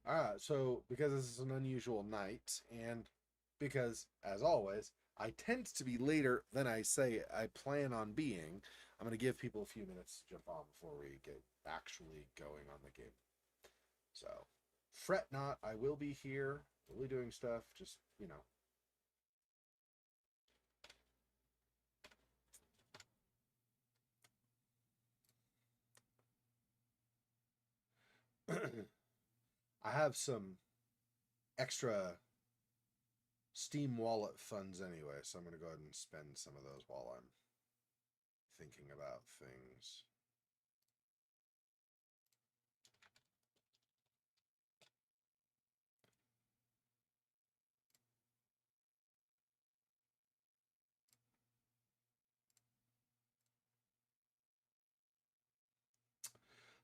All right, so because this is an unusual night, and because, as always, I tend to be later than I say I plan on being, I'm going to give people a few minutes to jump on before we get actually going on the game. So, fret not, I will be here, will be doing stuff, just, I have some extra Steam wallet funds anyway, so I'm going to go ahead and spend some of those while I'm thinking about things.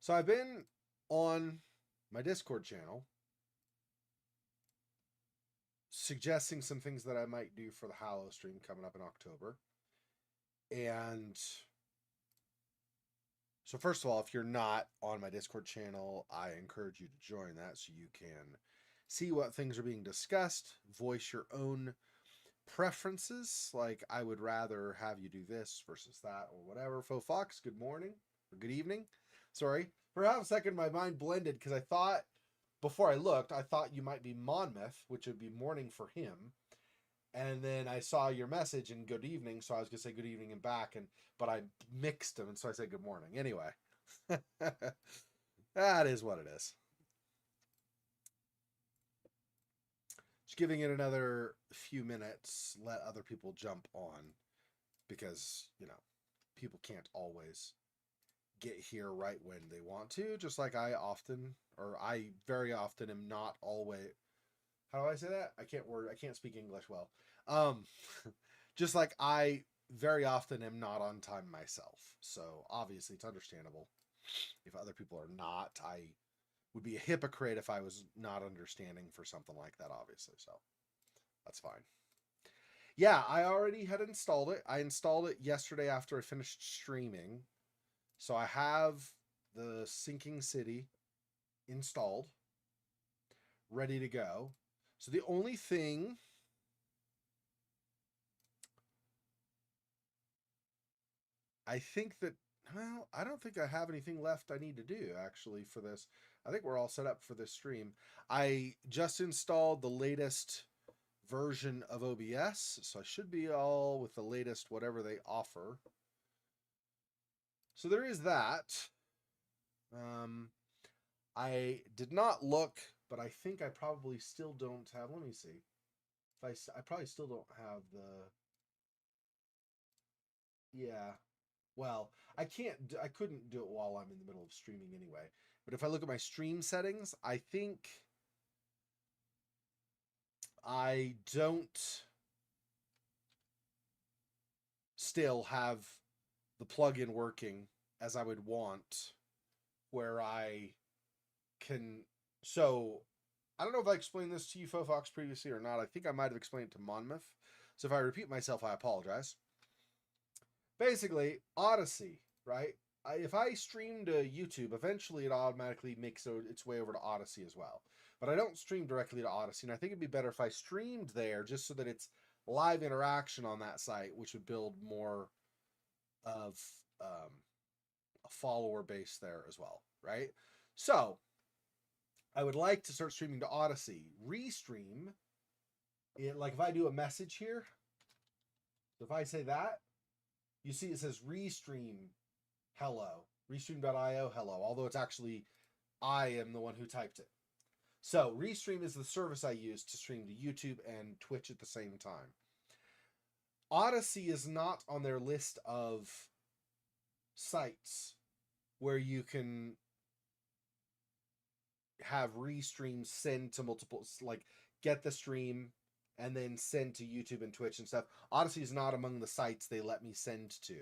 So I've been on my Discord channel suggesting some things that I might do for the Hallow stream coming up in October. And so, first of all, if you're not on my Discord channel, I encourage you to join that so you can see what things are being discussed, voice your own preferences. Like, I would rather have you do this versus that or whatever. Faux Fox, good morning or good evening. Sorry. For half a second, my mind blended because I thought, before I looked, I thought you might be Monmouth, which would be morning for him. And then I saw your message and good evening, so I was gonna say good evening and back, but I mixed them, and so I said good morning. Anyway, that is what it is. Just giving it another few minutes, let other people jump on, because people can't always get here right when they want to. Just like I very often am not always. How do I say that? I can't speak English well. Um, just like I very often am not on time myself. So obviously it's understandable if other people are not. I would be a hypocrite if I was not understanding for something like that, obviously. So that's fine. Yeah, I already had installed it. I installed it yesterday after I finished streaming. So I have the Sinking City installed, ready to go. So the only thing I think that, well, I don't think I have anything left I need to do actually for this. I think we're all set up for this stream. I just installed the latest version of OBS, so I should be all with the latest whatever they offer. So there is that. Um, I did not look, but I think I probably still don't have. Let me see. If I probably still don't have the. Yeah. Well, I can't. I couldn't do it while I'm in the middle of streaming anyway. But if I look at my stream settings, I think I don't still have the plugin working as I would want, where I can. So I don't know if I explained this to you, Fofox, previously or not. I think I might have explained it to Monmouth. So if I repeat myself, I apologize. Basically, Odyssey, right? If I stream to YouTube, eventually it automatically makes its way over to Odyssey as well. But I don't stream directly to Odyssey, and I think it'd be better if I streamed there just so that it's live interaction on that site, which would build more of a follower base there as well, right? So I would like to start streaming to Odyssey. Restream, like if I do a message here, so if I say that, you see it says restream hello, restream.io hello, although it's actually I am the one who typed it. So Restream is the service I use to stream to YouTube and Twitch at the same time. Odyssey is not on their list of sites where you can have Restream send to multiple, like get the stream and then send to YouTube and Twitch and stuff. Odyssey is not among the sites they let me send to.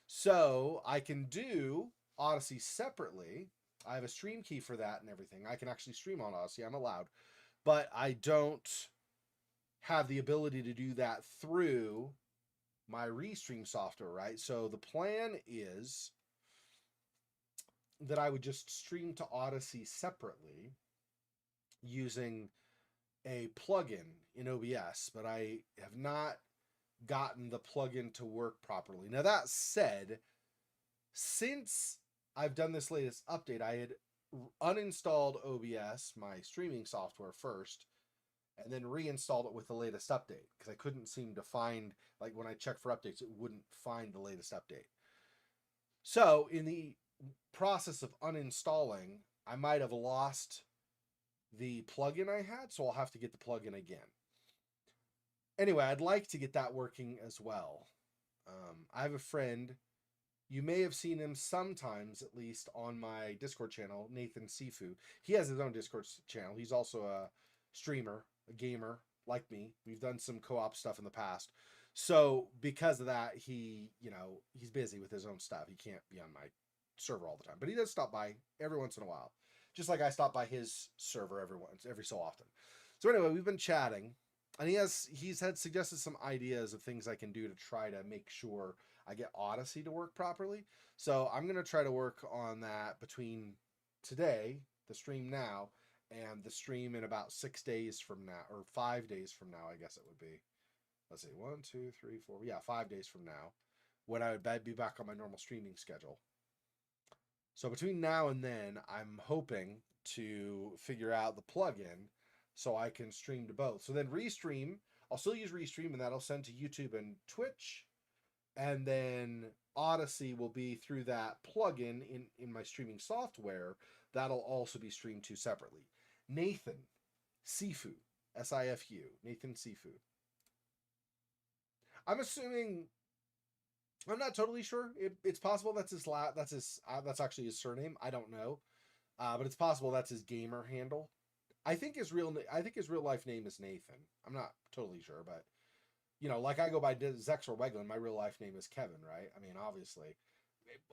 So I can do Odyssey separately. I have a stream key for that and everything. I can actually stream on Odyssey. I'm allowed. But I don't have the ability to do that through my Restream software, right? So the plan is that I would just stream to Odyssey separately. using a plugin in OBS, but I have not gotten the plugin to work properly. Now, that said, since I've done this latest update, I had uninstalled OBS, my streaming software, first, and then reinstalled it with the latest update because I couldn't seem to find, like when I checked for updates, it wouldn't find the latest update. So in the process of uninstalling, I might have lost the plugin I had, so I'll have to get the plugin again. Anyway, I'd like to get that working as well. I have a friend, you may have seen him sometimes, at least on my Discord channel, Nathan Sifu. He has his own Discord channel. He's also a streamer, a gamer like me. We've done some co-op stuff in the past. So because of that, he's busy with his own stuff. He can't be on my server all the time, but he does stop by every once in a while, just like I stop by his server every so often. So anyway, we've been chatting, and he's had suggested some ideas of things I can do to try to make sure I get Odyssey to work properly. So I'm going to try to work on that between today, the stream now, and the stream in about 6 days from now, or 5 days from now, I guess it would be. Let's see, 1, 2, 3, 4, yeah, 5 days from now, when I would be back on my normal streaming schedule. So between now and then, I'm hoping to figure out the plugin so I can stream to both. So then Restream, I'll still use Restream, and that'll send to YouTube and Twitch. And then Odyssey will be through that plugin in my streaming software. That'll also be streamed to separately. Nathan Sifu, Sifu, Nathan Sifu. I'm assuming, I'm not totally sure. It's possible that's actually his surname. I don't know, but it's possible that's his gamer handle. I think his real life name is Nathan. I'm not totally sure, but like I go by Zex or Weglin, my real life name is Kevin, right? I mean, obviously,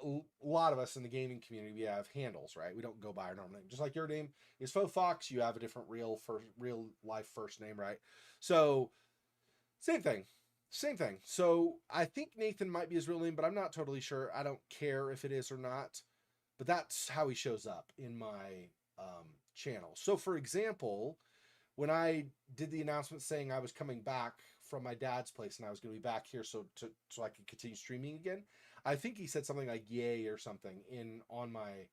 a lot of us in the gaming community, we have handles, right? We don't go by our normal name. Just like your name is Faux Fox, you have a different real life first name, right? So same thing. So I think Nathan might be his real name, but I'm not totally sure. I don't care if it is or not, but that's how he shows up in my channel. So for example, when I did the announcement saying I was coming back from my dad's place and I was going to be back here so I could continue streaming again, I think he said something like "yay" or something on my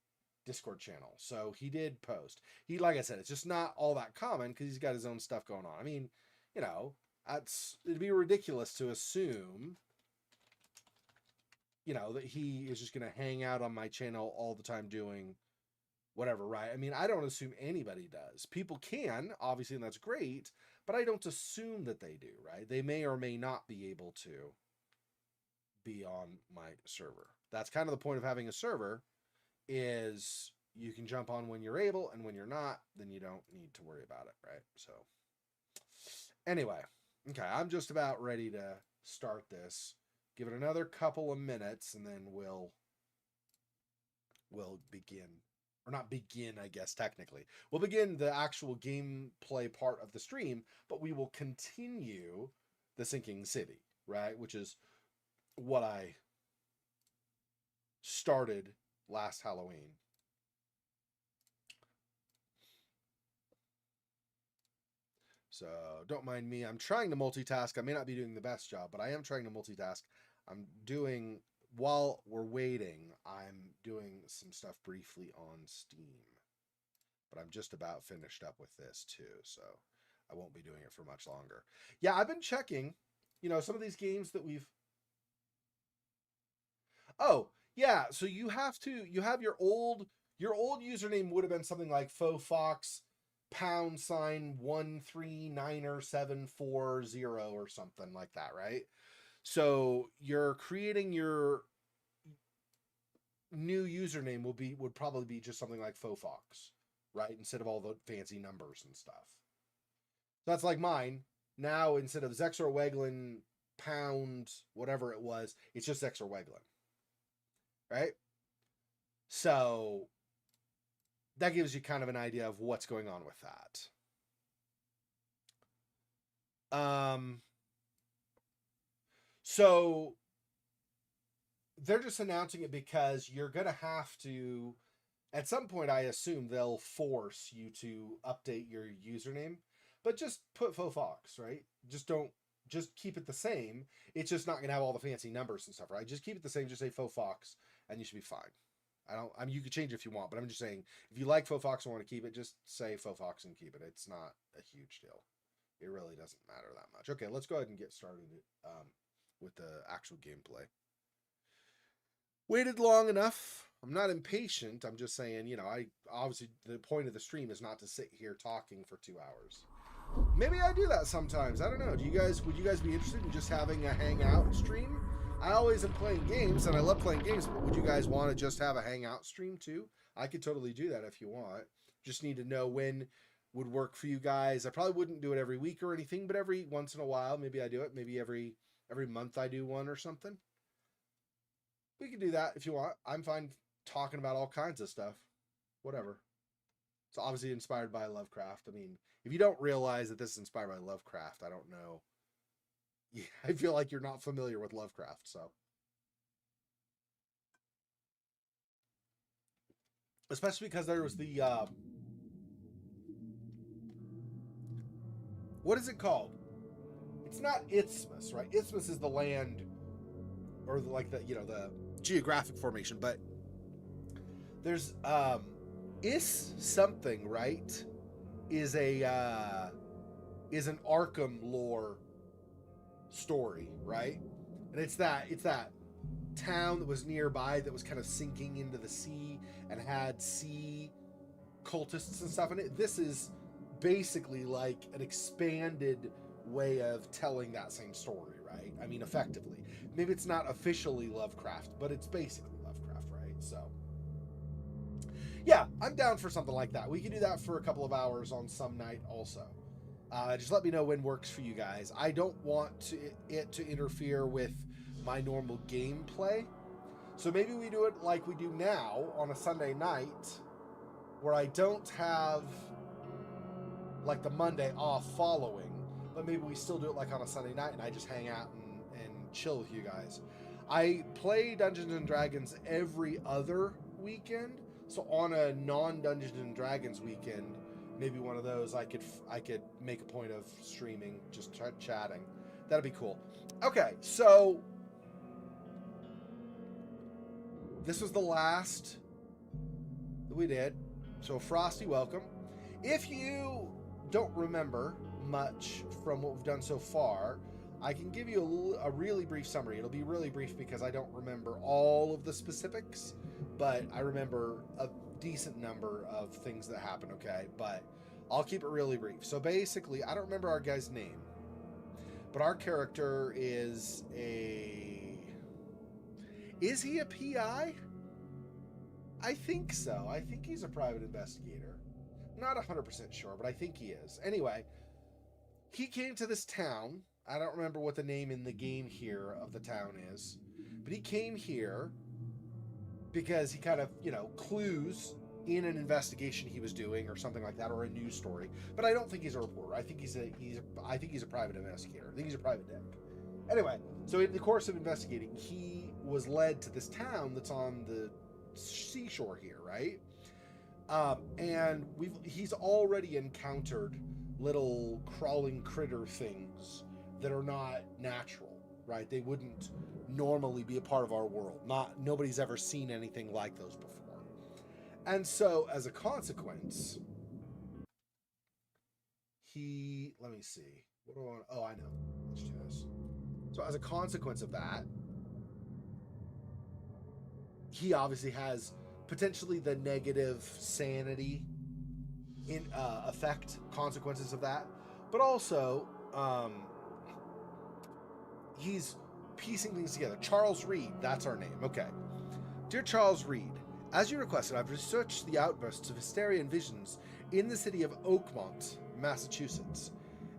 Discord channel. So he did post. Like I said, it's just not all that common because he's got his own stuff going on. I mean, it'd be ridiculous to assume, that he is just going to hang out on my channel all the time doing whatever, right? I mean, I don't assume anybody does. People can, obviously, and that's great, but I don't assume that they do, right? They may or may not be able to be on my server. That's kind of the point of having a server, is you can jump on when you're able, and when you're not, then you don't need to worry about it, right? So anyway, okay, I'm just about ready to start this. Give it another couple of minutes, and then we'll begin. Or not begin, I guess, technically. We'll begin the actual gameplay part of the stream, but we will continue the Sinking City, right? Which is what I started last Halloween. So don't mind me. I'm trying to multitask. I may not be doing the best job, but I am trying to multitask. While we're waiting, I'm doing some stuff briefly on Steam. But I'm just about finished up with this too, so I won't be doing it for much longer. Yeah, I've been checking, some of these games that we've... Oh, yeah, so you have your old username would have been something like Faux Fox #139er740 or something like that, right? So you're creating your new username would probably be just something like Faux Fox, right? Instead of all the fancy numbers and stuff. So that's like mine. Now, instead of Zexor Weglin pound, whatever it was, it's just Zexor Weglin, right? So that gives you kind of an idea of what's going on with that. So they're just announcing it because you're going to have to At some point, I assume they'll force you to update your username, but just put faux fox, right? Just keep it the same. It's just not going to have all the fancy numbers and stuff, right? Just keep it the same. Just say faux fox, and you should be fine. I mean, you could change it if you want, but I'm just saying, if you like faux fox and want to keep it, just say faux fox and keep it. It's not a huge deal. It really doesn't matter that much. Okay, let's go ahead and get started with the actual gameplay. Waited long enough. I'm not impatient. I'm just saying, I obviously the point of the stream is not to sit here talking for 2 hours. Maybe I do that sometimes. I don't know. Would you guys be interested in just having a hangout stream? I always am playing games and I love playing games, but would you guys want to just have a hangout stream too? I could totally do that if you want. Just need to know when would work for you guys. I probably wouldn't do it every week or anything, but every once in a while, maybe I do it. Maybe every month I do one or something. We can do that if you want. I'm fine talking about all kinds of stuff. Whatever. It's obviously inspired by Lovecraft. I mean, if you don't realize that this is inspired by Lovecraft, I don't know. Yeah, I feel like you're not familiar with Lovecraft, so. Especially because there was the, what is it called? It's not isthmus, right? Isthmus is the land, or like the, the geographic formation, but there's, is something, right? Is an Arkham lore story, right? And it's that town that was nearby that was kind of sinking into the sea and had sea cultists and stuff in it. This is basically like an expanded way of telling that same story, right? I mean, effectively. Maybe it's not officially Lovecraft, but it's basically Lovecraft, right? So yeah, I'm down for something like that. We can do that for a couple of hours on some night also. Just let me know when works for you guys. I don't want it to interfere with my normal gameplay. So maybe we do it like we do now on a Sunday night, where I don't have like the Monday off following, but maybe we still do it like on a Sunday night and I just hang out and chill with you guys. I play Dungeons and Dragons every other weekend. So on a non-Dungeons and Dragons weekend, maybe one of those I could make a point of streaming, just chatting. That'd be cool. Okay, so this was the last that we did. So Frosty, welcome. If you don't remember much from what we've done so far, I can give you a really brief summary. It'll be really brief because I don't remember all of the specifics, but I remember a decent number of things that happened, okay? But I'll keep it really brief. So basically, I don't remember our guy's name, but our character is Is he a PI? I think so. I think he's a private investigator. Not 100% sure, but I think he is. Anyway, he came to this town. I don't remember what the name in the game here of the town is, but he came here because he kind of, clues in an investigation he was doing or something like that, or a news story. But I don't think he's a reporter. I think he's a private investigator. I think he's a private dick. Anyway, so in the course of investigating, he was led to this town that's on the seashore here, right? And he's already encountered little crawling critter things that are not natural, right? They wouldn't normally be a part of our world. Nobody's ever seen anything like those before. And so as a consequence, let me see. I know. Let's do this. So as a consequence of that, he obviously has potentially the negative sanity effect consequences of that, but also he's piecing things together. Charles Reed, that's our name. Okay. Dear Charles Reed, as you requested, I've researched the outbursts of hysteria and visions in the city of Oakmont, Massachusetts.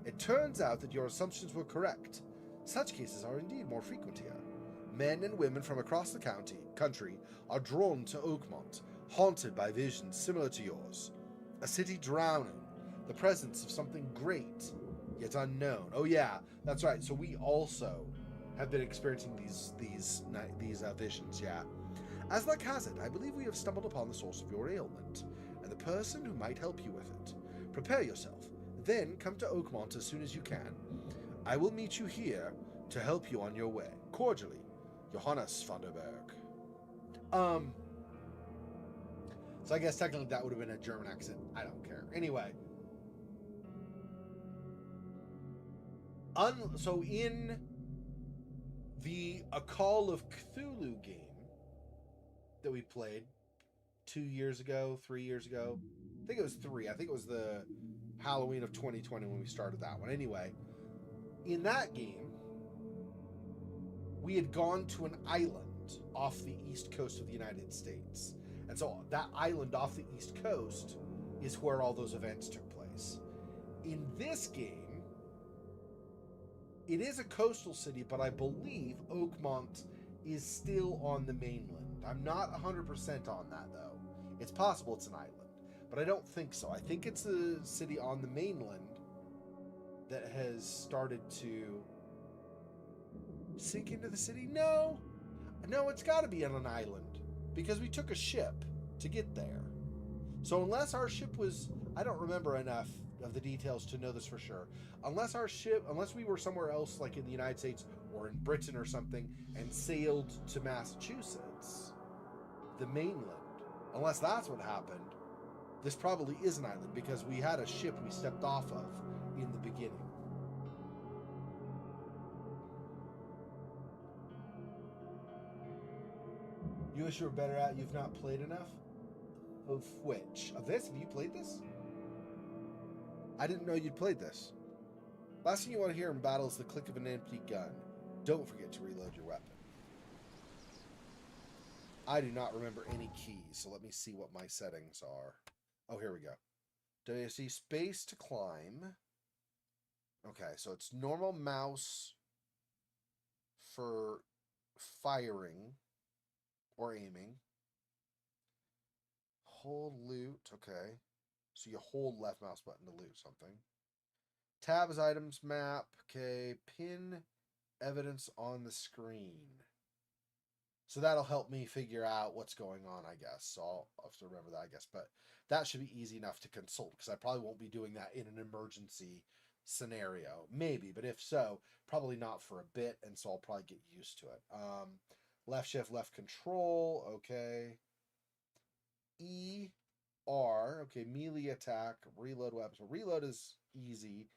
It turns out that your assumptions were correct. Such cases are indeed more frequent here. Men and women from across the country are drawn to Oakmont, haunted by visions similar to yours. A city drowning, the presence of something great, yet unknown. Oh yeah, that's right. So we also have been experiencing these visions, yeah. As luck has it, I believe we have stumbled upon the source of your ailment, and the person who might help you with it. Prepare yourself, then come to Oakmont as soon as you can. I will meet you here to help you on your way. Cordially, Johannes van der Berg. So I guess technically that would have been a German accent. I don't care. Anyway. So in the A Call of Cthulhu game that we played 2 years ago, 3 years ago, I think it was 3. I think it was the Halloween of 2020 when we started that one. Anyway, in that game, we had gone to an island off the east coast of the United States. And so that island off the east coast is where all those events took place. In this game, it is a coastal city, but I believe Oakmont is still on the mainland. I'm not 100% on that, though. It's possible it's an island, but I don't think so. I think it's a city on the mainland that has started to sink into the city. No, it's got to be on an island because we took a ship to get there. So unless our ship was, I don't remember enough of the details to know this for sure. Unless we were somewhere else, like in the United States or in Britain or something, and sailed to Massachusetts, the mainland, unless that's what happened, this probably is an island because we had a ship we stepped off of in the beginning. You wish you were better at you've not played enough? Of which? Of this? Have you played this? I didn't know you'd played this. Last thing you want to hear in battle is the click of an empty gun. Don't forget to reload your weapon. I do not remember any keys, so let me see what my settings are. Oh, here we go. WSD space to climb. Okay, so it's normal mouse for firing or aiming. Hold loot, okay. So you hold left mouse button to loot something. Tab is items map, okay. Pin evidence on the screen. So that'll help me figure out what's going on, I guess. So I'll have to remember that, I guess. But that should be easy enough to consult because I probably won't be doing that in an emergency scenario. Maybe, but if so, probably not for a bit. And so I'll probably get used to it. Left shift, left control, okay. E, R, okay, melee attack, reload weapon. So reload is easy.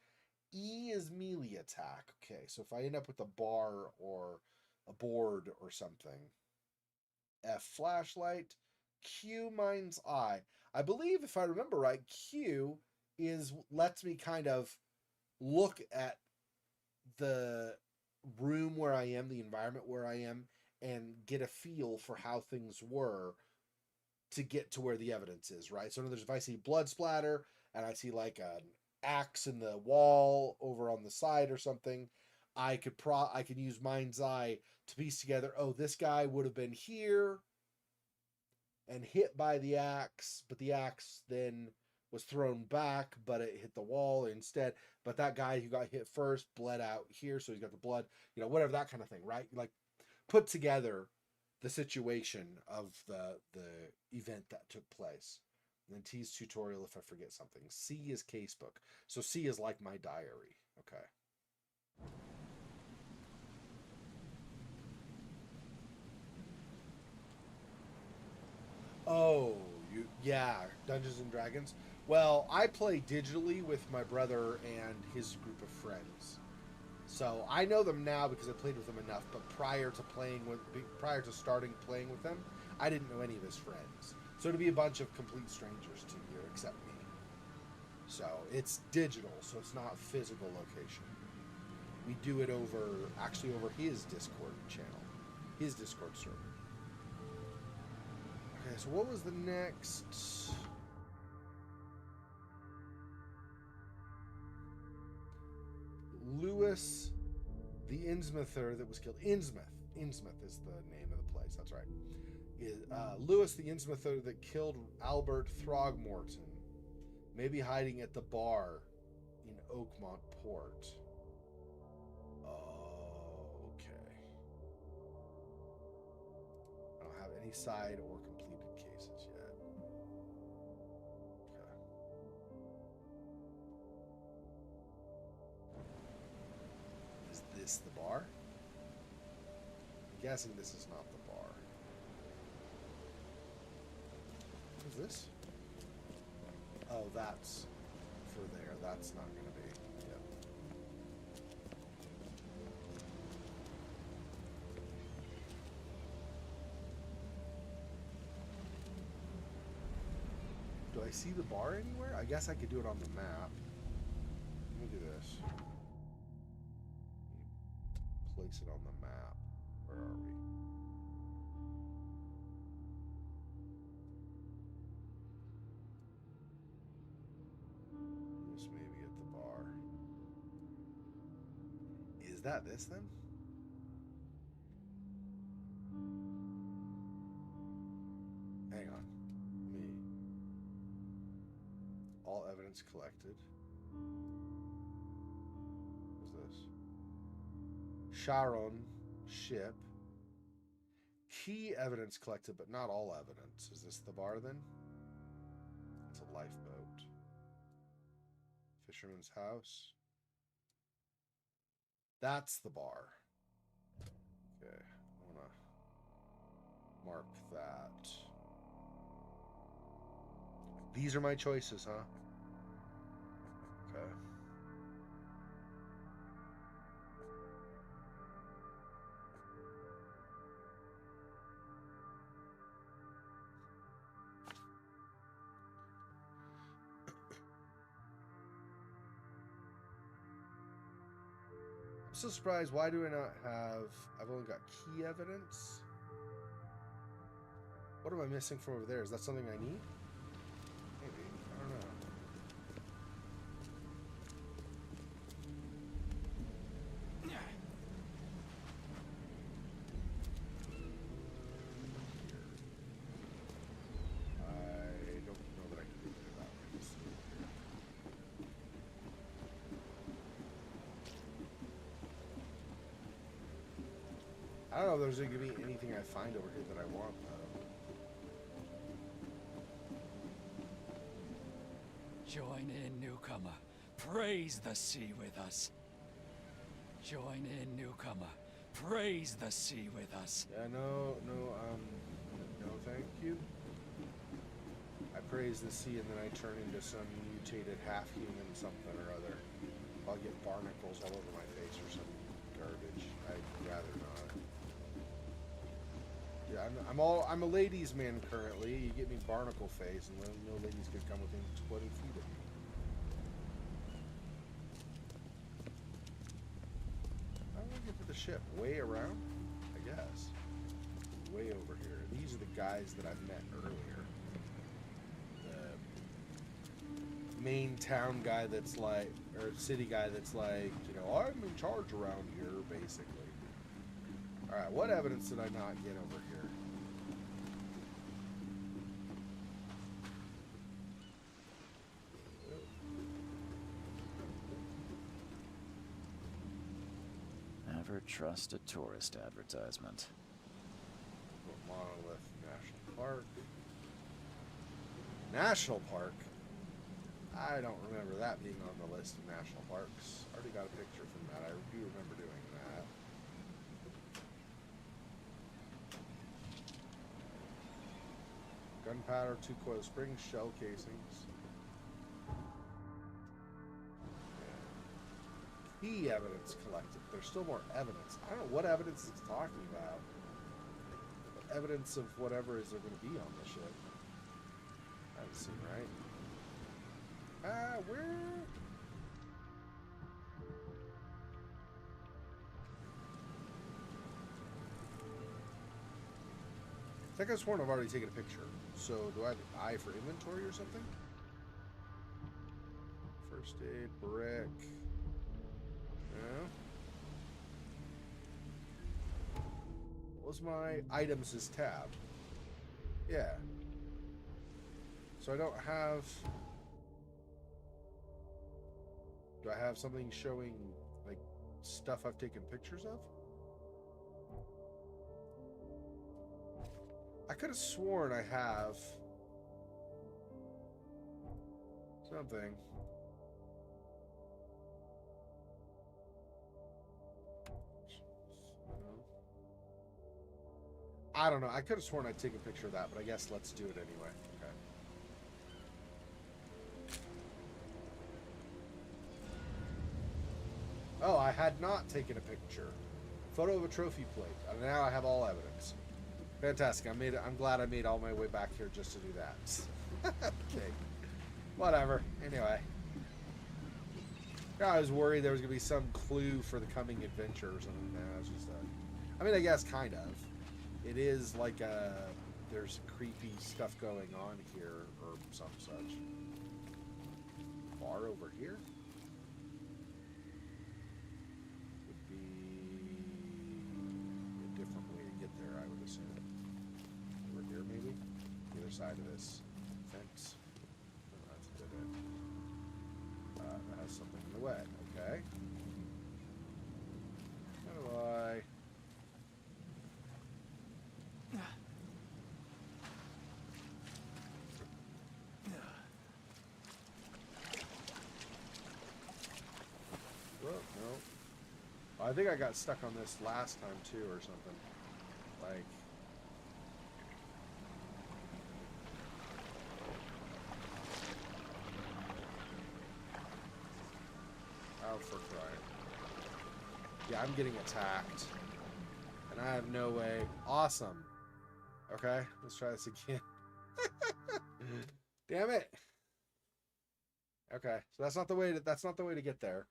E is melee attack. Okay, so if I end up with a bar or a board or something. F, flashlight. Q, mind's eye. I believe, if I remember right, Q lets me kind of look at the room where I am, the environment where I am, and get a feel for how things were to get to where the evidence is, right? So in other words, if I see blood splatter and I see like an axe in the wall over on the side or something, I could use mind's eye to piece together, oh, this guy would have been here and hit by the axe, but the axe then was thrown back, but it hit the wall instead. But that guy who got hit first bled out here, so he's got the blood, whatever, that kind of thing, right? Like put together the situation of the event that took place. And then T's tutorial if I forget something. C is casebook. So C is like my diary. Okay. Oh, yeah, Dungeons and Dragons. Well, I play digitally with my brother and his group of friends. So I know them now because I played with them enough, but prior to starting playing with them, I didn't know any of his friends. So to be a bunch of complete strangers to you except me. So it's digital, so it's not physical location. We do it over his Discord channel, his Discord server. Okay, so what was the next? Lewis, the Innsmouther that was killed. Innsmouth is the name of the place. That's right. Lewis, the Innsmouther that killed Albert Throgmorton, may be hiding at the bar in Oakmont Port. Oh, okay. I don't have any any side or completed cases yet. Okay. Is this the bar? I'm guessing this is not the bar. What is this? Oh, that's for there. That's not going to be. Yep. Do I see the bar anywhere? I guess I could do it on the map. Let me do this. Place it on the map. Where are we? This may be at the bar. Is that this then? Hang on. All evidence collected. What's this? Sharon ship. Key evidence collected, but not all evidence. Is this the bar then? It's a lifeboat. Fisherman's house. That's the bar. Okay, I want to mark that. These are my choices, huh? Okay. I'm so surprised. Why do I not have... I've only got key evidence. What am I missing from over there? Is that something I need? Maybe. I don't know. I don't know if there's going to be anything I find over here that I want, though. Join in, newcomer. Praise the sea with us. Join in, newcomer. Praise the sea with us. Yeah, no, thank you. I praise the sea and then I turn into some mutated half-human something or other. I'll get barnacles all over my face or some garbage. I'd rather not. Yeah, I'm a ladies' man currently. You get me barnacle face, and then no ladies could come within 20 feet of me. How do I get to the ship? Way around? I guess. Way over here. These are the guys that I met earlier. The main town guy that's like, or city guy that's like, you know, I'm in charge around here, basically. Alright, what evidence did I not get over here? Never trust a tourist advertisement. Monolith National Park. National Park? I don't remember that being on the list of national parks. I already got a picture from that. I do remember doing that. Gunpowder, 2 coil springs, shell casings. Key evidence collected. There's still more evidence. I don't know what evidence it's talking about. Evidence of whatever is there going to be on the ship. I haven't seen, right? Where? I think I sworn I've already taken a picture. So do I have an eye for inventory or something? First aid, brick. No. What was my items' tab? Yeah. So I don't have... Do I have something showing, like, stuff I've taken pictures of? I could have sworn I have something. I don't know. I could have sworn I'd take a picture of that, but I guess let's do it anyway. Okay. Oh, I had not taken a picture. Photo of a trophy plate. And now I have all evidence. Fantastic. I'm glad I made all my way back here just to do that. Okay. Whatever. Anyway. I was worried there was going to be some clue for the coming adventure or something. No, it's just I mean, I guess kind of. It is like there's creepy stuff going on here or some such. Bar over here? Would be a different way to get there, I would assume. Over here, maybe? The other side of this fence. Oh, that's a dead end. That has something in the way. Okay. How do I... Well, no. I think I got stuck on this last time too or something. Like... Oh, for crying. Yeah, I'm getting attacked. And I have no way. Awesome. Okay, let's try this again. Damn it. Okay, so that's not the way to get there.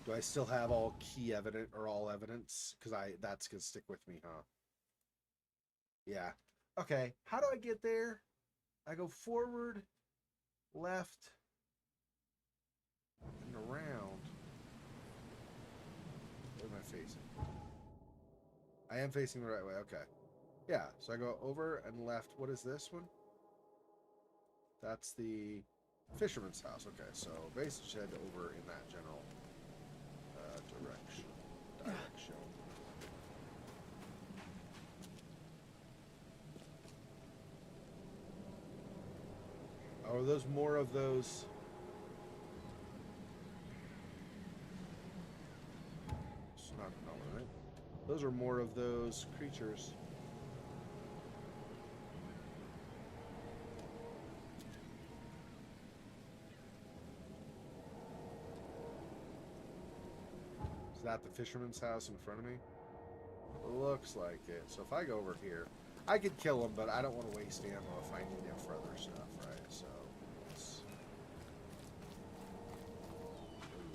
Do I still have all key evidence or all evidence? Because that's gonna stick with me, huh? Yeah. Okay, how do I get there? I go forward, left, and around. Where am I facing? I am facing the right way. Okay. Yeah, so I go over and left. What is this one? That's the fisherman's house. Okay, so basically just head over in that general direction. Oh, are those more of those? It's not right? Those are more of those creatures. Is that the fisherman's house in front of me? Looks like it. So if I go over here, I could kill him, but I don't want to waste ammo if I need him for other stuff, right? So let's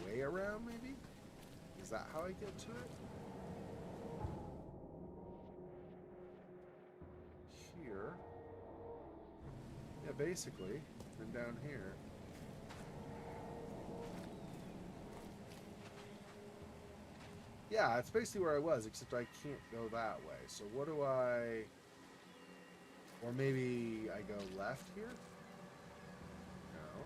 go way around, maybe? Is that how I get to it? Here. Yeah, basically. And down here. Yeah, it's basically where I was, except I can't go that way. So what do I... Or maybe I go left here? No.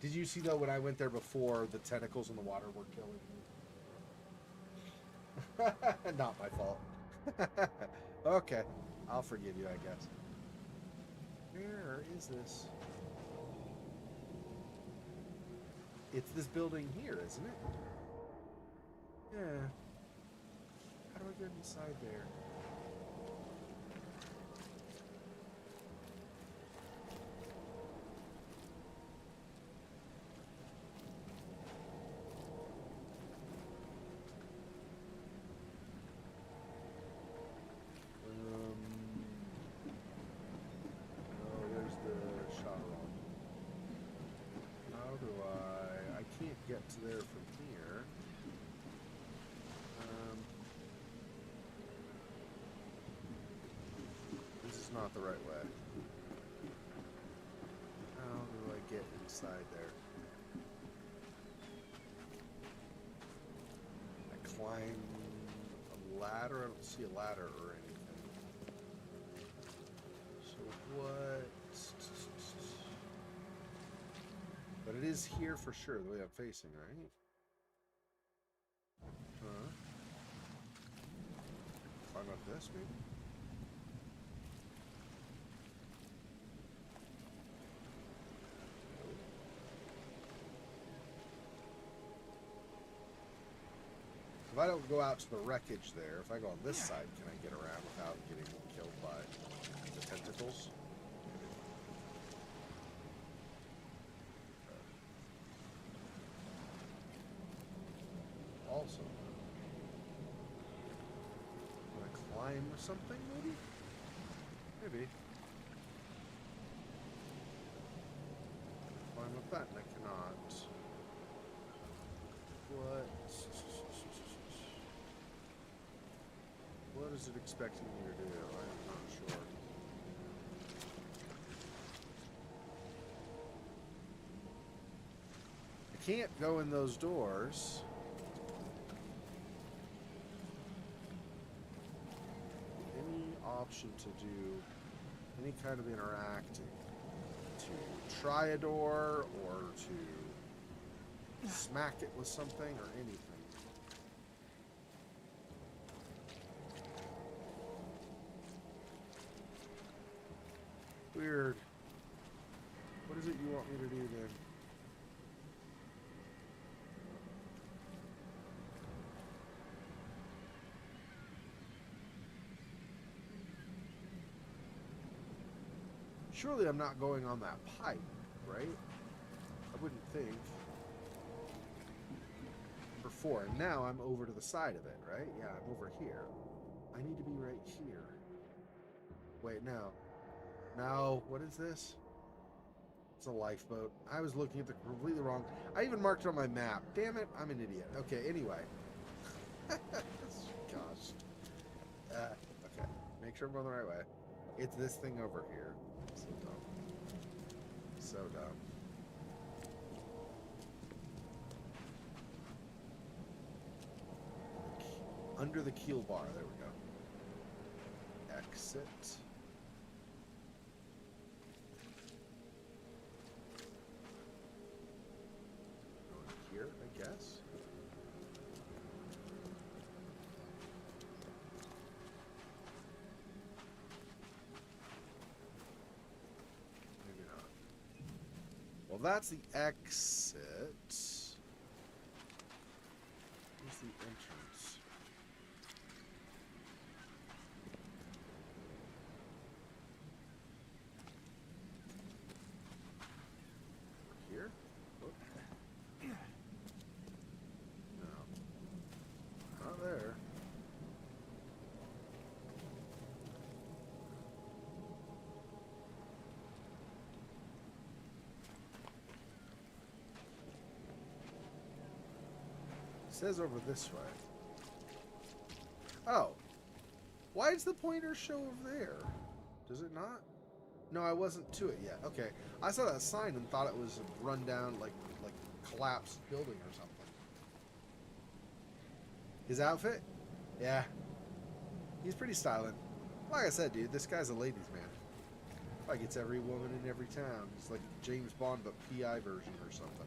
Did you see, though, when I went there before, the tentacles in the water were killing me? Not my fault. Okay. I'll forgive you, I guess. Where is this? It's this building here, isn't it? Yeah. How do I get inside there? Oh, there's the shot rock. How do I can't get to there from here. This is not the right way. How do I get inside there? I climb a ladder? I don't see a ladder or anything. So what? But But it is here for sure, the way I'm facing, right? Huh? Climb up this, maybe? If I don't go out to the wreckage there, if I go on this side, can I get around without getting killed by the tentacles? Also, can I climb or something, maybe? Maybe. Climb up that, and I cannot. What is it expecting me to do? I'm not sure. I can't go in those doors. Any option to do any kind of interacting? To try a door or to smack it with something or anything? Weird. What is it you want me to do then? Surely I'm not going on that pipe, right? I wouldn't think. Number 4, and now I'm over to the side of it, right? Yeah, I'm over here. I need to be right here. Wait, no. No, what is this? It's a lifeboat. I was looking at the completely wrong. I even marked it on my map. Damn it, I'm an idiot. Okay, anyway. Gosh. Okay, make sure I'm going the right way. It's this thing over here. So dumb. So dumb. Under the keel bar. There we go. Exit. Going here, I guess. Maybe not. Well, that's the exit. Where's the entrance? Here? Oh. No. Not there. It says over this way. Oh. Why does the pointer show over there? Does it not? No, I wasn't to it yet. Okay. I saw that sign and thought it was a rundown, like collapsed building or something. His outfit? Yeah. He's pretty styling. Like I said, dude, this guy's a ladies' man. Like it's every woman in every town. It's like James Bond, but PI version or something.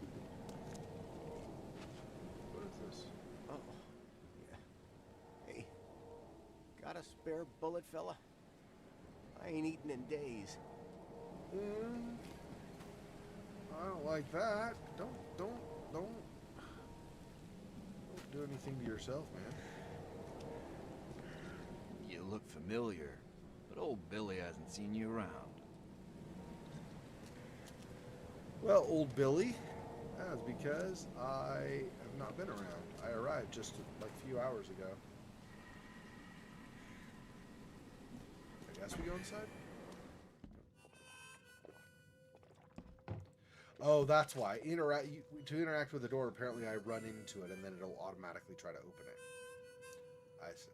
What is this? Oh, yeah. Hey, got a spare bullet, fella? I ain't eaten in days. I don't like that. Don't do anything to yourself, man. You look familiar, but old Billy hasn't seen you around. Well, old Billy, that's because I have not been around. I arrived just like a few hours ago. I guess we go inside? Oh, that's why. To interact with the door, apparently I run into it and then it'll automatically try to open it. I see.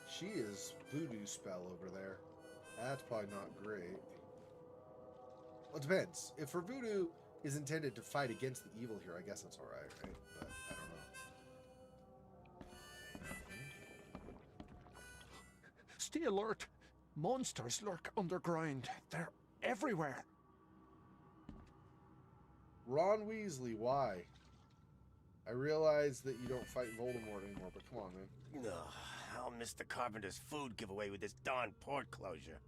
She is voodoo spell over there. That's probably not great. Well, it depends. If her voodoo is intended to fight against the evil here, I guess that's alright, right? But I don't know. Stay alert. Monsters lurk underground. They're everywhere. Ron Weasley, why? I realize that you don't fight Voldemort anymore, but come on, man. Ugh, I'll miss the carpenter's food giveaway with this darn port closure.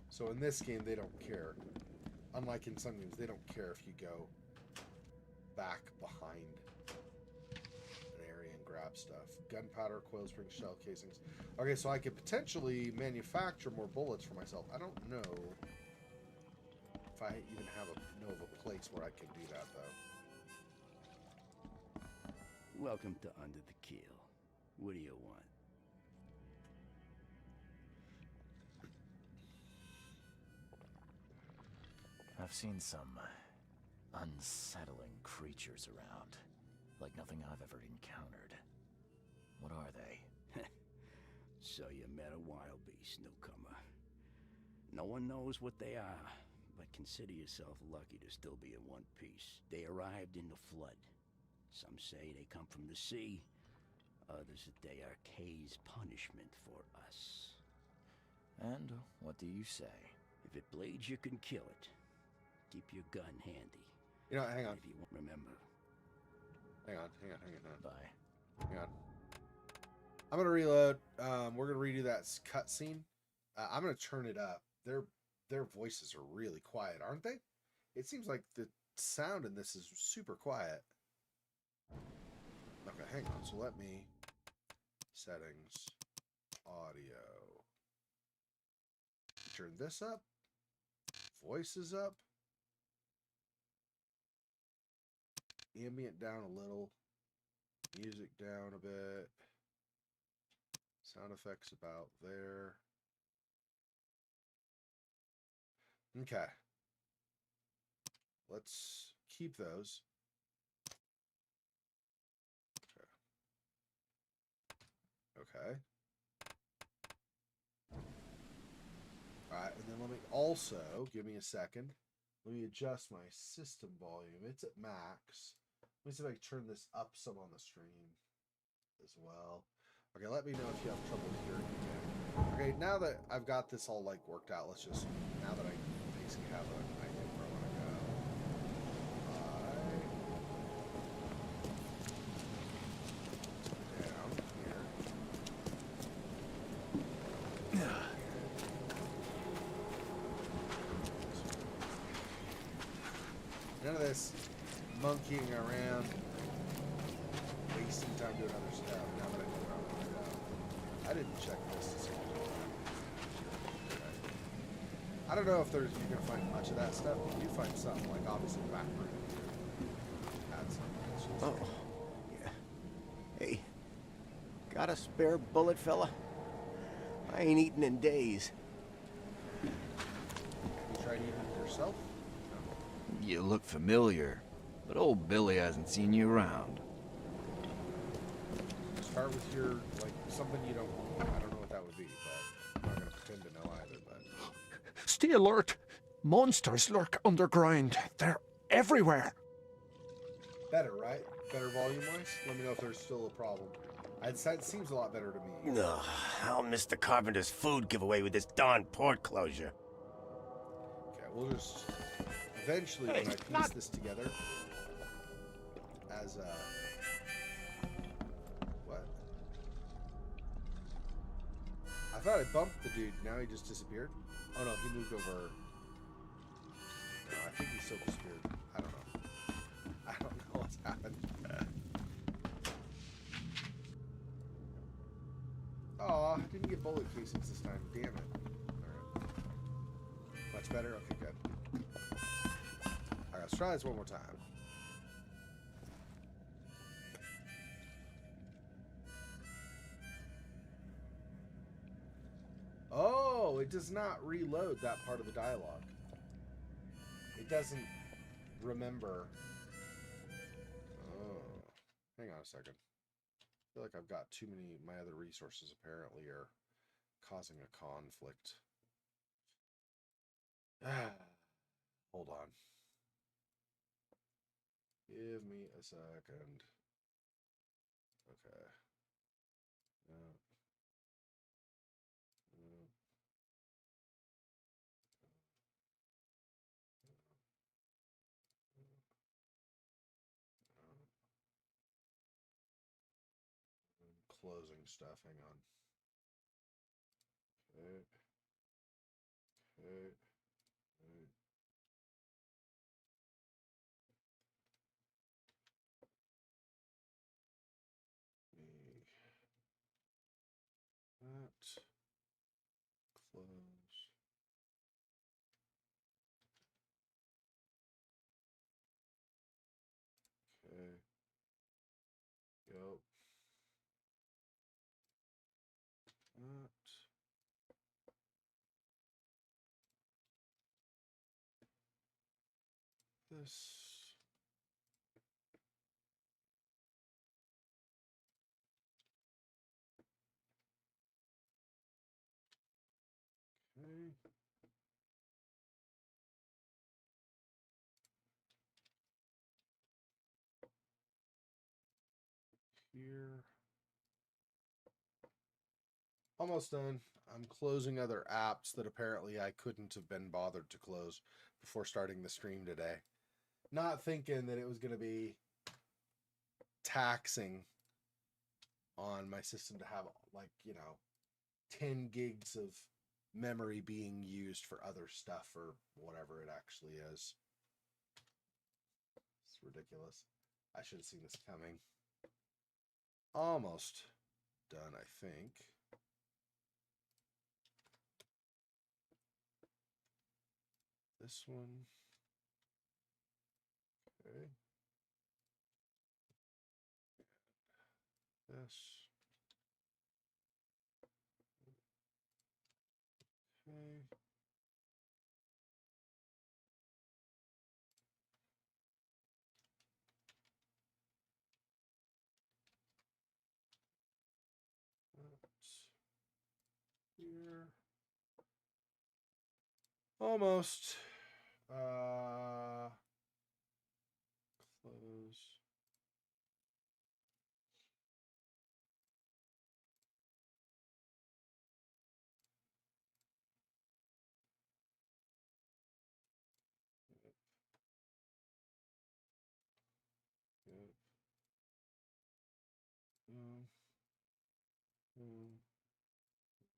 So in this game, they don't care. Unlike in some games, they don't care if you go back behind an area and grab stuff. Gunpowder, coil spring, shell casings. Okay, so I could potentially manufacture more bullets for myself. I don't know if I even know of a place where I can do that, though. Welcome to Under the Keel. What do you want? I've seen some unsettling creatures around, like nothing I've ever encountered. What are they? So you met a wild beast, newcomer. No one knows what they are, but consider yourself lucky to still be in one piece. They arrived in the flood. Some say they come from the sea. Others that they are Kay's punishment for us. And what do you say? If it bleeds, you can kill it. Keep your gun handy. You know, hang on. If you won't remember. Hang on. Bye. Hang on. I'm going to reload. We're going to redo that cutscene. I'm going to turn it up. Their voices are really quiet, aren't they? It seems like the sound in this is super quiet. Okay, hang on. So let me... Settings. Audio. Turn this up. Voices up. Ambient down a little. Music down a bit. Sound effects about there. Okay. Let's keep those. Okay. Alright, and then let me also, give me a second. Let me adjust my system volume. It's at max. Let me see if I can turn this up some on the stream as well. Okay, let me know if you have trouble hearing again. Okay, now that I've got this all like worked out, let's just, now that I basically have an idea where I want to go. Down here. None of this monkeying around, wasting time doing other stuff. Now that I know where I want to go. I didn't check this to see what was going on. I don't know if you're going to find much of that stuff, but you find something, like obviously back room. Add something. Oh, yeah. Hey, got a spare bullet, fella? I ain't eaten in days. You tried eating it yourself? You look familiar, but old Billy hasn't seen you around. Start with your, like, something you don't, I don't know what that would be, but I'm not going to pretend to know either, but... Stay alert. Monsters lurk underground. They're everywhere. Better, right? Better volume-wise? Let me know if there's still a problem. It seems a lot better to me. Ugh, I'll miss the carpenter's food giveaway with this darn port closure. Okay, we'll just... Eventually, when I piece this together... As, What? I thought I bumped the dude. Now he just disappeared? Oh, no, he moved over... No, I think he still disappeared. I don't know. I don't know what's happened. Aw, I didn't get bullet casings this time. Damn it. Alright. Much better? Okay, good. Alright, let's try this one more time. Oh, it does not reload that part of the dialogue. It doesn't remember. Oh. Hang on a second. I feel like I've got too many, my other resources apparently are causing a conflict. Hold on. Give me a second. Okay. Yeah. Yeah. Closing stuff. Hang on. Okay. Okay. Okay. That. Close. Okay. Yep. That. This. Okay. Here. Almost done. I'm closing other apps that apparently I couldn't have been bothered to close before starting the stream today. Not thinking that it was going to be taxing on my system to have, like, 10 gigs of memory being used for other stuff or whatever it actually is. It's ridiculous. I should have seen this coming. Almost done, I think. This one. Okay. This. Okay. That's here. Almost. Close. Yep. Mm, mm,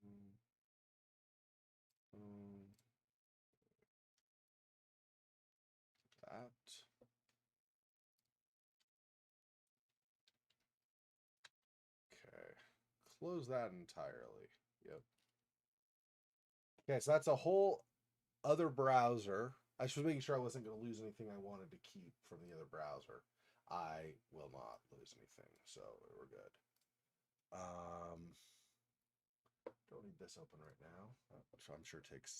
mm, mm. That. Okay. Close that entirely. Yep. Okay, so that's a whole other browser. I was making sure I wasn't going to lose anything I wanted to keep from the other browser. I will not lose anything, so we're good. Don't need this open right now, which I'm sure takes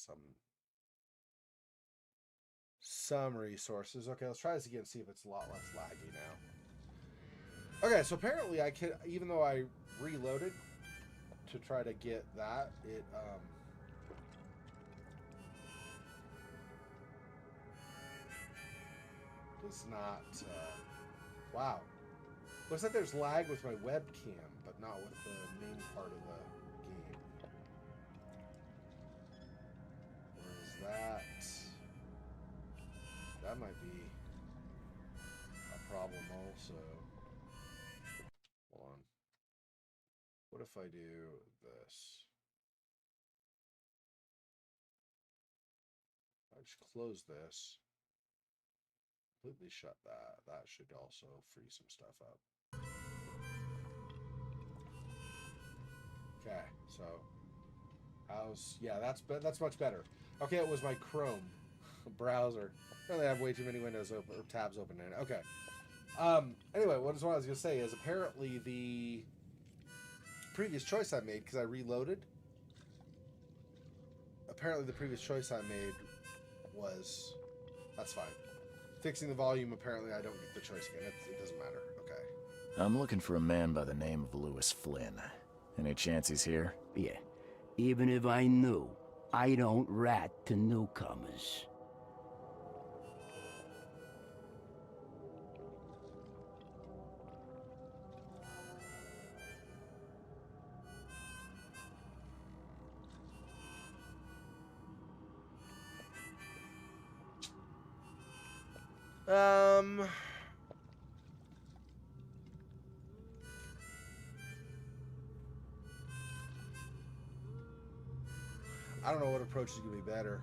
some resources. Okay, let's try this again, see if it's a lot less laggy now. Okay, so apparently I can, even though I reloaded to try to get that, it does not. Wow, looks like there's lag with my webcam, but not with the main part of the game. Where is that? That might be a problem also. Hold on. What if I do this? I just close this. Completely shut that. That should also free some stuff up. Okay, so yeah, that's much better. Okay, it was my Chrome browser. Apparently I have way too many windows open or tabs open in it. Okay. Anyway, what I was gonna say is apparently the previous choice I made, because I reloaded, apparently the previous choice I made was, that's fine. Fixing the volume, apparently I don't get the choice again. It doesn't matter. Okay. I'm looking for a man by the name of Lewis Flynn. Any chance he's here? Yeah. Even if I knew, I don't rat to newcomers. Um, I don't know what approach is going to be better.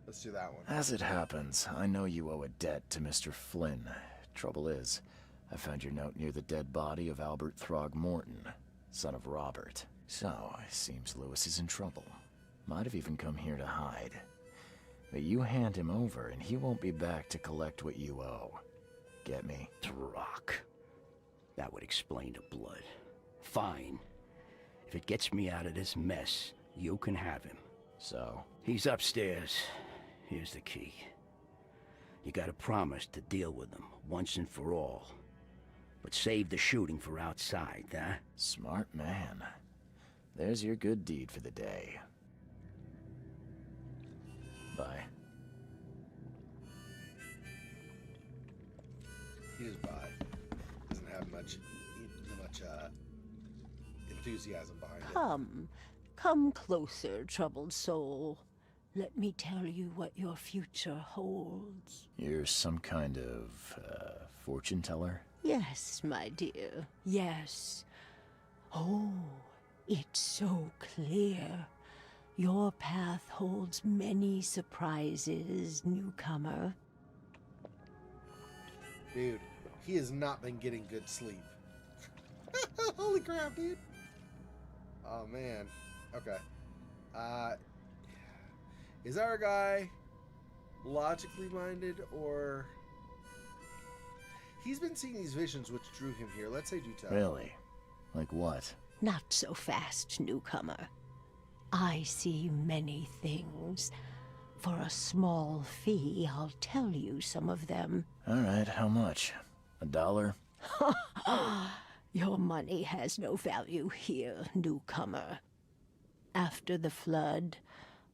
Let's do that one. As it happens, I know you owe a debt to Mr. Flynn. Trouble is, I found your note near the dead body of Albert Throgmorton, son of Robert. So, it seems Lewis is in trouble. Might have even come here to hide. But you hand him over and he won't be back to collect what you owe. Get me? Throck. That would explain the blood. Fine. If it gets me out of this mess, you can have him. So? He's upstairs. Here's the key. You gotta promise to deal with him once and for all. But save the shooting for outside, huh? Smart man. There's your good deed for the day. Bye. He is by. Doesn't have much enthusiasm behind it. Come closer, troubled soul. Let me tell you what your future holds. You're some kind of, fortune teller? Yes, my dear, yes. Oh, it's so clear. Your path holds many surprises, newcomer. Dude, he has not been getting good sleep. Holy crap, dude. Oh, man. Okay. Is our guy logically minded, or... He's been seeing these visions which drew him here. Let's say do tell. Really? Like what? Not so fast, newcomer. I see many things. For a small fee, I'll tell you some of them. Alright, how much? $1? Your money has no value here, newcomer. After the flood,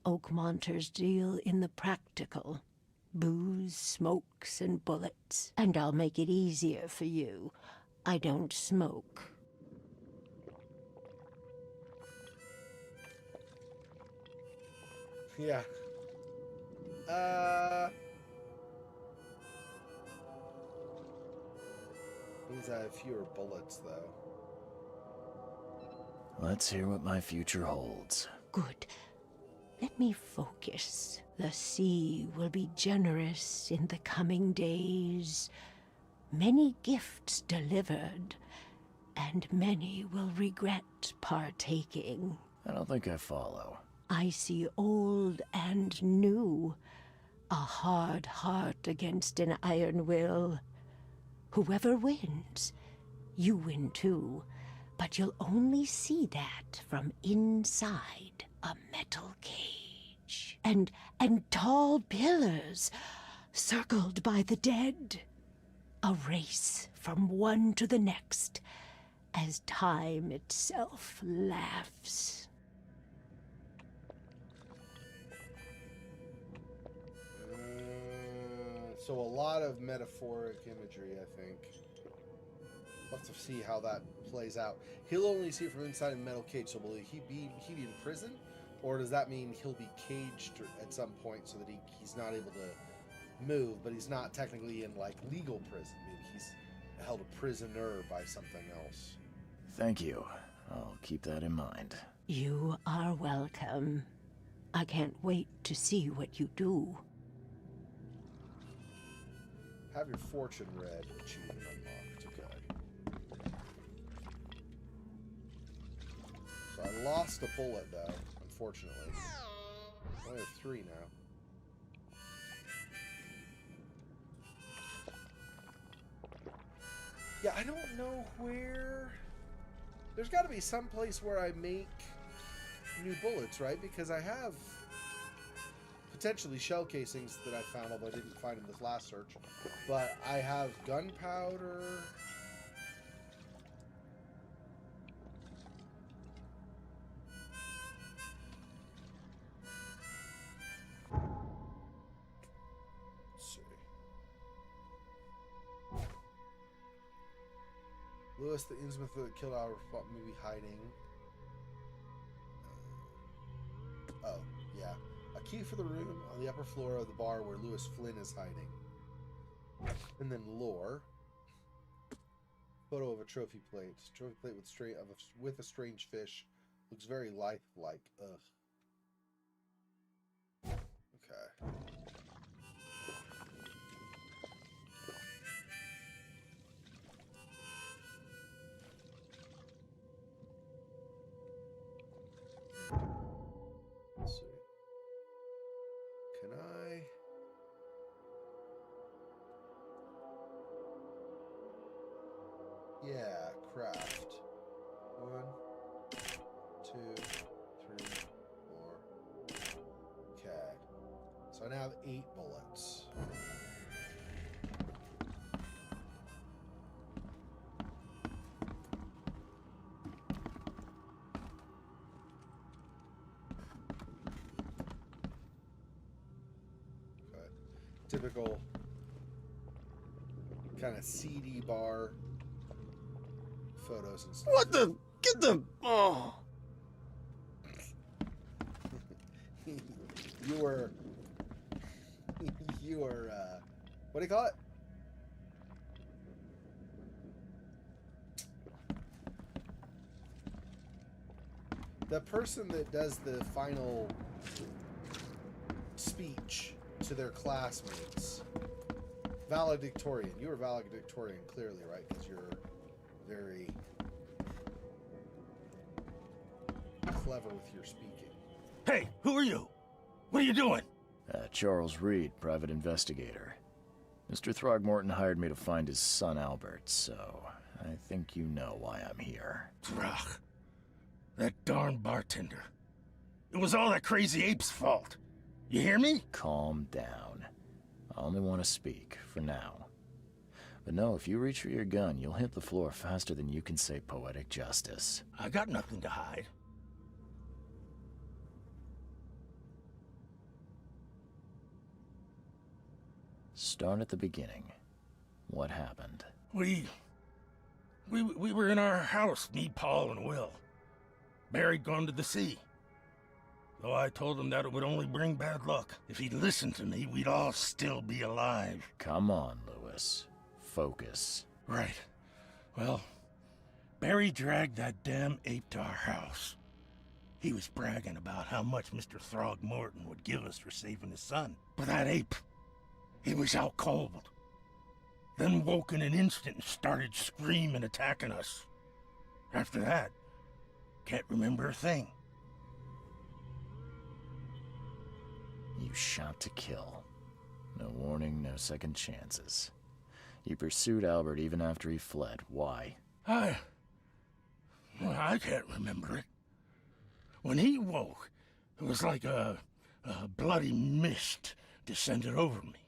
Oakmonters deal in the practical. Booze, smokes, and bullets. And I'll make it easier for you. I don't smoke. Yeah. Means I have fewer bullets, though. Let's hear what my future holds. Good. Let me focus. The sea will be generous in the coming days. Many gifts delivered, and many will regret partaking. I don't think I follow. I see old and new. A hard heart against an iron will. Whoever wins, you win too. But you'll only see that from inside a metal cage. And tall pillars, circled by the dead. A race from one to the next, as time itself laughs. So a lot of metaphoric imagery, I think. We'll have to see how that plays out. He'll only see it from inside a metal cage, so will he be in prison? Or does that mean he'll be caged at some point so that he's not able to move, but he's not technically in, like, legal prison? Maybe he's held a prisoner by something else. Thank you. I'll keep that in mind. You are welcome. I can't wait to see what you do. Have your fortune read. Achievement unlocked. Okay. So I lost a bullet, though, unfortunately. I only have 3 now. Yeah, I don't know where... There's got to be some place where I make new bullets, right? Because I have potentially shell casings that I found, although I didn't find in this last search. But I have gunpowder. Let's see. Lewis, the Innsmouth that killed our thought maybe hiding. Oh, yeah. A key for the room on the upper floor of the bar where Lewis Flynn is hiding. And then lore. Photo of a trophy plate. Trophy plate with a strange fish. Looks very lifelike. Ugh. Okay. Let's see. Can I... Yeah, craft. 1, 2, 3, 4. Okay. So I now have 8 bullets. Okay. Typical kind of CD bar photos and stuff. What the? Get the. Oh. You were, what do you call it? The person that does the final speech to their classmates. Valedictorian. You were valedictorian, clearly, right? Because you're very clever with your speaking. Hey, who are you? What are you doing? Charles Reed, private investigator. Mr. Throgmorton hired me to find his son Albert, so I think you know why I'm here. Throg. That darn bartender. It was all that crazy ape's fault. You hear me? Calm down. I only want to speak, for now. But no, if you reach for your gun, you'll hit the floor faster than you can say poetic justice. I got nothing to hide. Start at the beginning. What happened? We were in our house, me, Paul, and Will. Barry'd gone to the sea. Though I told him that it would only bring bad luck. If he'd listened to me, we'd all still be alive. Come on, Lewis. Focus. Right. Well, Barry dragged that damn ape to our house. He was bragging about how much Mr. Throgmorton would give us for saving his son. But that ape, he was out cold. Then woke in an instant and started screaming, attacking us. After that, can't remember a thing. You shot to kill. No warning, no second chances. You pursued Albert even after he fled. Why? I can't remember it. When he woke, it was like a bloody mist descended over me.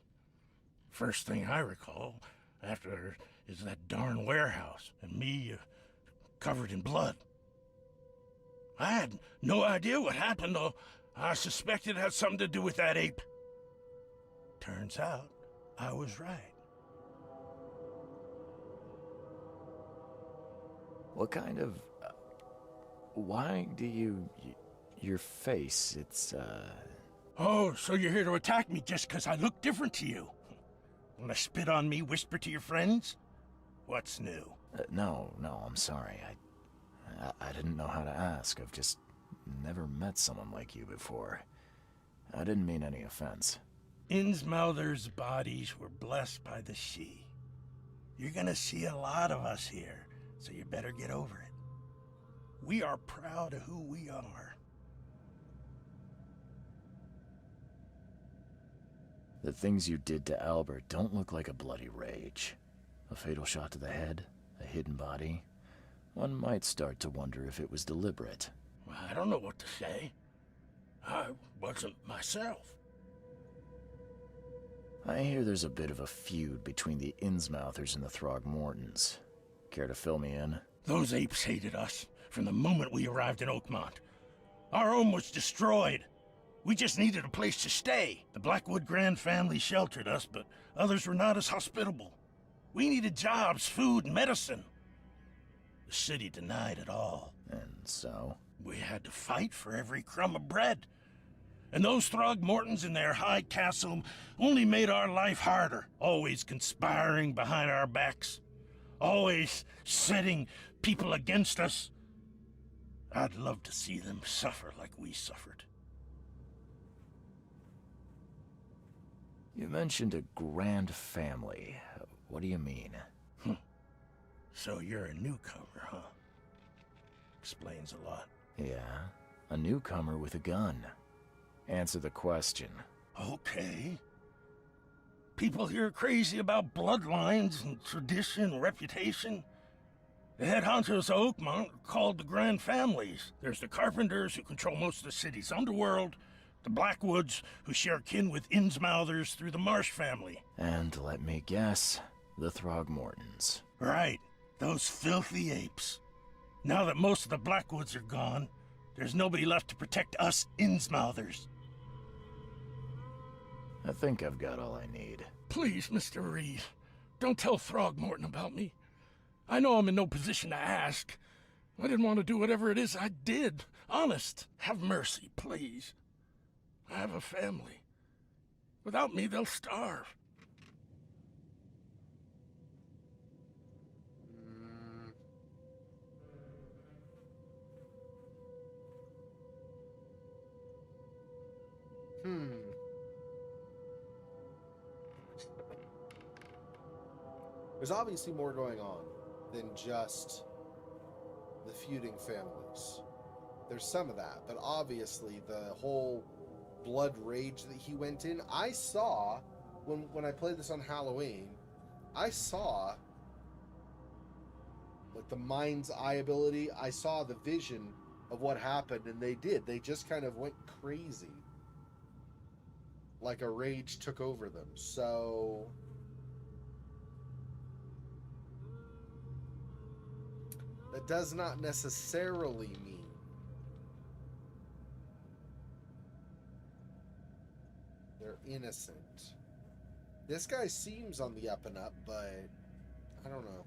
First thing I recall after is that darn warehouse and me covered in blood. I had no idea what happened, though. I suspected it had something to do with that ape. Turns out, I was right. What kind of... why do you... your face, it's, Oh, so you're here to attack me just because I look different to you? Want to spit on me, whisper to your friends? What's new? no, I'm sorry. I didn't know how to ask. I've just never met someone like you before. I didn't mean any offense. Innsmouther's bodies were blessed by the sea. You're gonna see a lot of us here, so you better get over it. We are proud of who we are. The things you did to Albert don't look like a bloody rage. A fatal shot to the head, a hidden body. One might start to wonder if it was deliberate. I don't know what to say. I wasn't myself. I hear there's a bit of a feud between the Innsmouthers and the Throgmortons. Care to fill me in? Those apes hated us from the moment we arrived in Oakmont. Our home was destroyed. We just needed a place to stay. The Blackwood Grand family sheltered us, but others were not as hospitable. We needed jobs, food, and medicine. The city denied it all. And so? We had to fight for every crumb of bread. And those Throgmortons in their high castle only made our life harder, always conspiring behind our backs, always setting people against us. I'd love to see them suffer like we suffered. You mentioned a grand family. What do you mean? So you're a newcomer, huh? Explains a lot. Yeah, a newcomer with a gun. Answer the question. Okay. People here are crazy about bloodlines and tradition and reputation. The head honchos of Oakmont are called the Grand Families. There's the Carpenters, who control most of the city's underworld, the Blackwoods, who share kin with Innsmouthers through the Marsh family. And let me guess, the Throgmortons. Right, those filthy apes. Now that most of the Blackwoods are gone, there's nobody left to protect us Innsmouthers. I think I've got all I need. Please, Mr. Reed, don't tell Throgmorton about me. I know I'm in no position to ask. I didn't want to do whatever it is I did. Honest, have mercy, please. I have a family. Without me, they'll starve. There's obviously more going on than just the feuding families. There's some of that, but obviously the whole blood rage that he went in, I saw when I played this on Halloween, I saw like the mind's eye ability. I saw the vision of what happened, and they just kind of went crazy, like a rage took over them. So that does not necessarily mean they're innocent. This guy seems on the up and up, but I don't know.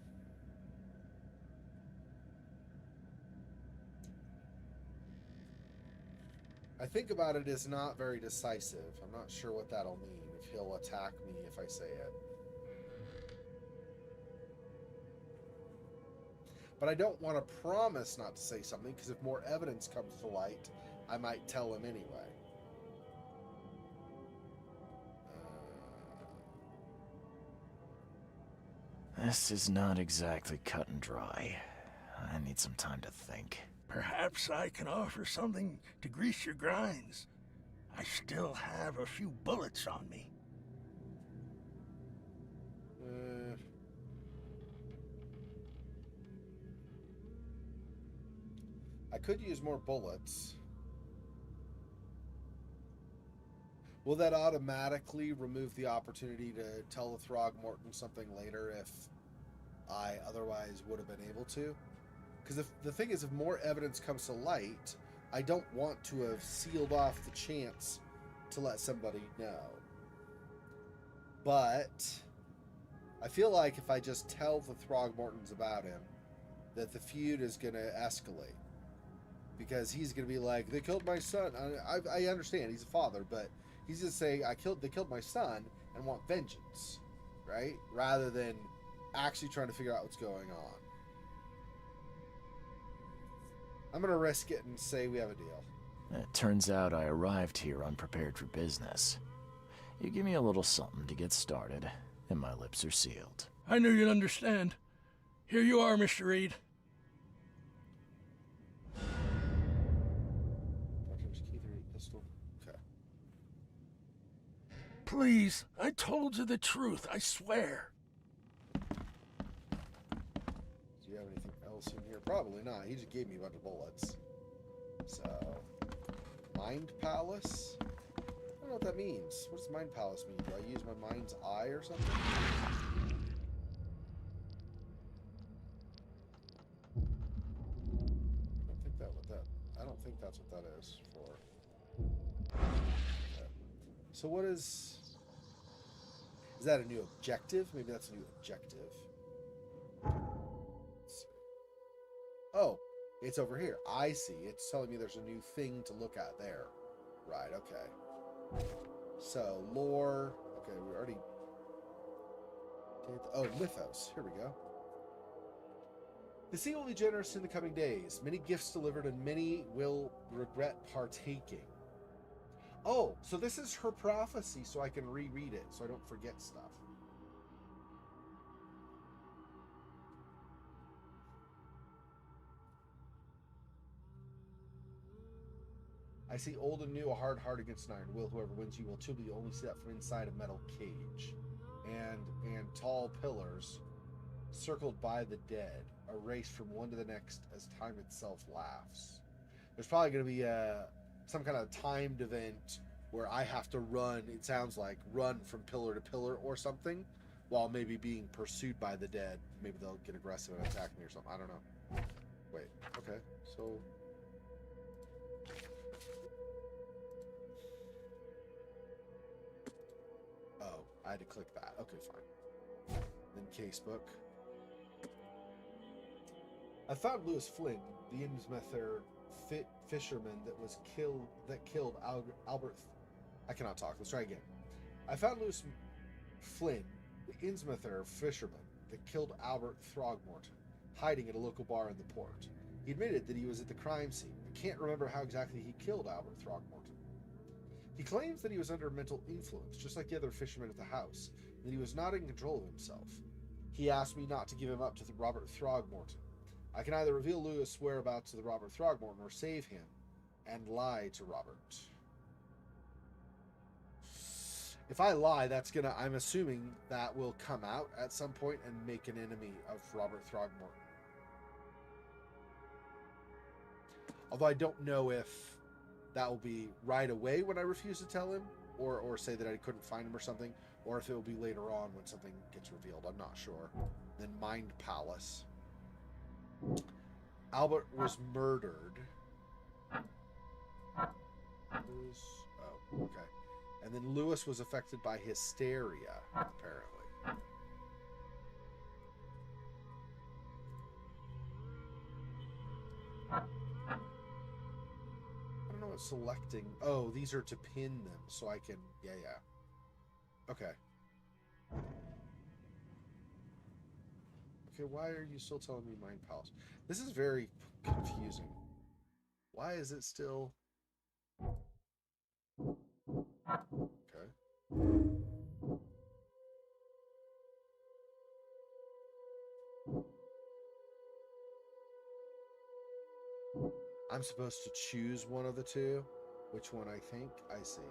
I think about it as not very decisive. I'm not sure what that'll mean, if he'll attack me if I say it. But I don't want to promise not to say something, because if more evidence comes to light, I might tell him anyway. This is not exactly cut and dry. I need some time to think. Perhaps I can offer something to grease your grinds. I still have a few bullets on me. I could use more bullets. Will that automatically remove the opportunity to tell the Throgmorton something later if I otherwise would have been able to? Because the thing is, if more evidence comes to light, I don't want to have sealed off the chance to let somebody know. But I feel like if I just tell the Throgmortons about him, that the feud is going to escalate. Because he's going to be like, they killed my son. I understand, he's a father, but he's going to say, they killed my son and want vengeance, right? Rather than actually trying to figure out what's going on. I'm going to risk it and say we have a deal. It turns out I arrived here unprepared for business. You give me a little something to get started, and my lips are sealed. I knew you'd understand. Here you are, Mr. Reed. Pistol. Okay. Please, I told you the truth, I swear. Do you have anything else in here? Probably not. He just gave me a bunch of bullets. So, Mind Palace? I don't know what that means. What does Mind Palace mean? Do I use my mind's eye or something? I don't think that's what that is for. Okay. So what is that a new objective? Maybe that's a new objective. Oh, it's over here. I see. It's telling me there's a new thing to look at there. Right, okay. So, lore. Okay, we already did. Oh, mythos. Here we go. The sea will be generous in the coming days. Many gifts delivered, and many will regret partaking. Oh, so this is her prophecy, so I can reread it, so I don't forget stuff. I see old and new, a hard heart against an iron will. Whoever wins you will too, but you only see that from inside a metal cage. And tall pillars circled by the dead, a race from one to the next as time itself laughs. There's probably going to be some kind of timed event where I have to run, it sounds like, run from pillar to pillar or something, while maybe being pursued by the dead. Maybe they'll get aggressive and attack me or something. I don't know. Wait, okay, so... Oh, I had to click that. Okay, fine. Then casebook. I found Lewis Flynn, the Innsmouth fisherman that killed Albert. I cannot talk. Let's try again. I found Lewis Flynn, the Innsmouth fisherman that killed Albert Throgmorton, hiding at a local bar in the port. He admitted that he was at the crime scene, but can't remember how exactly he killed Albert Throgmorton. He claims that he was under mental influence, just like the other fishermen at the house, and that he was not in control of himself. He asked me not to give him up to Robert Throgmorton. I can either reveal Lewis' whereabouts to the Robert Throgmorton or save him and lie to Robert. If I lie, I'm assuming that will come out at some point and make an enemy of Robert Throgmorton. Although I don't know if that will be right away when I refuse to tell him, or say that I couldn't find him or something, or if it will be later on when something gets revealed. I'm not sure. Then Mind Palace. Albert was murdered. Oh, okay. And then Lewis was affected by hysteria, apparently. I don't know what selecting. Oh, these are to pin them, so I can. Yeah. Okay. Okay, why are you still telling me Mind Palace? This is very confusing. Why is it still... Okay. I'm supposed to choose one of the two? Which one I think? I see.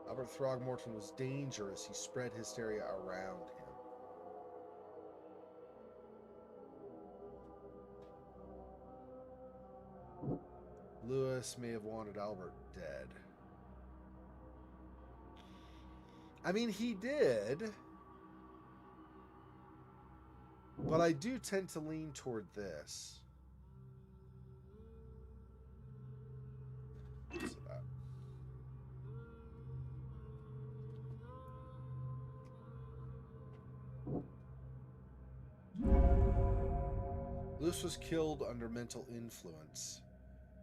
Albert Throgmorton was dangerous. He spread hysteria around him. Lewis may have wanted Albert dead. I mean, he did. But I do tend to lean toward this. What's that? Lewis was killed under mental influence.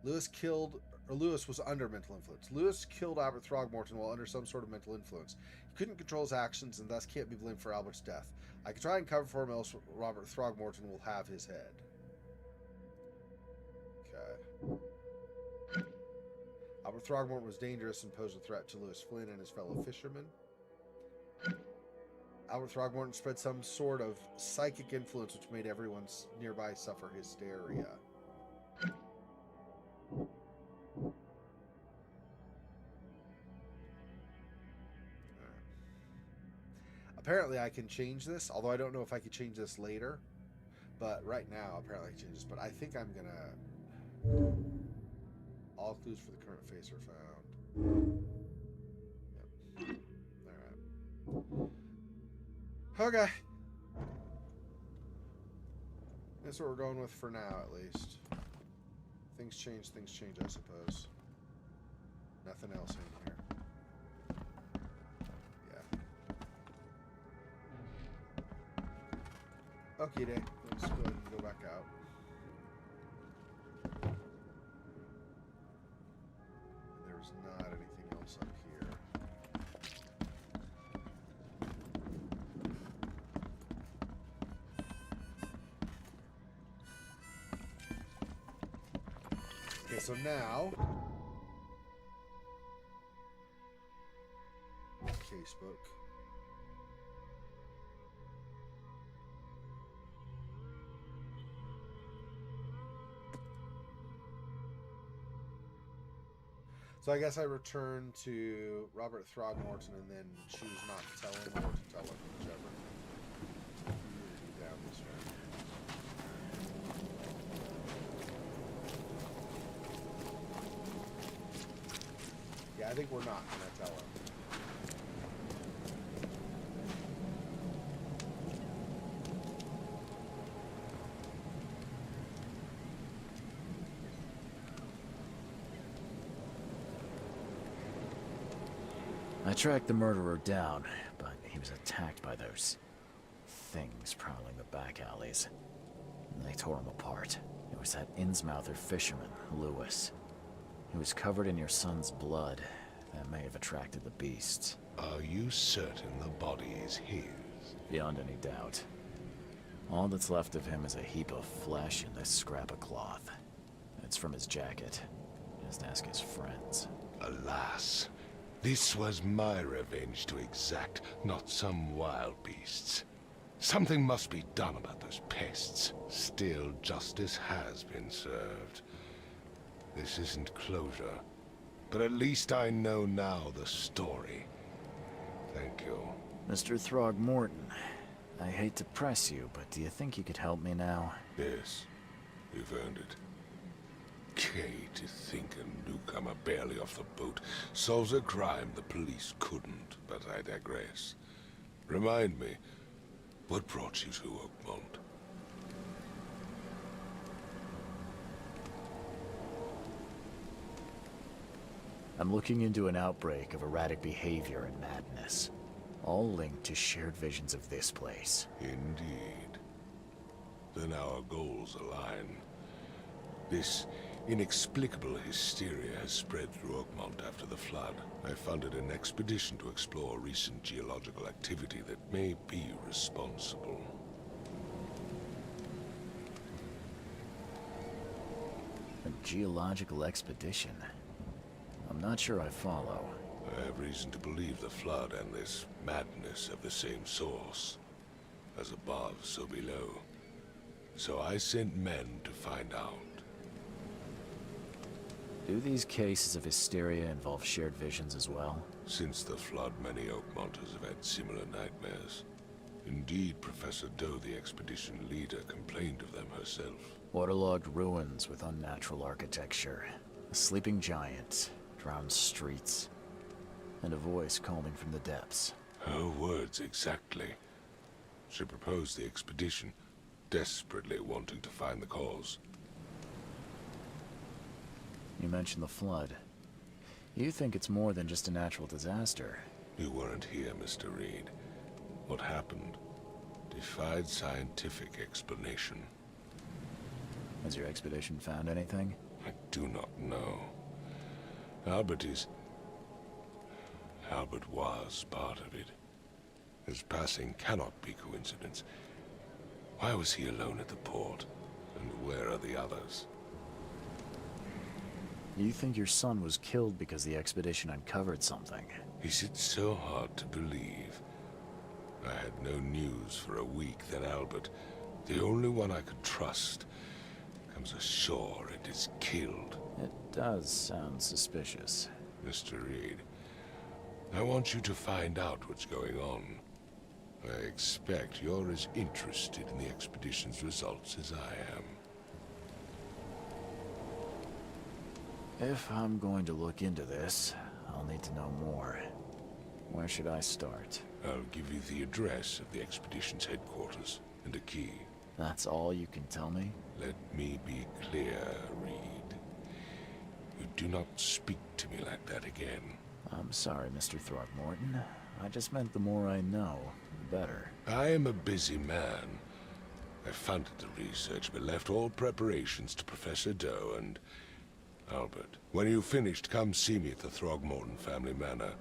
Lewis was under mental influence. Lewis killed Albert Throgmorton while under some sort of mental influence. He couldn't control his actions and thus can't be blamed for Albert's death. I can try and cover for him, else Robert Throgmorton will have his head. Okay. Albert Throgmorton was dangerous and posed a threat to Lewis Flynn and his fellow fishermen. Albert Throgmorton spread some sort of psychic influence which made everyone nearby suffer hysteria. Apparently I can change this, although I don't know if I could change this later. But right now, apparently I can change this. But I think I'm gonna... All clues for the current face are found. Yep. Alright. Okay. That's what we're going with for now, at least. Things change, I suppose. Nothing else in here. Okay, then. Let's go ahead and go back out. There's not anything else up here. Okay, so now... Casebook. So I guess I return to Robert Throgmorton and then choose not to tell him or to tell him, whichever. Down this way. Yeah, I think we're not going to tell him. I tracked the murderer down, but he was attacked by those things prowling the back alleys. And they tore him apart. It was that Innsmouther fisherman, Lewis. He was covered in your son's blood. That may have attracted the beasts. Are you certain the body is his? Beyond any doubt. All that's left of him is a heap of flesh and this scrap of cloth. It's from his jacket. Just ask his friends. Alas, this was my revenge to exact, not some wild beast's. Something must be done about those pests. Still, justice has been served. This isn't closure, but at least I know now the story. Thank you. Mr. Throgmorton, I hate to press you, but do you think you could help me now? Yes, you've earned it. Kay, to think a newcomer barely off the boat solves a crime the police couldn't, but I digress. Remind me, what brought you to Oakmont? I'm looking into an outbreak of erratic behavior and madness, all linked to shared visions of this place. Indeed. Then our goals align. This inexplicable hysteria has spread through Oakmont after the flood. I funded an expedition to explore recent geological activity that may be responsible. A geological expedition? I'm not sure I follow. I have reason to believe the flood and this madness have the same source. As above, so below. So I sent men to find out. Do these cases of hysteria involve shared visions as well? Since the flood, many Oakmonters have had similar nightmares. Indeed, Professor Doe, the expedition leader, complained of them herself. Waterlogged ruins with unnatural architecture, a sleeping giant, drowned streets, and a voice calling from the depths. Her words exactly. She proposed the expedition, desperately wanting to find the cause. You mentioned the flood. You think it's more than just a natural disaster? You weren't here, Mr. Reed. What happened defied scientific explanation. Has your expedition found anything? I do not know. Albert was part of it. His passing cannot be coincidence. Why was he alone at the port? And where are the others? You think your son was killed because the expedition uncovered something? Is it so hard to believe? I had no news for a week, then Albert, the only one I could trust, comes ashore and is killed. It does sound suspicious. Mr. Reed, I want you to find out what's going on. I expect you're as interested in the expedition's results as I am. If I'm going to look into this, I'll need to know more. Where should I start? I'll give you the address of the expedition's headquarters and a key. That's all you can tell me? Let me be clear, Reed. You do not speak to me like that again. I'm sorry, Mr. Throgmorton. I just meant the more I know, the better. I am a busy man. I funded the research, but left all preparations to Professor Doe, and Albert, when you've finished, come see me at the Throgmorton family manor.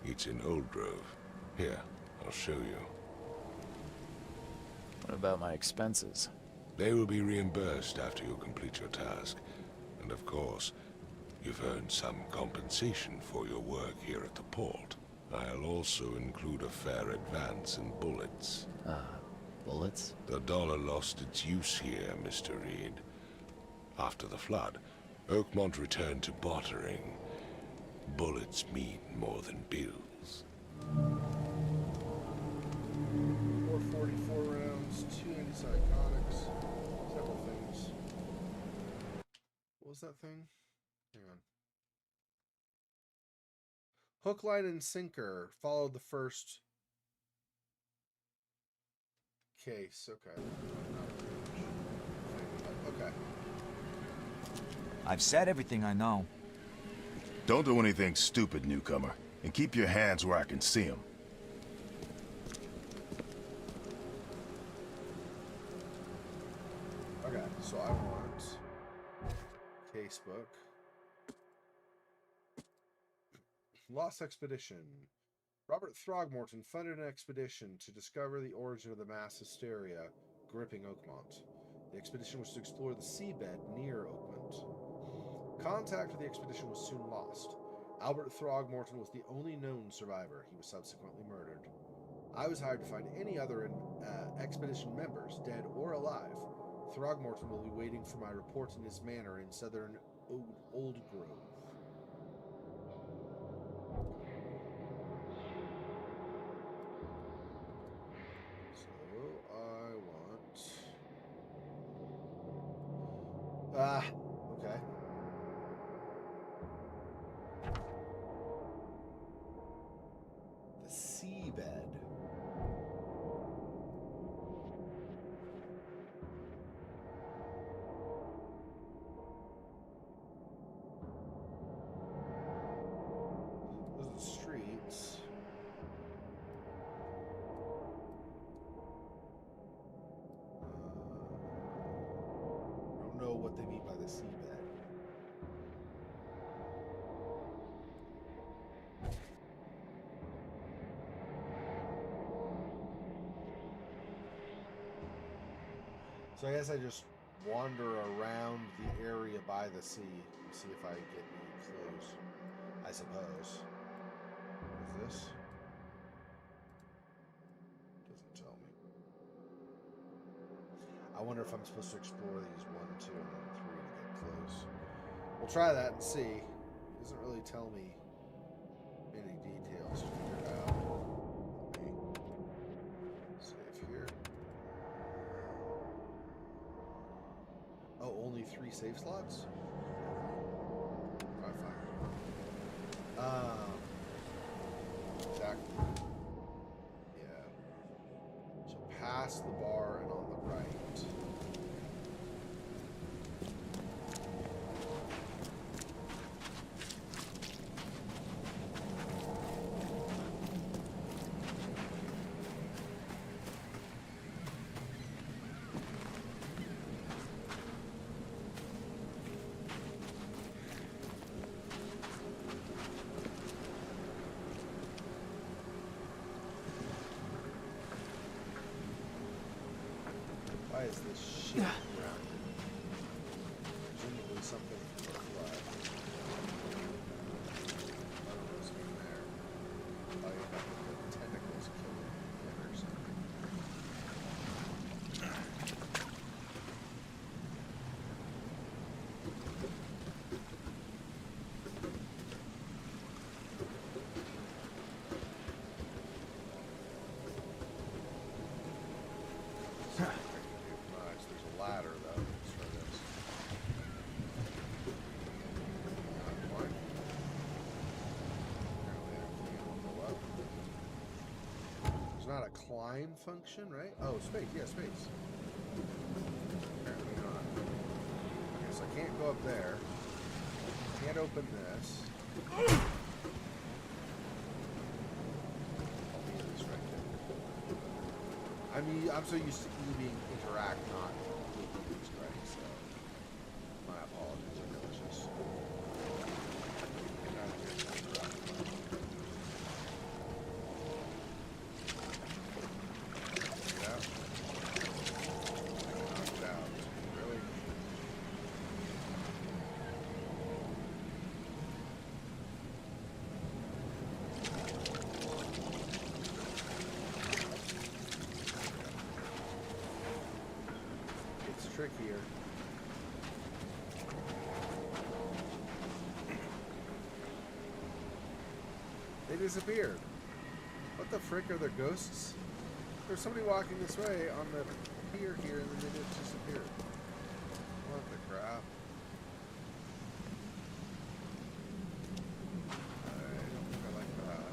It's in Old Grove. Here, I'll show you. What about my expenses? They will be reimbursed after you complete your task. And of course, you've earned some compensation for your work here at the port. I'll also include a fair advance in bullets. Bullets? The dollar lost its use here, Mr. Reed. After the flood, Oakmont returned to bartering. Bullets mean more than bills. 444 rounds, 2 antipsychotics, several things. What was that thing? Hang on. Hook, line, and sinker followed the first case. Okay. Okay. I've said everything I know. Don't do anything stupid, newcomer. And keep your hands where I can see them. Okay, so I want casebook. Lost Expedition. Robert Throgmorton funded an expedition to discover the origin of the mass hysteria gripping Oakmont. The expedition was to explore the seabed near Oakmont. Contact with the expedition was soon lost. Albert Throgmorton was the only known survivor. He was subsequently murdered. I was hired to find any other expedition members, dead or alive. Throgmorton will be waiting for my report in his manor in southern Old Grove. So I want... okay. The seabed. Those are the streets. I don't know what they mean by the seabed. So I guess I just wander around the area by the sea and see if I get any clues, I suppose. What is this? Doesn't tell me. I wonder if I'm supposed to explore these 1, 2, and then 3 to get clues. We'll try that and see. It doesn't really tell me any details to figure it out. Let me save here. Oh, only 3 save slots? Probably fine. Exactly. Yeah. So past the bar and on the right. Why is this shit around it? Presumably something from the flood. I don't know what's in there. Oh, you got the tentacles killing it or something. Nice. There's a ladder though. Let's try this. Not quite. Apparently I can't go up. There's not a climb function, right? Oh, space. Yeah, space. Apparently not. Okay, so I can't go up there. Can't open this. I mean, I'm so used to E being interact, not moving, right? So, my apologies, I know it's just here. They disappeared. What the frick are there ghosts? There's somebody walking this way on the pier here and then they just disappeared. What the crap? I don't think I like that.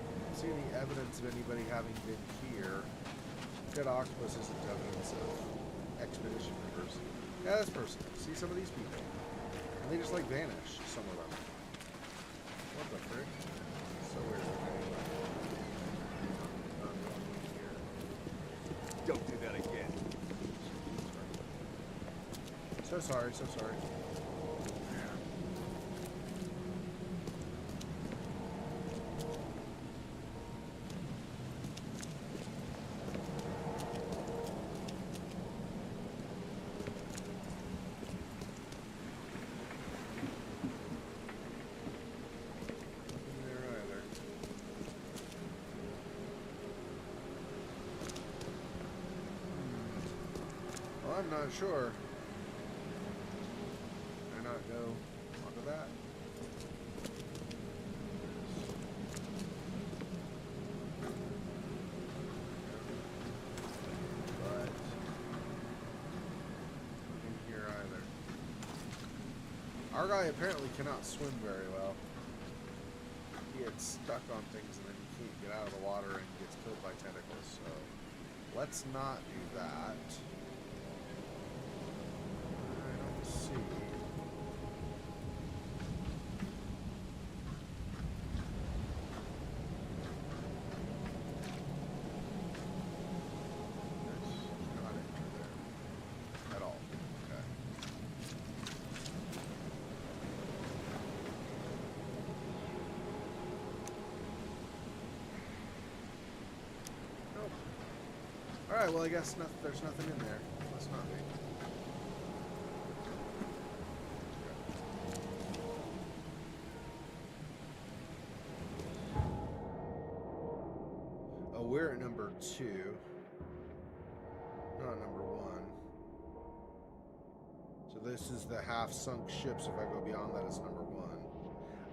I don't see any evidence of anybody having been here. Dead octopus isn't evidence of expedition person. Yeah, this person. See some of these people. And they just like vanish, some of them. What the frick? So weird. Don't do that again. So sorry, so sorry. I'm not sure. Can I not go onto that? But in here either. Our guy apparently cannot swim very well. He gets stuck on things and then he can't get out of the water and gets killed by tentacles, so let's not do that. Alright, well I guess there's nothing in there. Must not be. Oh, we're at number 2. Not number 1. So this is the half-sunk ship, so if I go beyond that, it's number 1.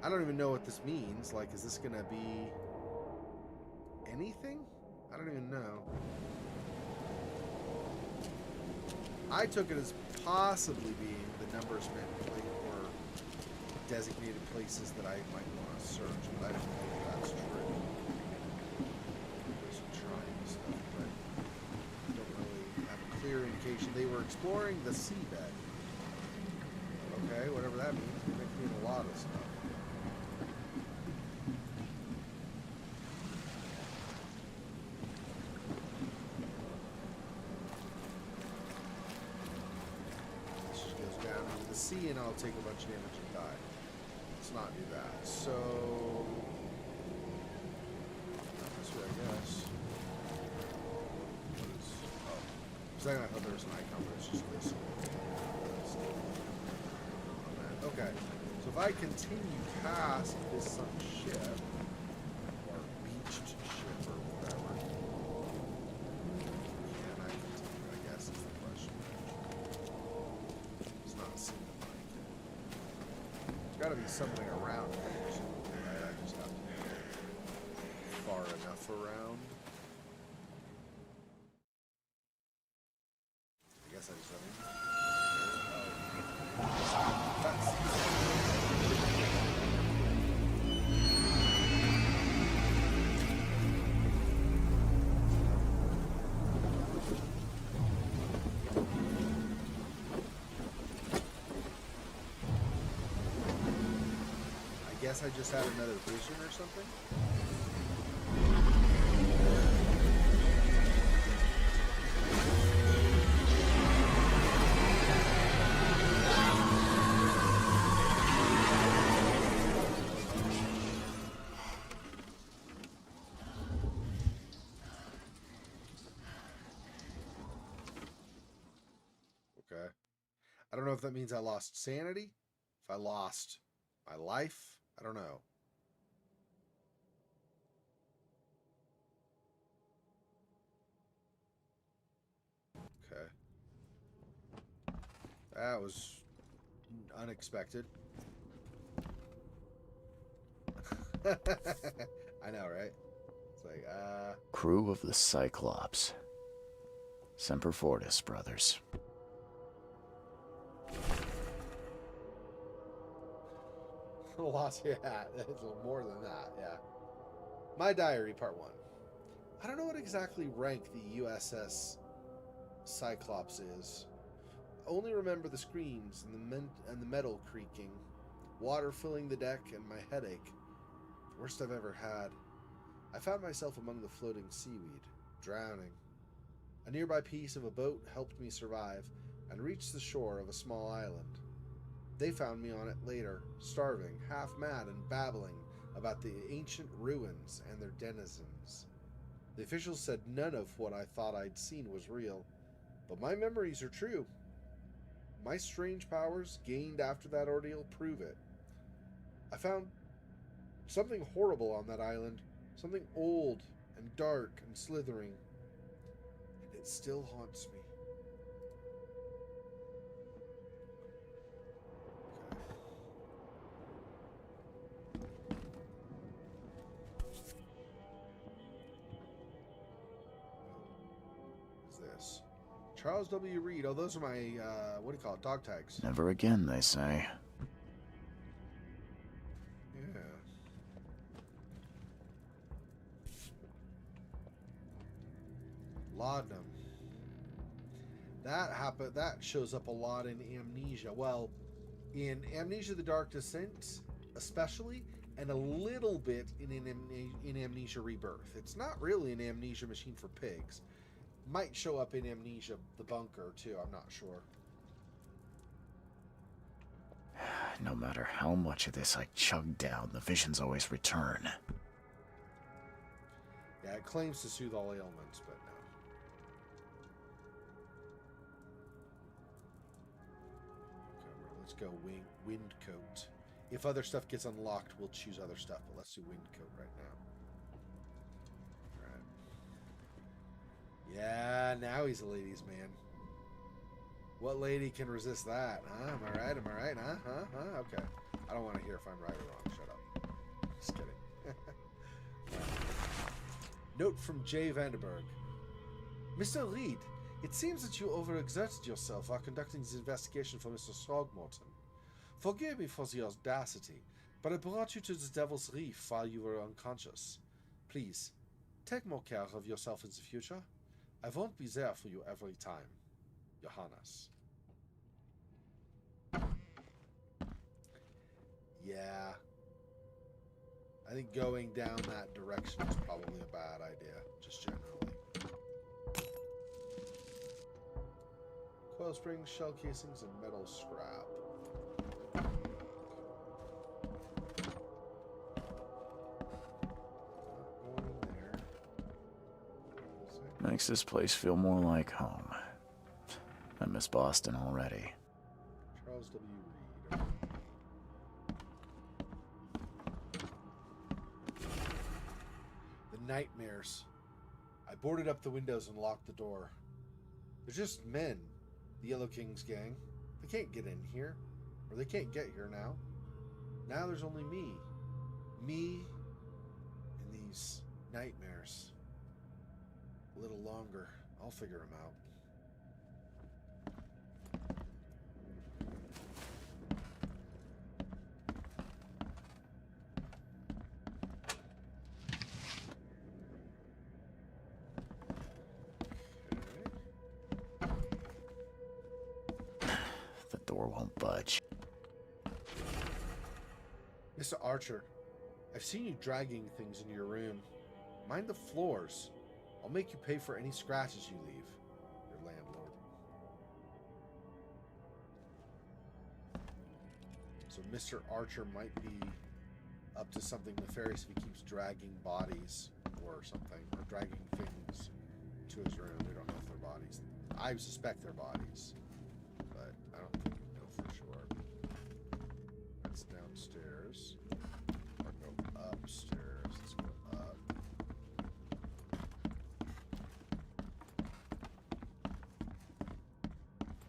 I don't even know what this means. Like, is this gonna be anything? I don't even know. I took it as possibly being the numbers meant or designated places that I might want to search, but I don't know if that's true. There's some trying stuff, but I don't really have a clear indication. They were exploring the seabed. Okay, whatever that means. It could mean a lot of stuff. See, and I'll take a bunch of damage and die. Let's not do that. So, this way, I guess. What is, oh, for a second I thought there was an icon, but it's just this. Okay, so if I continue past this some ship, or beached ship, or whatever, can I continue? I guess is the question. It's not a single. There's got to be something around here. I just have to go far enough around. I guess I just have to. I guess I just had another vision or something. Okay. I don't know if that means I lost sanity, if I lost my life. I don't know. That was unexpected. I know, right? It's like, Crew of the Cyclops. Semper Fortis, brothers. A lot, yeah. It's more than that, yeah. My Diary, Part 1. I don't know what exactly rank the USS Cyclops is. I only remember the screams and the metal creaking, water filling the deck, and my headache. Worst I've ever had. I found myself among the floating seaweed, drowning. A nearby piece of a boat helped me survive and reach the shore of a small island. They found me on it later, starving, half mad, and babbling about the ancient ruins and their denizens. The officials said none of what I thought I'd seen was real, but my memories are true. My strange powers gained after that ordeal prove it. I found something horrible on that island, something old and dark and slithering, and it still haunts me. This. Charles W. Reed. Oh, those are my, what do you call it? Dog tags. Never again, they say. Yeah. Laudanum. That shows up a lot in Amnesia. Well, in Amnesia the Dark Descent, especially, and a little bit in Amnesia Rebirth. It's not really an amnesia machine for pigs. Might show up in Amnesia the Bunker, too. I'm not sure. No matter how much of this I chug down, the visions always return. Yeah, it claims to soothe all ailments, but no. Okay, let's go wind coat. If other stuff gets unlocked, we'll choose other stuff, but let's do wind coat right now. Yeah, now he's a ladies' man. What lady can resist that? Huh? Am I right? Am I right? Huh? Okay. I don't want to hear if I'm right or wrong. Shut up. Just kidding. Note from Jay Vanderberg. Mr. Reed, it seems that you overexerted yourself while conducting this investigation for Mr. Throgmorton. Forgive me for the audacity, but I brought you to the Devil's Reef while you were unconscious. Please, take more care of yourself in the future. I won't be there for you every time. Johannes. Yeah. I think going down that direction is probably a bad idea, just generally. Coil springs, shell casings, and metal scrap. Makes this place feel more like home. I miss Boston already. Charles W. Reed. The nightmares. I boarded up the windows and locked the door. They're just men, the Yellow King's gang. They can't get in here, or they can't get here now. Now there's only me. Me and these nightmares. A little longer. I'll figure them out. The door won't budge. Mr. Archer, I've seen you dragging things into your room. Mind the floors. I'll make you pay for any scratches you leave. Your landlord. So Mr. Archer might be up to something nefarious if he keeps dragging bodies or something, or dragging things to his room. We don't know if they're bodies. I suspect they're bodies, but I don't think we know for sure. That's downstairs. Or go upstairs. Let's go up.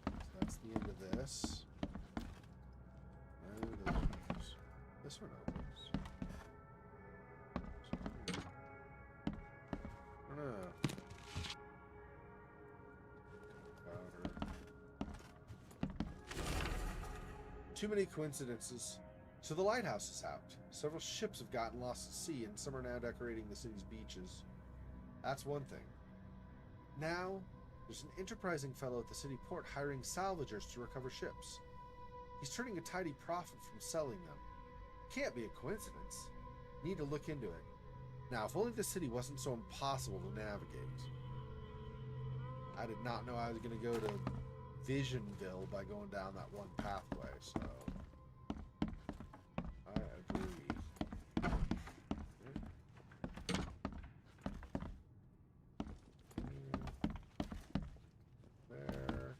So that's the end of this. this. No, those. This one opens. No. Powder. Too many coincidences. So the lighthouse is out. Several ships have gotten lost at sea, and some are now decorating the city's beaches. That's one thing. Now, there's an enterprising fellow at the city port hiring salvagers to recover ships. He's turning a tidy profit from selling them. Can't be a coincidence. Need to look into it. Now, if only the city wasn't so impossible to navigate. I did not know I was going to go to Visionville by going down that one pathway, so I agree. There.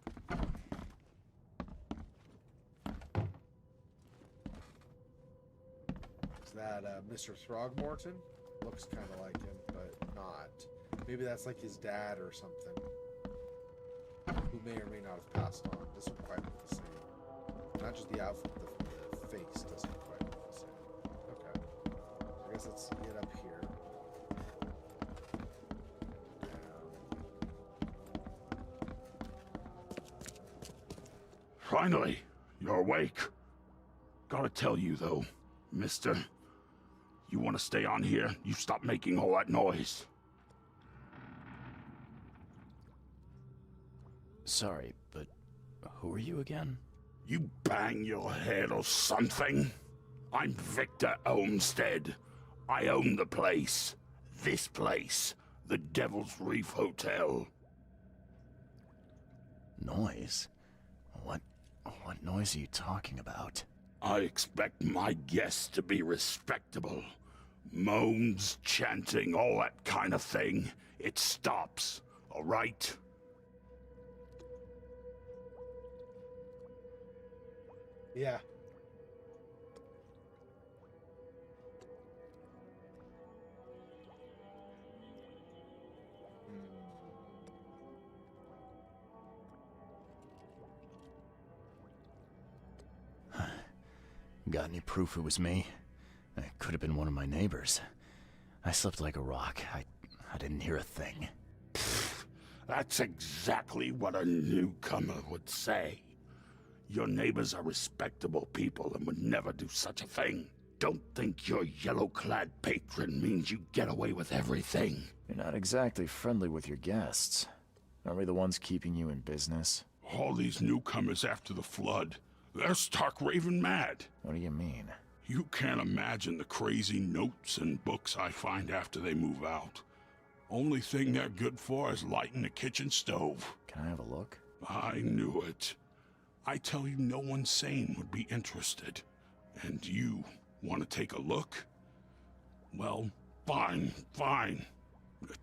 Is that Mr. Throgmorton? Looks kind of like him, but not. Maybe that's like his dad or something, who may or may not have passed on. Doesn't quite look the same. Not just the outfit, the face doesn't quite look the same. Okay. So I guess let's get up here. Finally, you're awake. Gotta tell you, though, mister, you want to stay on here, you stop making all that noise. Sorry, but who are you again? You bang your head or something? I'm Victor Olmsted. I own the place. This place. The Devil's Reef Hotel. Noise? What noise are you talking about? I expect my guests to be respectable. Moans, chanting, all that kind of thing. It stops, all right? Yeah. Got any proof it was me? It could have been one of my neighbors. I slept like a rock. I didn't hear a thing. That's exactly what a newcomer would say. Your neighbors are respectable people and would never do such a thing. Don't think your yellow-clad patron means you get away with everything. You're not exactly friendly with your guests. Are we the ones keeping you in business? All these newcomers after the flood, they're stark raving mad. What do you mean? You can't imagine the crazy notes and books I find after they move out. Only thing they're good for is lighting the kitchen stove. Can I have a look? I knew it. I tell you, no one sane would be interested. And you want to take a look? Well, fine, fine.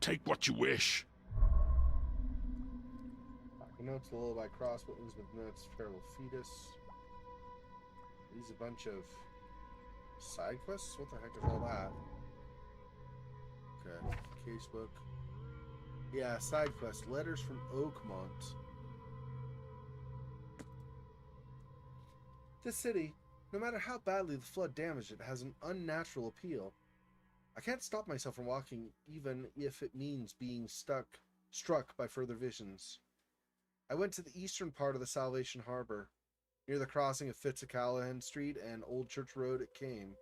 Take what you wish. Notes, the Lullaby Cross, with notes, Feral Fetus. These a bunch of side quests? What the heck is all that? Okay, casebook. Yeah, side quest. Letters from Oakmont. This city, no matter how badly the flood damaged it, has an unnatural appeal. I can't stop myself from walking, even if it means being struck by further visions. I went to the eastern part of the Salvation Harbor. Near the crossing of Fitzacallahan Street and Old Church Road it came.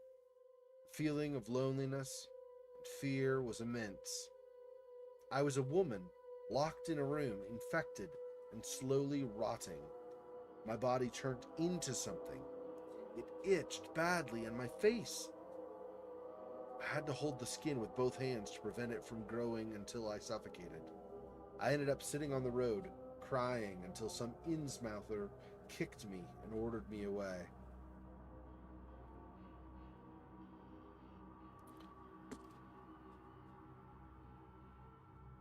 The feeling of loneliness and fear was immense. I was a woman, locked in a room, infected and slowly rotting. My body turned into something. It itched badly, and my face. I had to hold the skin with both hands to prevent it from growing until I suffocated. I ended up sitting on the road, crying until some Innsmouther kicked me and ordered me away.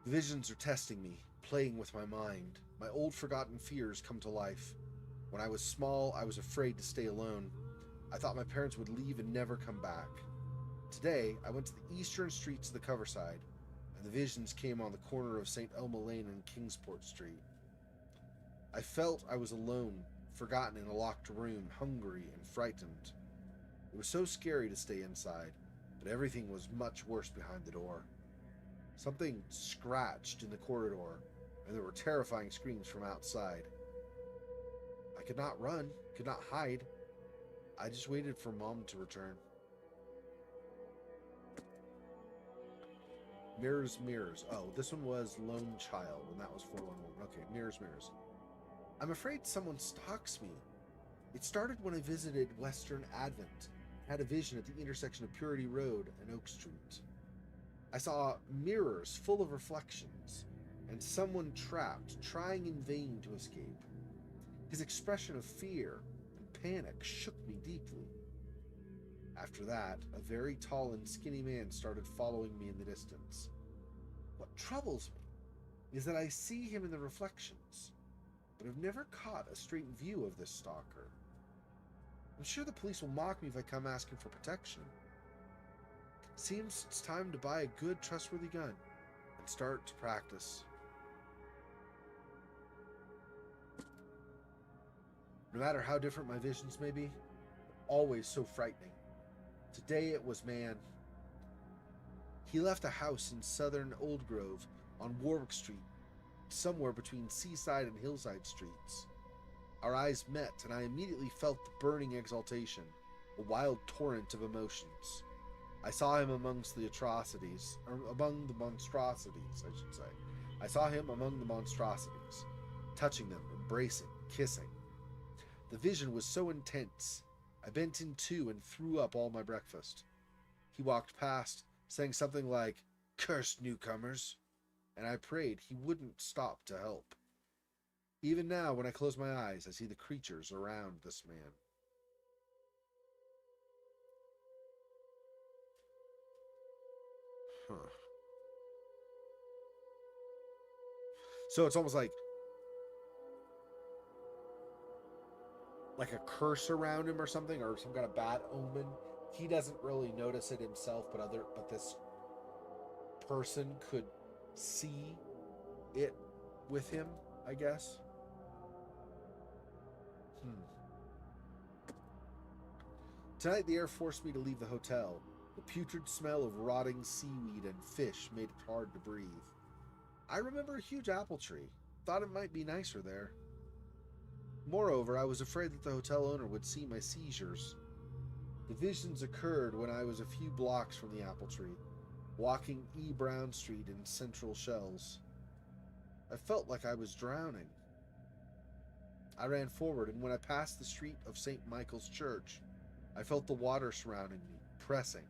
Visions are testing me, playing with my mind. My old forgotten fears come to life. When I was small, I was afraid to stay alone. I thought my parents would leave and never come back. Today, I went to the eastern streets of the Coverside, and the visions came on the corner of St. Elmo Lane and Kingsport Street. I felt I was alone, forgotten in a locked room, hungry and frightened. It was so scary to stay inside, but everything was much worse behind the door. Something scratched in the corridor, and there were terrifying screams from outside. I could not run, could not hide. I just waited for Mom to return. Mirrors, mirrors. Oh, this one was Lone Child, and that was 411. Okay, mirrors, mirrors. I'm afraid someone stalks me. It started when I visited Western Advent. I had a vision at the intersection of Purity Road and Oak Street. I saw mirrors full of reflections, and someone trapped, trying in vain to escape. His expression of fear and panic shook me deeply. After that, a very tall and skinny man started following me in the distance. What troubles me is that I see him in the reflections, but have never caught a straight view of this stalker. I'm sure the police will mock me if I come asking for protection. Seems it's time to buy a good, trustworthy gun and start to practice. No matter how different my visions may be, always so frightening. Today it was man. He left a house in southern Old Grove on Warwick Street, somewhere between Seaside and Hillside Streets. Our eyes met, and I immediately felt the burning exaltation, a wild torrent of emotions. I saw him amongst the atrocities, or among the monstrosities, I should say. I saw him among the monstrosities, touching them, embracing, kissing. The vision was so intense, I bent in two and threw up all my breakfast. He walked past, saying something like, "Cursed newcomers," and I prayed he wouldn't stop to help. Even now, when I close my eyes, I see the creatures around this man. Huh. So it's almost like a curse around him or something, or some kind of bad omen. He doesn't really notice it himself, but this person could see it with him, I guess. Tonight the air forced me to leave the hotel. The putrid smell of rotting seaweed and fish made it hard to breathe. I remember a huge apple tree. Thought it might be nicer there. Moreover, I was afraid that the hotel owner would see my seizures. The visions occurred when I was a few blocks from the apple tree, walking E. Brown Street in Central Shells. I felt like I was drowning. I ran forward, and when I passed the street of St. Michael's Church, I felt the water surrounding me, pressing,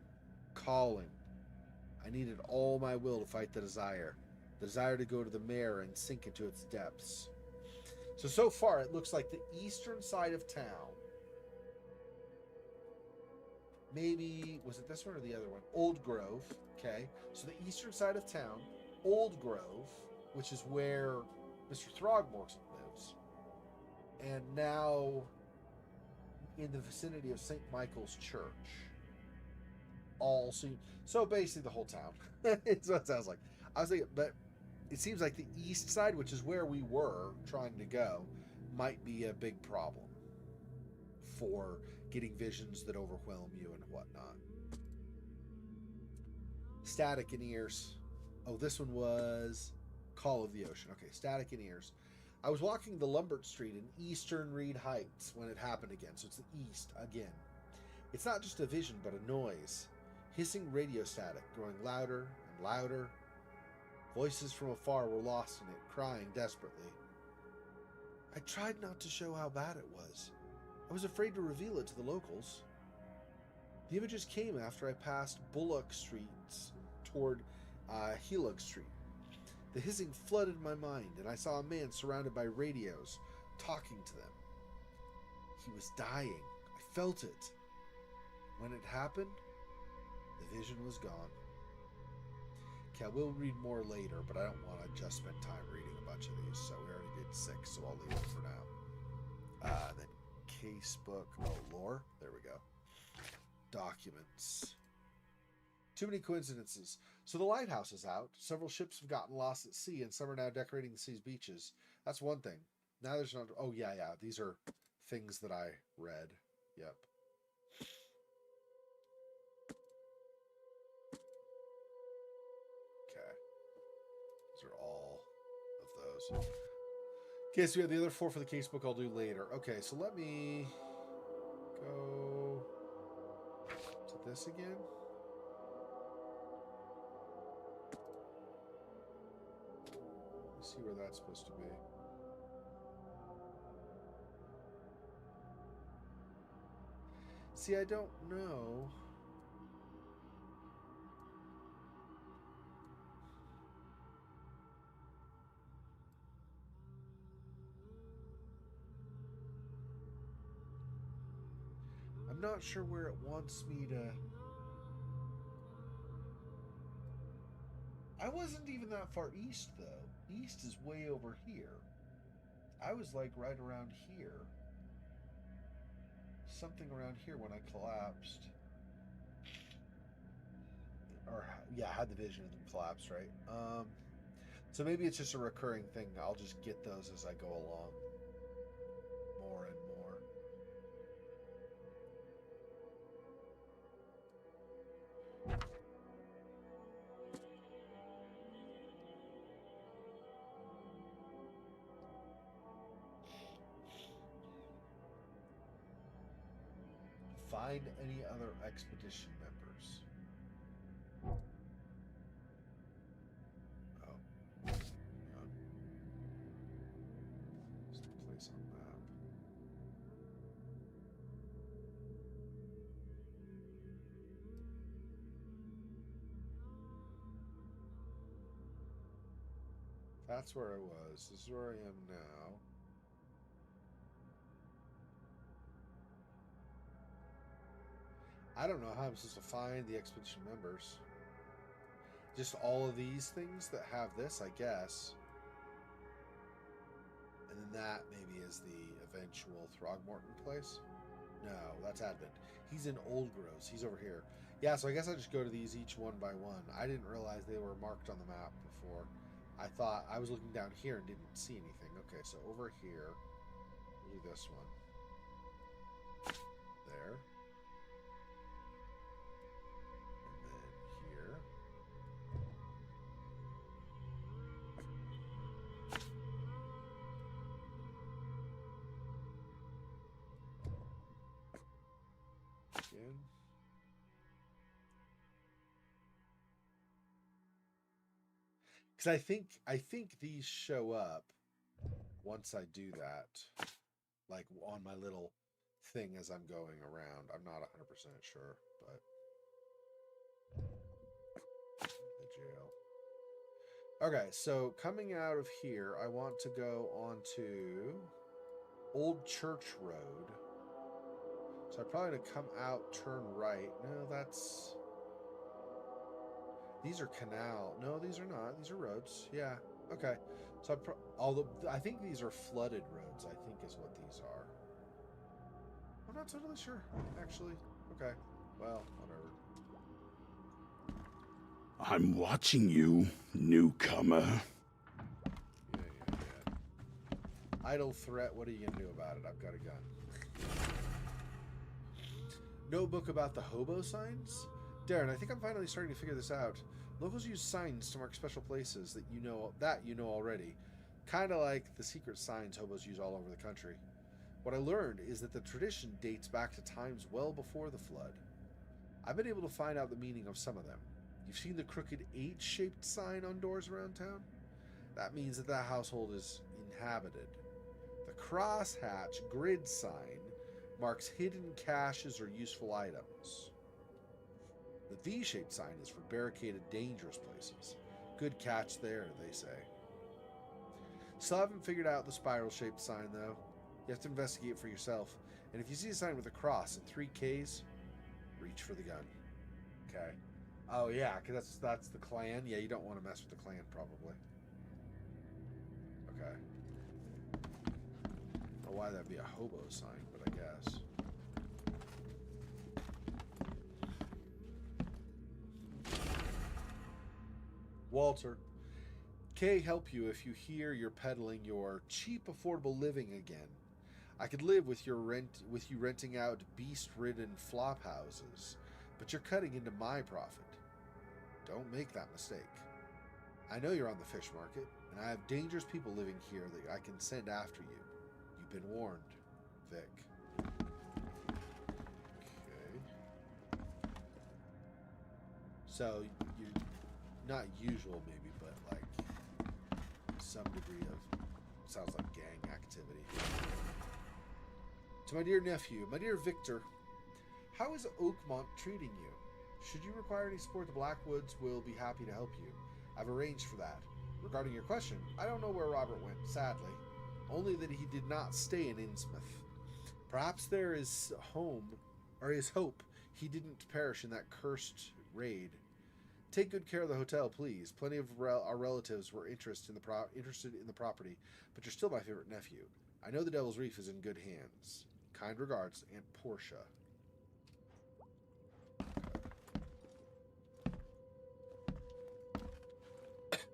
calling. I needed all my will to fight the desire to go to the mare and sink into its depths. So far, it looks like the eastern side of town. Maybe, was it this one or the other one? Old Grove, okay. So the eastern side of town, Old Grove, which is where Mr. Throgmorton lives. And now in the vicinity of St. Michael's Church. So basically the whole town. It's what it sounds like. I was thinking, but it seems like the east side, which is where we were trying to go, might be a big problem for getting visions that overwhelm you and whatnot. Static in ears. Oh, this one was Call of the Ocean. Okay, static in ears. I was walking the Lombard Street in eastern Reed Heights when it happened again, so it's the east again. It's not just a vision, but a noise. Hissing radio static, growing louder and louder. Voices from afar were lost in it, crying desperately. I tried not to show how bad it was. I was afraid to reveal it to the locals. The images came after I passed Bullock Streets toward Helock Street. The hissing flooded my mind, and I saw a man surrounded by radios, talking to them. He was dying. I felt it. When it happened, the vision was gone. Okay, I will read more later, but I don't want to just spend time reading a bunch of these, so we already did 6, so I'll leave it for now. Then casebook, lore, there we go. Documents. Too many coincidences. So the lighthouse is out. Several ships have gotten lost at sea, and some are now decorating the sea's beaches. That's one thing. Now there's not. Oh yeah. These are things that I read. Yep. Okay. These are all of those. Okay, so we have the other 4 for the casebook I'll do later. Okay, so let me go to this again. Let's see where that's supposed to be. See, I don't know. I'm not sure where it wants me to... I wasn't even that far east, though. East is way over here. I was like right around here. Something around here when I collapsed. Or, yeah, I had the vision of them collapse, right? So maybe it's just a recurring thing. I'll just get those as I go along. More and more. Find any other expedition members. Oh. Hang on. Just place on map. That's where I was. This is where I am now. I don't know how I'm supposed to find the expedition members. Just all of these things that have this, I guess. And then that maybe is the eventual Throgmorton place. No, that's Advent. He's in Old Gross. He's over here. Yeah, so I guess I just go to these each one by one. I didn't realize they were marked on the map before. I thought I was looking down here and didn't see anything. Okay, so over here, we'll do this one. There. And then here. Again. Because I think these show up once I do that, like on my little thing as I'm going around. I'm not 100% sure, but the jail. Okay, so coming out of here, I want to go onto Old Church Road. So I'm probably going to come out, turn right. No, that's... These are canal. No, these are not. These are roads. Yeah. Okay. So although I think these are flooded roads, I think is what these are. I'm not totally sure, actually. Okay. Well, whatever. I'm watching you, newcomer. Yeah. Idle threat. What are you going to do about it? I've got a gun. Notebook about the hobo signs? Darren, I think I'm finally starting to figure this out. Locals use signs to mark special places that you know already. Kind of like the secret signs hobos use all over the country. What I learned is that the tradition dates back to times well before the flood. I've been able to find out the meaning of some of them. You've seen the crooked H-shaped sign on doors around town? That means that household is inhabited. The crosshatch grid sign marks hidden caches or useful items. The V-shaped sign is for barricaded, dangerous places. Good catch there, they say. Still haven't figured out the spiral-shaped sign, though. You have to investigate for yourself. And if you see a sign with a cross and 3 Ks, reach for the gun. Okay. Oh, yeah, because that's the clan. Yeah, you don't want to mess with the clan, probably. Okay. I don't know why that'd be a hobo sign, but I guess. Walter, K help you if you hear you're peddling your cheap, affordable living again. I could live with you renting out beast-ridden flop houses, but you're cutting into my profit. Don't make that mistake. I know you're on the fish market, and I have dangerous people living here that I can send after you. You've been warned, Vic. Okay. So, you're not usual maybe, but like some degree of, sounds like gang activity. To my dear nephew, my dear Victor, how is Oakmont treating you? Should you require any support, the Blackwoods will be happy to help you. I've arranged for that. Regarding your question, I don't know where Robert went, sadly. Only that he did not stay in Innsmouth. Perhaps there is hope he didn't perish in that cursed raid. Take good care of the hotel, please. Plenty of our relatives were interested in the property, but you're still my favorite nephew. I know the Devil's Reef is in good hands. Kind regards, Aunt Portia.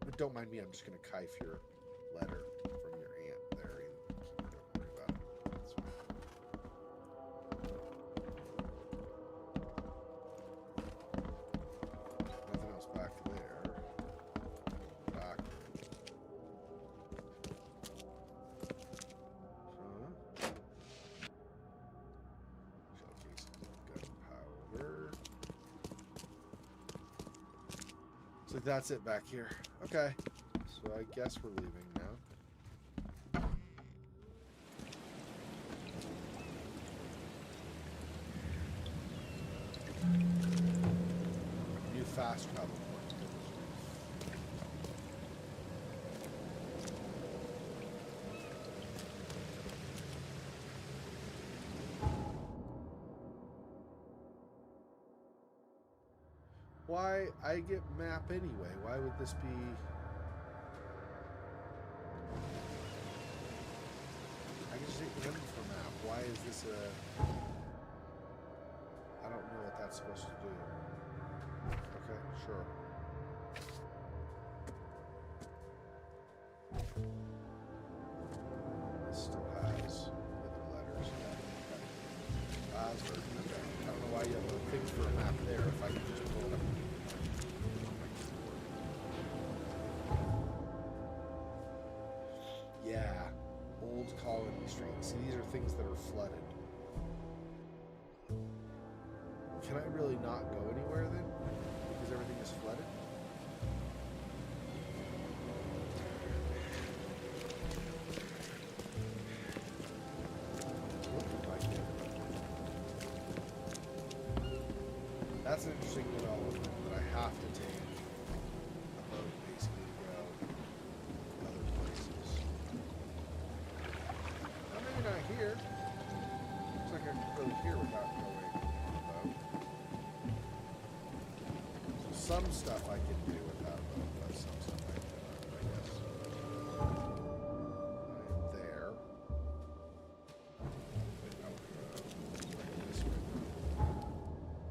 But don't mind me, I'm just going to knife your letter from your aunt there. Don't worry about it. That's fine. Nothing else back there. Back. Shell casings of gunpowder. So that's it back here. Okay. So I guess we're leaving now. New fast travel point. Why? I get map anyway. Why would this be... I can just take the number for map. Why is this a... I don't know what that's supposed to do. Okay, sure. This still has other letters. Okay. Okay. I don't know why you have a thing for a map there if I can just pull it up. Yeah, Old Colony Street. See, these are things that are flooded. Can I really not go anywhere then? Because everything is flooded? That's an interesting development that I have to take a boat basically to go other places. Well, maybe not here. Looks like I can go here without going on a boat. So some stuff I can do without a boat, but some stuff I cannot, I guess. Right there. Wait, no, right this way.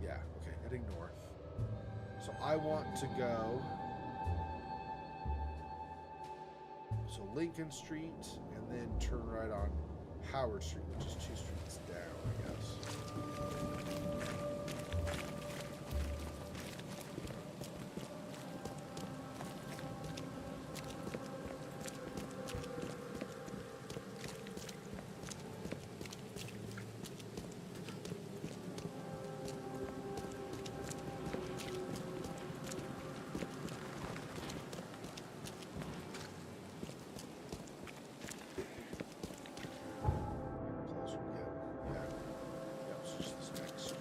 Yeah, okay, heading north. So I want to go... So Lincoln Street, and then turn right on Howard Street, which is 2 streets down, I guess. Closer we get. Yeah. Yeah, it's just this next street.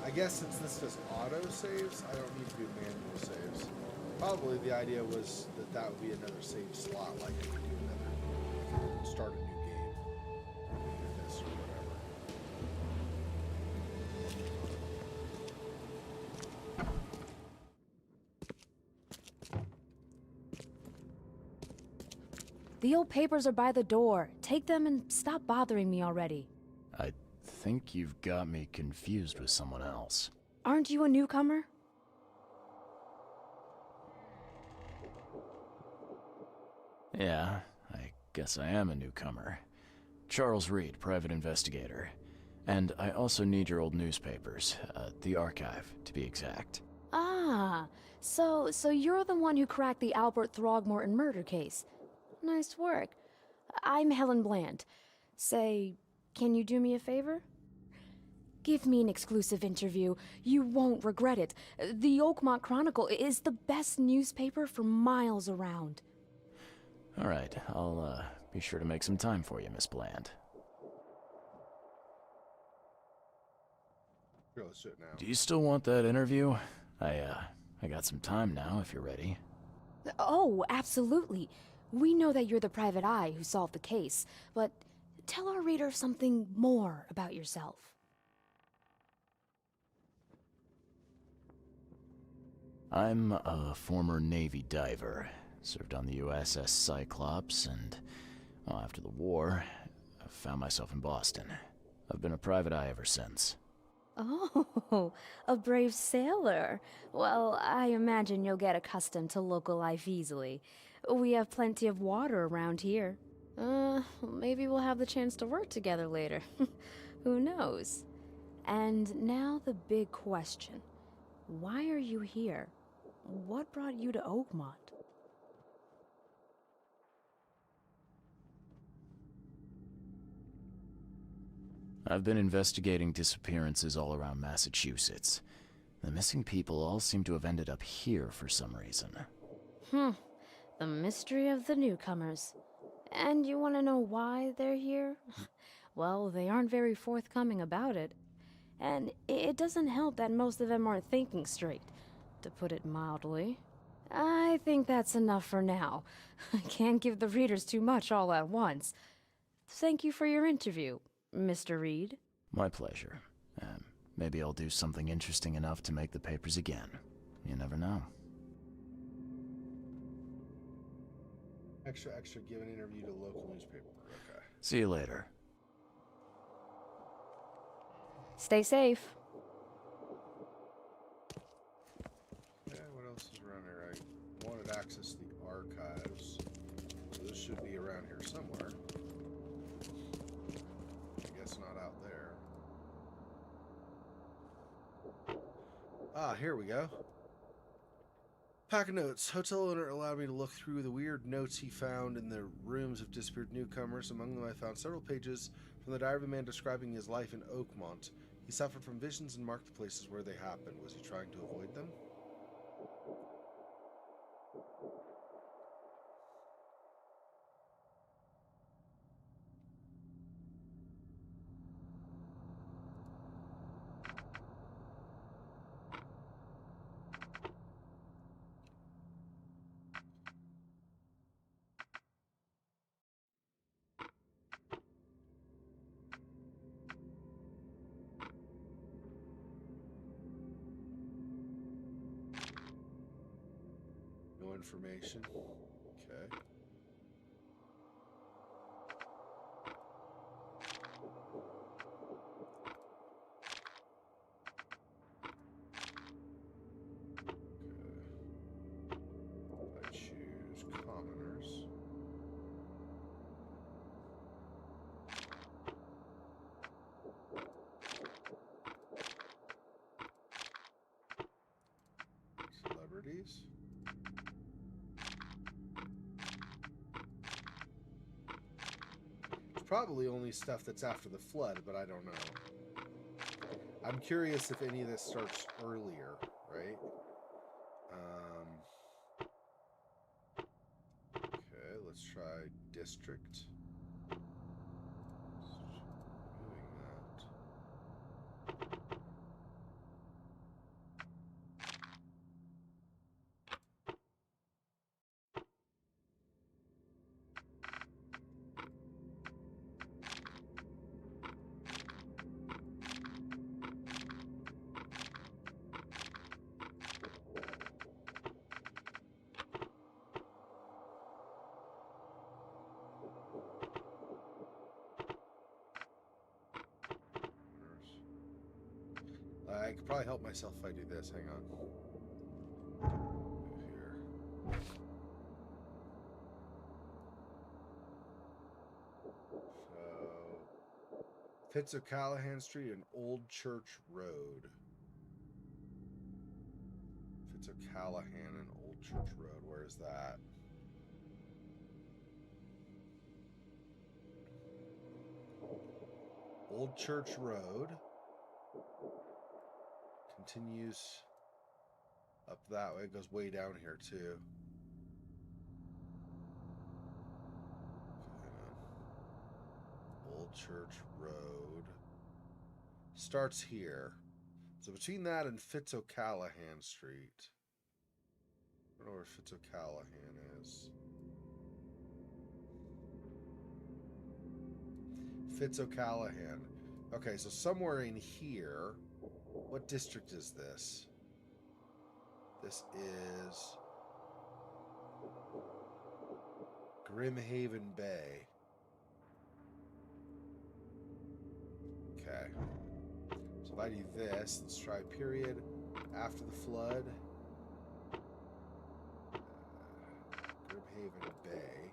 I guess since this does auto saves, I don't need to do manual saves. Probably the idea was that that would be another save slot, like I could do another, I could start a new game with this or whatever. The old papers are by the door. Take them and stop bothering me already. I think you've got me confused with someone else. Aren't you a newcomer? Yeah, I guess I am a newcomer. Charles Reed, private investigator. And I also need your old newspapers, the archive, to be exact. Ah, so you're the one who cracked the Albert Throgmorton murder case. Nice work. I'm Helen Bland. Say, can you do me a favor? Give me an exclusive interview. You won't regret it. The Oakmont Chronicle is the best newspaper for miles around. All right, I'll be sure to make some time for you, Miss Bland. Here, let's do it now. Do you still want that interview? I got some time now, if you're ready. Oh, absolutely. We know that you're the private eye who solved the case, but tell our reader something more about yourself. I'm a former Navy diver. Served on the USS Cyclops, and, well, after the war, I found myself in Boston. I've been a private eye ever since. Oh, a brave sailor. Well, I imagine you'll get accustomed to local life easily. We have plenty of water around here. Maybe we'll have the chance to work together later. Who knows? And now the big question. Why are you here? What brought you to Oakmont? I've been investigating disappearances all around Massachusetts. The missing people all seem to have ended up here for some reason. The mystery of the newcomers. And you want to know why they're here? Well, they aren't very forthcoming about it. And it doesn't help that most of them aren't thinking straight, to put it mildly. I think that's enough for now. I can't give the readers too much all at once. Thank you for your interview, Mr. Reed. My pleasure. Maybe I'll do something interesting enough to make the papers again. You never know. Extra, give an interview to local newspaper. Okay. See you later. Stay safe. Yeah, what else is around here? I wanted access to the archives. So this should be around here somewhere. I guess not out there. Ah, here we go. Pack of notes. Hotel owner allowed me to look through the weird notes he found in the rooms of disappeared newcomers. Among them I found several pages from the diary of a man describing his life in Oakmont. He suffered from visions and marked the places where they happened. Was he trying to avoid them? No information. Okay. I choose commoners. Celebrities. It's probably only stuff that's after the flood, but I don't know. I'm curious if any of this starts earlier, right? Okay, let's try district. Moving that. I could probably help myself if I do this. Hang on. Move here. So, Fitzo'Callahan Street and Old Church Road. Fitzo'Callahan and Old Church Road. Where is that? Old Church Road continues up that way. It goes way down here too. Old Church Road starts here. So between that and Fitzo'Callahan Street. I don't know where Fitzo'Callahan is. Fitzo'Callahan. Okay, so somewhere in here. What district is this? This is Grimhaven Bay. Okay. So if I do this, let's try period after the flood. Grimhaven Bay.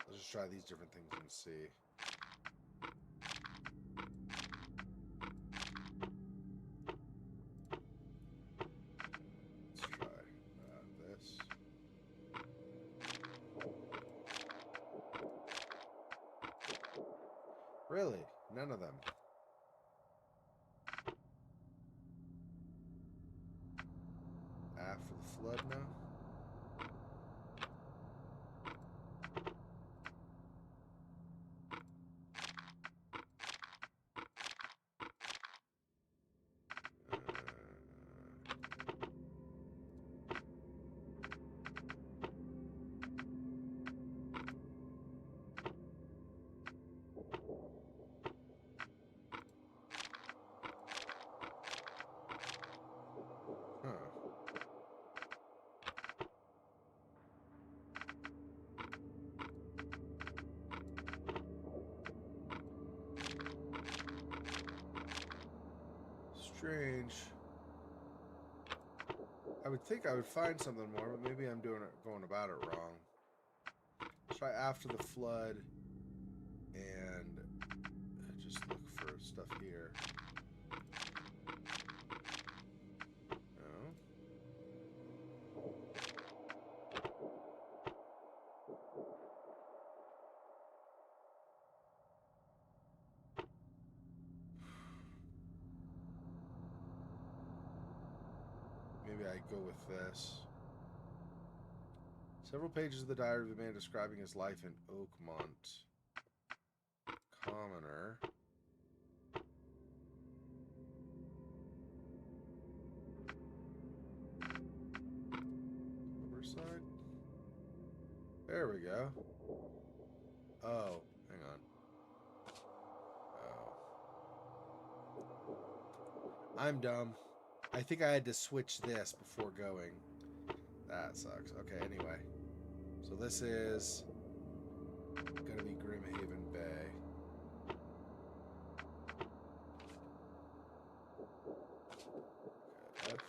Let's just try these different things and see. Let's try this. Really? None of them. After the flood now? Strange. I would think I would find something more, but maybe I'm going about it wrong. Try after the flood and just look for stuff here. No. Maybe I go with this. Several pages of the diary of a man describing his life in Oakmont. Commoner. Overside? There we go. Oh, hang on. Oh. I'm dumb. I think I had to switch this before going. That sucks. Okay, anyway. So this is gonna be Grimhaven Bay. Okay, F.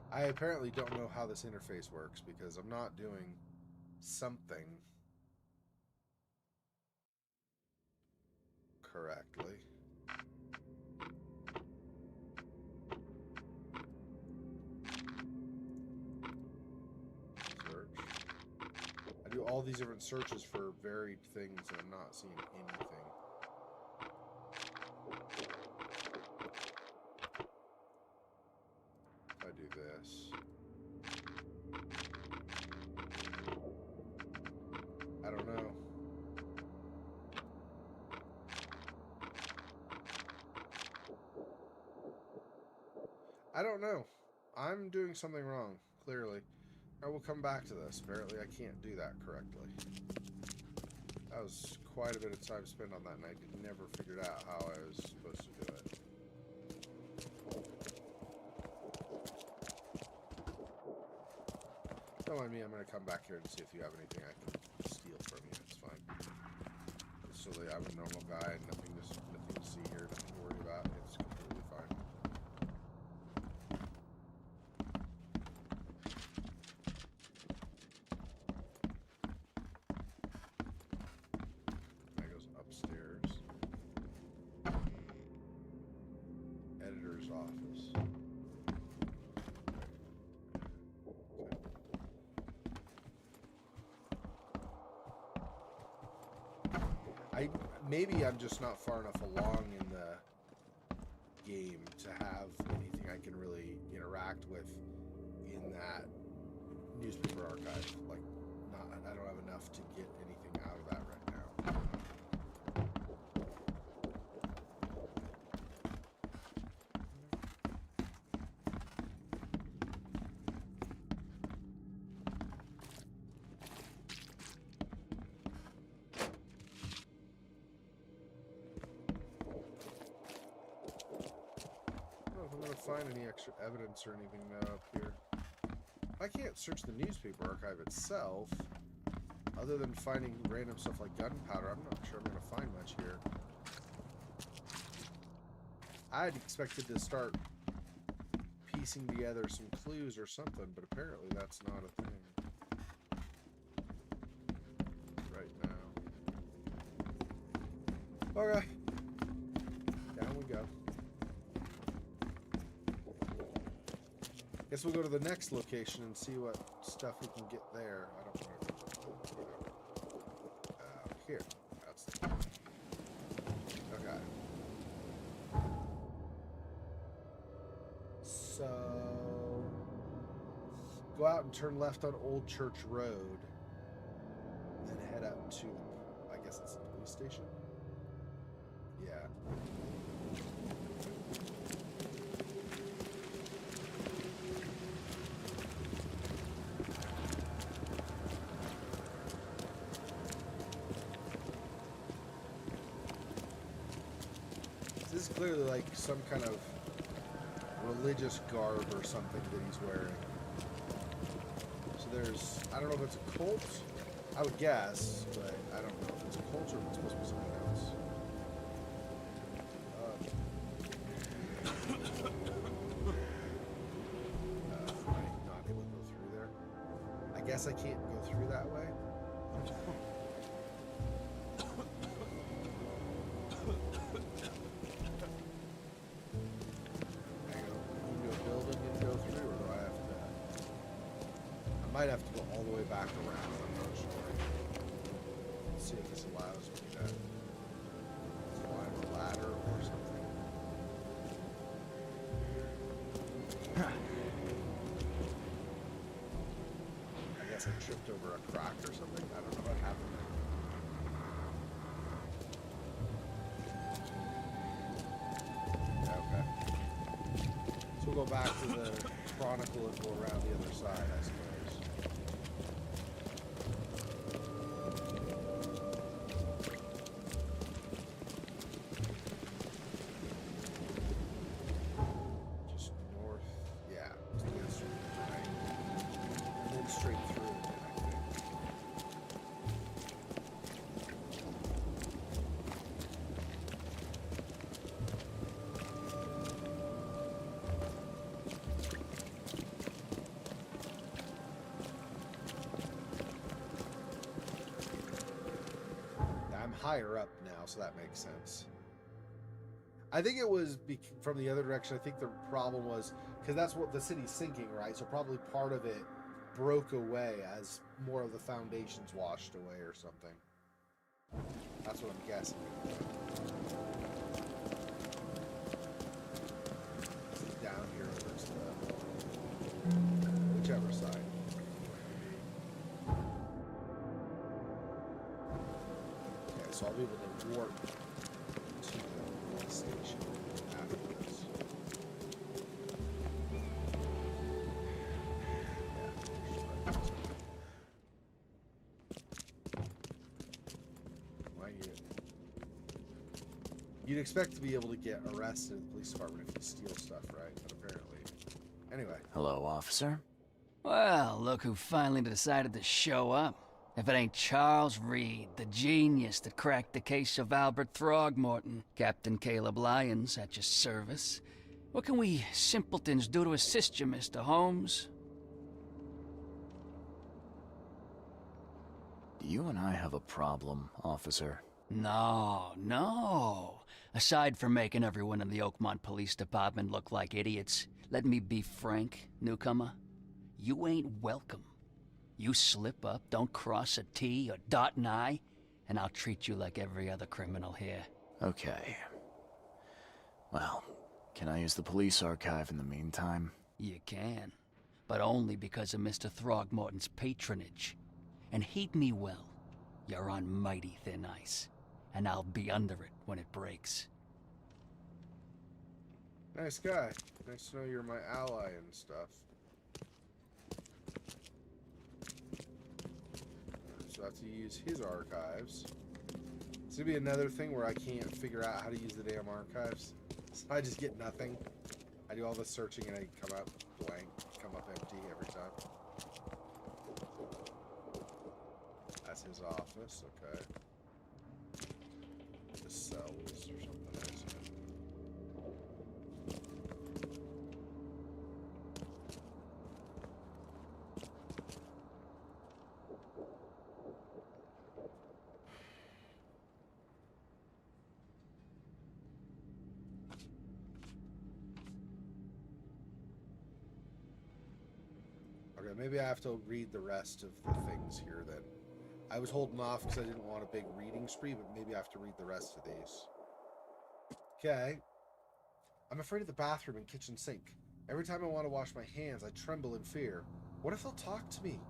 I apparently don't know how this interface works because I'm not doing something correctly. Search. I do all these different searches for varied things and I'm not seeing anything. If I do this. I don't know. I don't know. I'm doing something wrong, clearly. I will come back to this. Apparently I can't do that correctly. That was quite a bit of time spent on that, and I never figured out how I was supposed to do it. Don't mind me, I'm going to come back here and see if you have anything I can steal from you. It's fine. So I'm a normal guy, and nothing to see here, nothing to worry about. It's completely fine. That goes upstairs. Editor's office. Maybe I'm just not far enough along in the game to have anything I can really interact with in that newspaper archive. Like, I don't have enough to get anything out of that right now. Find any extra evidence or anything now up here. I can't search the newspaper archive itself, other than finding random stuff like gunpowder. I'm not sure I'm going to find much here. I'd expected to start piecing together some clues or something, but apparently that's not a thing right now. Okay, down we go. Guess we'll go to the next location and see what stuff we can get there. I don't know. Here. That's the thing. Okay. So go out and turn left on Old Church Road. Then head up to, I guess it's the police station? Yeah. This is clearly like some kind of religious garb or something that he's wearing. So there's, I don't know if it's a cult, I would guess, but I don't know if it's a cult or if it's supposed to be something else. Am I not able to go through there? I guess I can't go through that way. I might have to go all the way back around, I'm not sure. Let's see if this allows me to climb a ladder or something. I guess I tripped over a crack or something. I don't know what happened there. Okay. So we'll go back to the Chronicle and go around the other side, I suppose. Higher up now, so that makes sense. I think it was from the other direction. I think the problem was because that's what the city's sinking, right? So probably part of it broke away as more of the foundations washed away or something. That's what I'm guessing. Down here over to the whichever side. So I'll be able to warp to the police station afterwards. You'd expect to be able to get arrested in the police department if you steal stuff, right? But apparently. Anyway. Hello, officer. Well, look who finally decided to show up. If it ain't Charles Reed, the genius that cracked the case of Albert Throgmorton. Captain Caleb Lyons at your service. What can we simpletons do to assist you, Mr. Holmes? Do you and I have a problem, officer? No. Aside from making everyone in the Oakmont Police Department look like idiots, let me be frank, newcomer. You ain't welcome. You slip up, don't cross a T or dot an I, and I'll treat you like every other criminal here. Okay. Well, can I use the police archive in the meantime? You can, but only because of Mr. Throgmorton's patronage. And heed me well, you're on mighty thin ice, and I'll be under it when it breaks. Nice guy. Nice to know you're my ally and stuff. So I have to use his archives. This would be another thing where I can't figure out how to use the damn archives. So I just get nothing. I do all the searching and I come up blank, come up empty every time. That's his office, okay. The cells or something, I assume. Okay, maybe I have to read the rest of the things here then. I was holding off because I didn't want a big reading spree, but maybe I have to read the rest of these. Okay. I'm afraid of the bathroom and kitchen sink. Every time I want to wash my hands, I tremble in fear. What if they'll talk to me?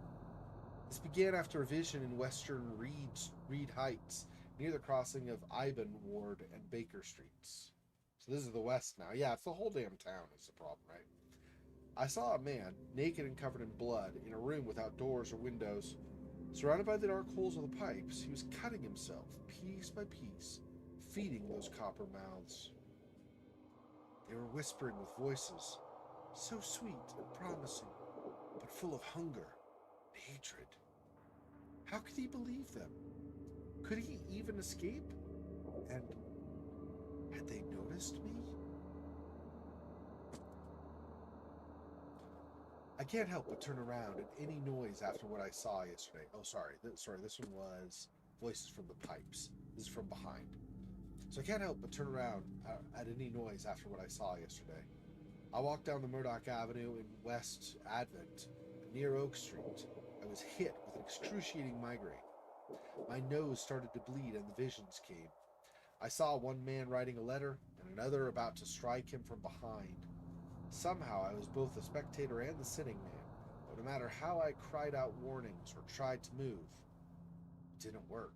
This began after a vision in western Reed Heights, near the crossing of Iban Ward and Baker Streets. So this is the west now. Yeah, it's the whole damn town is the problem, right? I saw a man, naked and covered in blood, in a room without doors or windows. Surrounded by the dark holes of the pipes, he was cutting himself, piece by piece, feeding those copper mouths. They were whispering with voices, so sweet and promising, but full of hunger and hatred. How could he believe them? Could he even escape? And had they noticed me? I can't help but turn around at any noise after what I saw yesterday. Oh, sorry. This one was voices from the pipes. This is from behind. So I can't help but turn around at any noise after what I saw yesterday. I walked down the Murdoch Avenue in West Advent, near Oak Street. I was hit with an excruciating migraine. My nose started to bleed and the visions came. I saw one man writing a letter and another about to strike him from behind. Somehow I was both the spectator and the sitting man, but no matter how I cried out warnings or tried to move, it didn't work.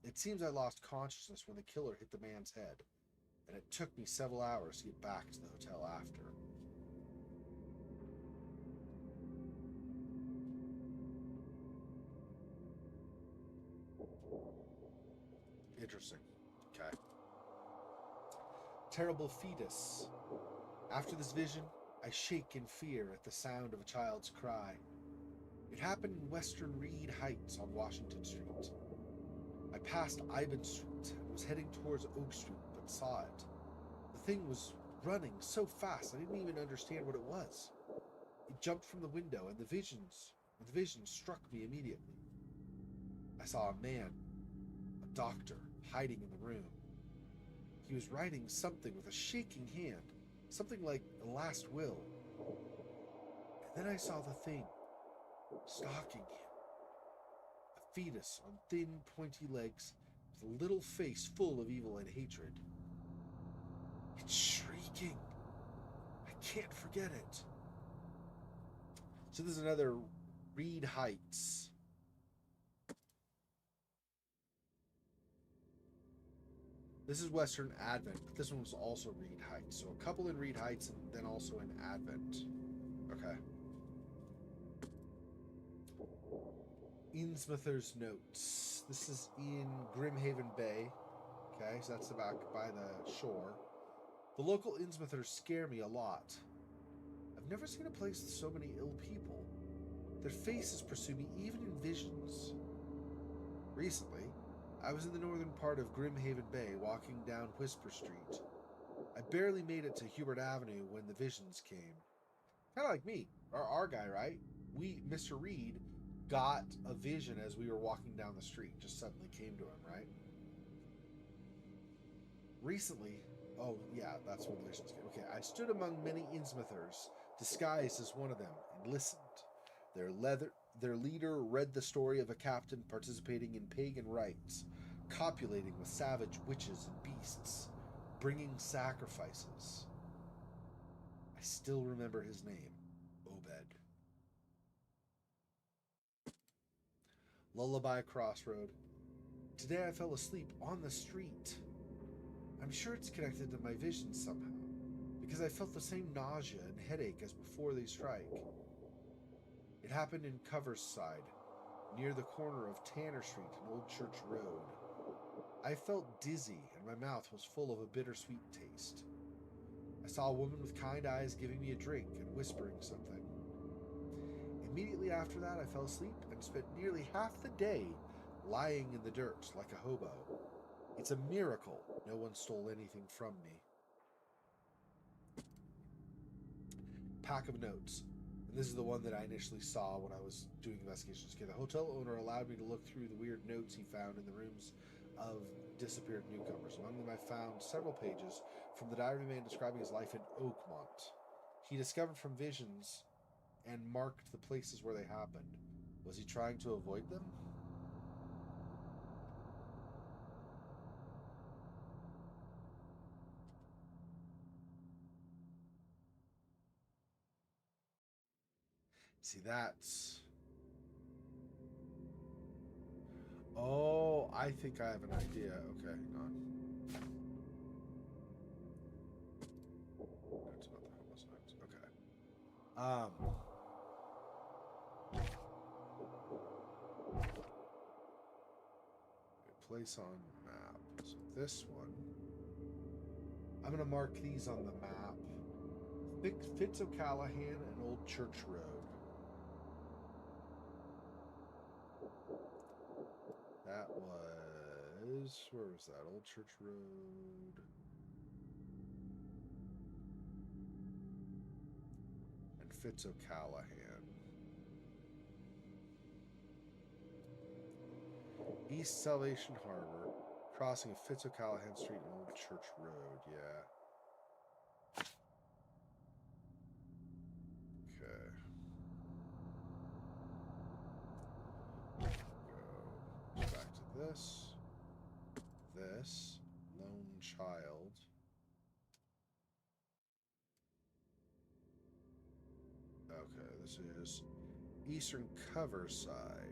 It seems I lost consciousness when the killer hit the man's head, and it took me several hours to get back to the hotel after. Interesting. Okay. Terrible fetus. After this vision, I shake in fear at the sound of a child's cry. It happened in western Reed Heights on Washington Street. I passed Iban Street and was heading towards Oak Street, but saw it. The thing was running so fast I didn't even understand what it was. It jumped from the window and the vision struck me immediately. I saw a man, a doctor, hiding in the room. He was writing something with a shaking hand. Something like a last will. And then I saw the thing, stalking him. A fetus on thin, pointy legs, with a little face full of evil and hatred. It's shrieking. I can't forget it. So this is another Reed Heights. This is Western Advent, but this one was also Reed Heights. So a couple in Reed Heights and then also in Advent. Okay. Innsmouth's Notes. This is in Grimhaven Bay. Okay, so that's back by the shore. The local Innsmouthers scare me a lot. I've never seen a place with so many ill people. Their faces pursue me even in visions. Recently, I was in the northern part of Grimhaven Bay walking down Whisper Street. I barely made it to Hubert Avenue when the visions came. Kind of like me, our guy, right? Mr. Reed, got a vision as we were walking down the street. Just suddenly came to him, right? Recently, oh yeah, that's when the visions came. Okay, I stood among many Innsmouthers, disguised as one of them, and listened. Their leader read the story of a captain participating in pagan rites, copulating with savage witches and beasts, bringing sacrifices. I still remember his name, Obed. Lullaby Crossroad. Today I fell asleep on the street. I'm sure it's connected to my visions somehow, because I felt the same nausea and headache as before they strike. It happened in Coverside, near the corner of Tanner Street and Old Church Road. I felt dizzy and my mouth was full of a bittersweet taste. I saw a woman with kind eyes giving me a drink and whispering something. Immediately after that, I fell asleep and spent nearly half the day lying in the dirt like a hobo. It's a miracle no one stole anything from me. Pack of notes. And this is the one that I initially saw when I was doing investigations. Okay, the hotel owner allowed me to look through the weird notes he found in the rooms of disappeared newcomers. Among them I found several pages from the diary of a man describing his life in Oakmont. He discovered from visions and marked the places where they happened. Was he trying to avoid them? See, that's... Oh, I think I have an idea. Okay, hang on. That's about the homeless notes. Okay. Place on map. So this one, I'm gonna mark these on the map. Fitz O'Callahan and Old Church Road. That was, where was that? Old Church Road. And Fitz O'Callahan. East Salvation Harbor, crossing of Fitz O'Callahan Street and Old Church Road, yeah. Okay. Go back to this. This. Lone Child. Okay, this is Eastern Coverside.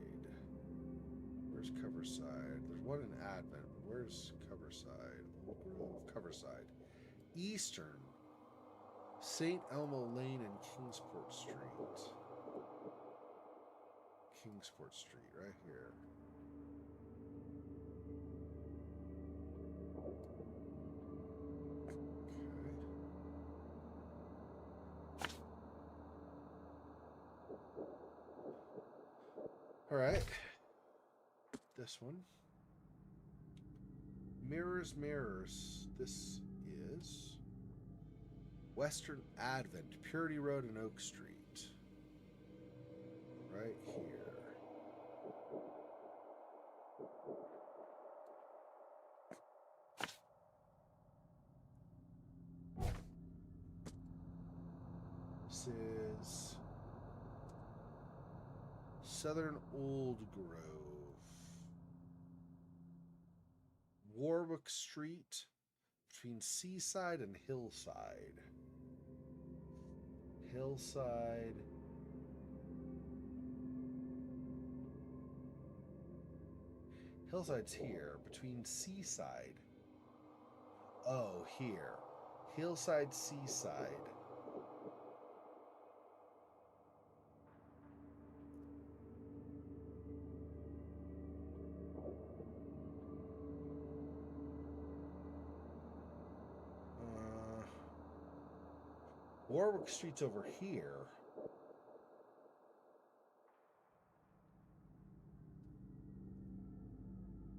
Where's Coverside? There's one in Advent. Where's Coverside? Old Grove, Coverside. Eastern. St. Elmo Lane and Kingsport Street. Kingsport Street, right here. Okay. Alright. This one. Mirrors, Mirrors. This is Western Advent, Purity Road and Oak Street. Right here. This is Southern Old Grove. Warwick Street between Seaside and Hillside. Hillside. Hillside's here between Seaside. Oh, here. Hillside, Seaside. Warwick Street's over here.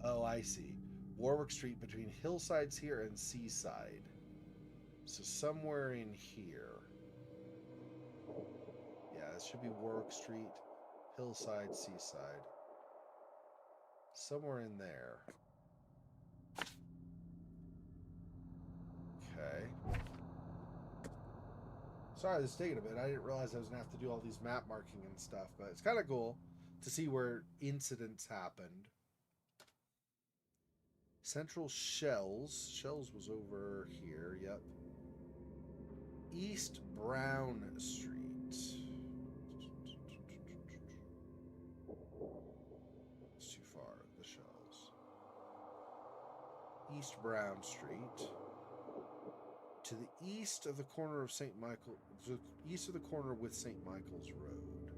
Oh, I see. Warwick Street between Hillsides here and Seaside. So somewhere in here. Yeah, this should be Warwick Street, Hillside, Seaside. Somewhere in there. Okay. Sorry, this is taking a bit. I didn't realize I was going to have to do all these map marking and stuff, but it's kind of cool to see where incidents happened. Central Shells. Shells was over here, yep. East Brown Street. It's too far, the Shells. East Brown Street. To the east of the corner of St. Michael, east of the corner with St. Michael's Road.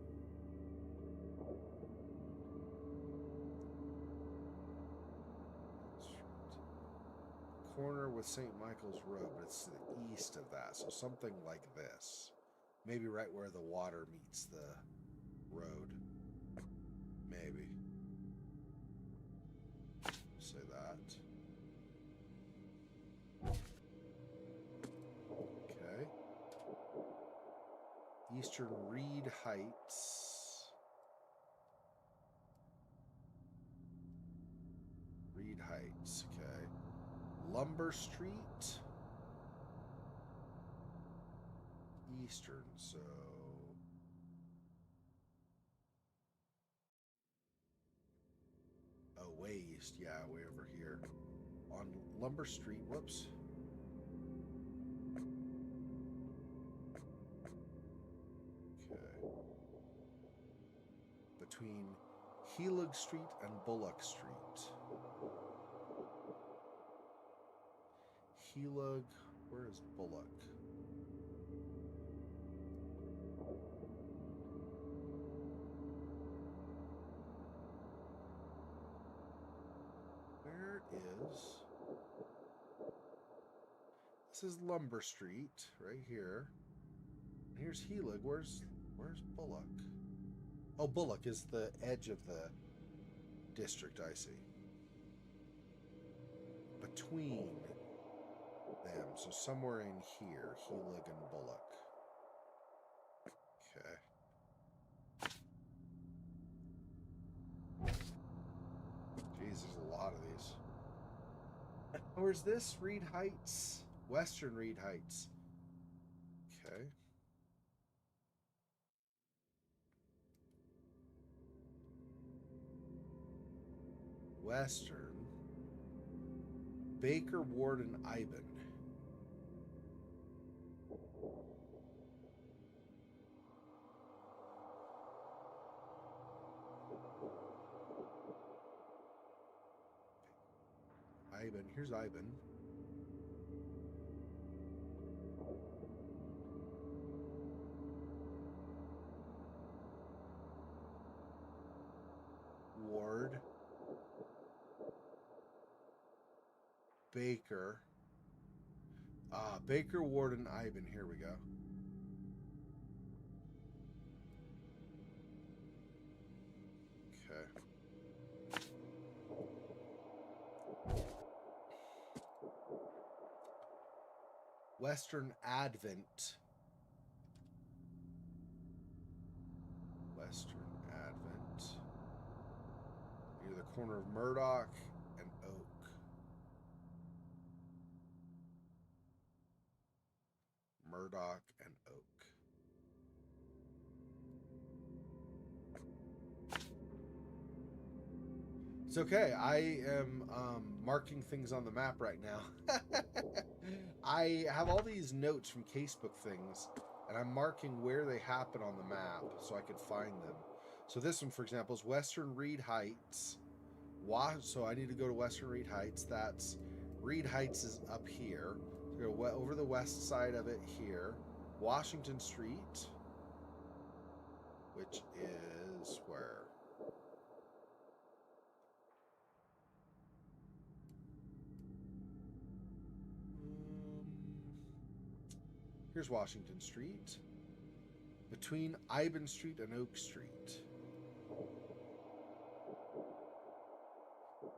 Corner with St. Michael's Road, but it's to the east of that, so something like this. Maybe right where the water meets the road. Maybe. Say that. Okay. Eastern Reed Heights. Reed Heights, okay. Lumber Street. Eastern, so... Oh, way east, yeah, way over here. On Lumber Street, whoops. Okay. Between Helig Street and Bullock Street. Helig, where is Bullock? Where is... This is Lumber Street, right here. Here's Helig. Where's Bullock? Oh, Bullock is the edge of the district, I see. Between them, so somewhere in here, Helig and Bullock. Okay. Jeez, there's a lot of these. Where's this? Reed Heights? Western Reed Heights. Okay. Western. Baker, Ward, and Iben. Iben. Here's Iben. Ward. Baker. Baker, Ward, and Iben. Here we go. Okay. Western Advent. Western Advent. Near the corner of Murdoch and Oak. Murdoch and Oak. It's okay. I am marking things on the map right now. I have all these notes from casebook things, and I'm marking where they happen on the map so I could find them. So this one, for example, is Western Reed Heights. So I need to go to Western Reed Heights. That's Reed Heights is up here. So go over the west side of it here. Washington Street, which is where? Here's Washington Street. Between Ivan Street and Oak Street.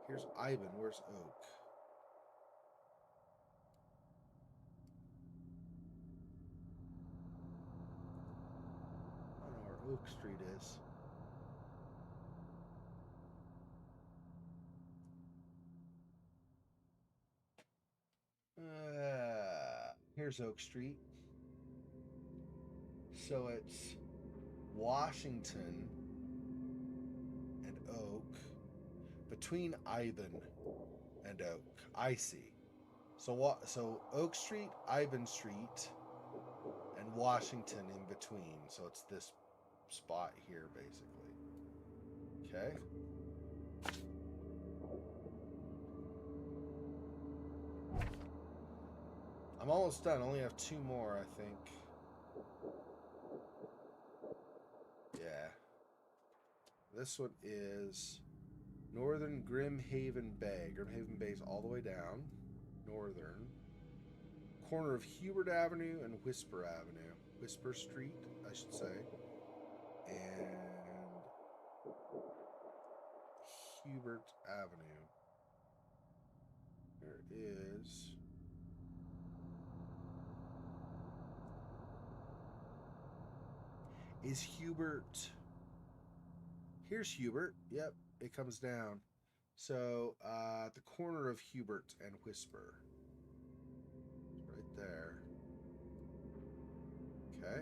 Here's Ivan. Where's Oak? I don't know where Oak Street is. Here's Oak Street. So it's Washington and Oak. Between Ivan and Oak. I see. So Oak Street, Ivan Street, and Washington in between. So it's this spot here, basically. Okay. I'm almost done. I only have 2 more, I think. Yeah. This one is Northern Grimhaven Bay. Grimhaven Bay is all the way down. Northern. Corner of Hubert Avenue and Whisper Avenue. Whisper Street, I should say. And Hubert Avenue. There is... Is Hubert... Here's Hubert. Yep, it comes down. So, at the corner of Hubert and Whisper. Right there. Okay.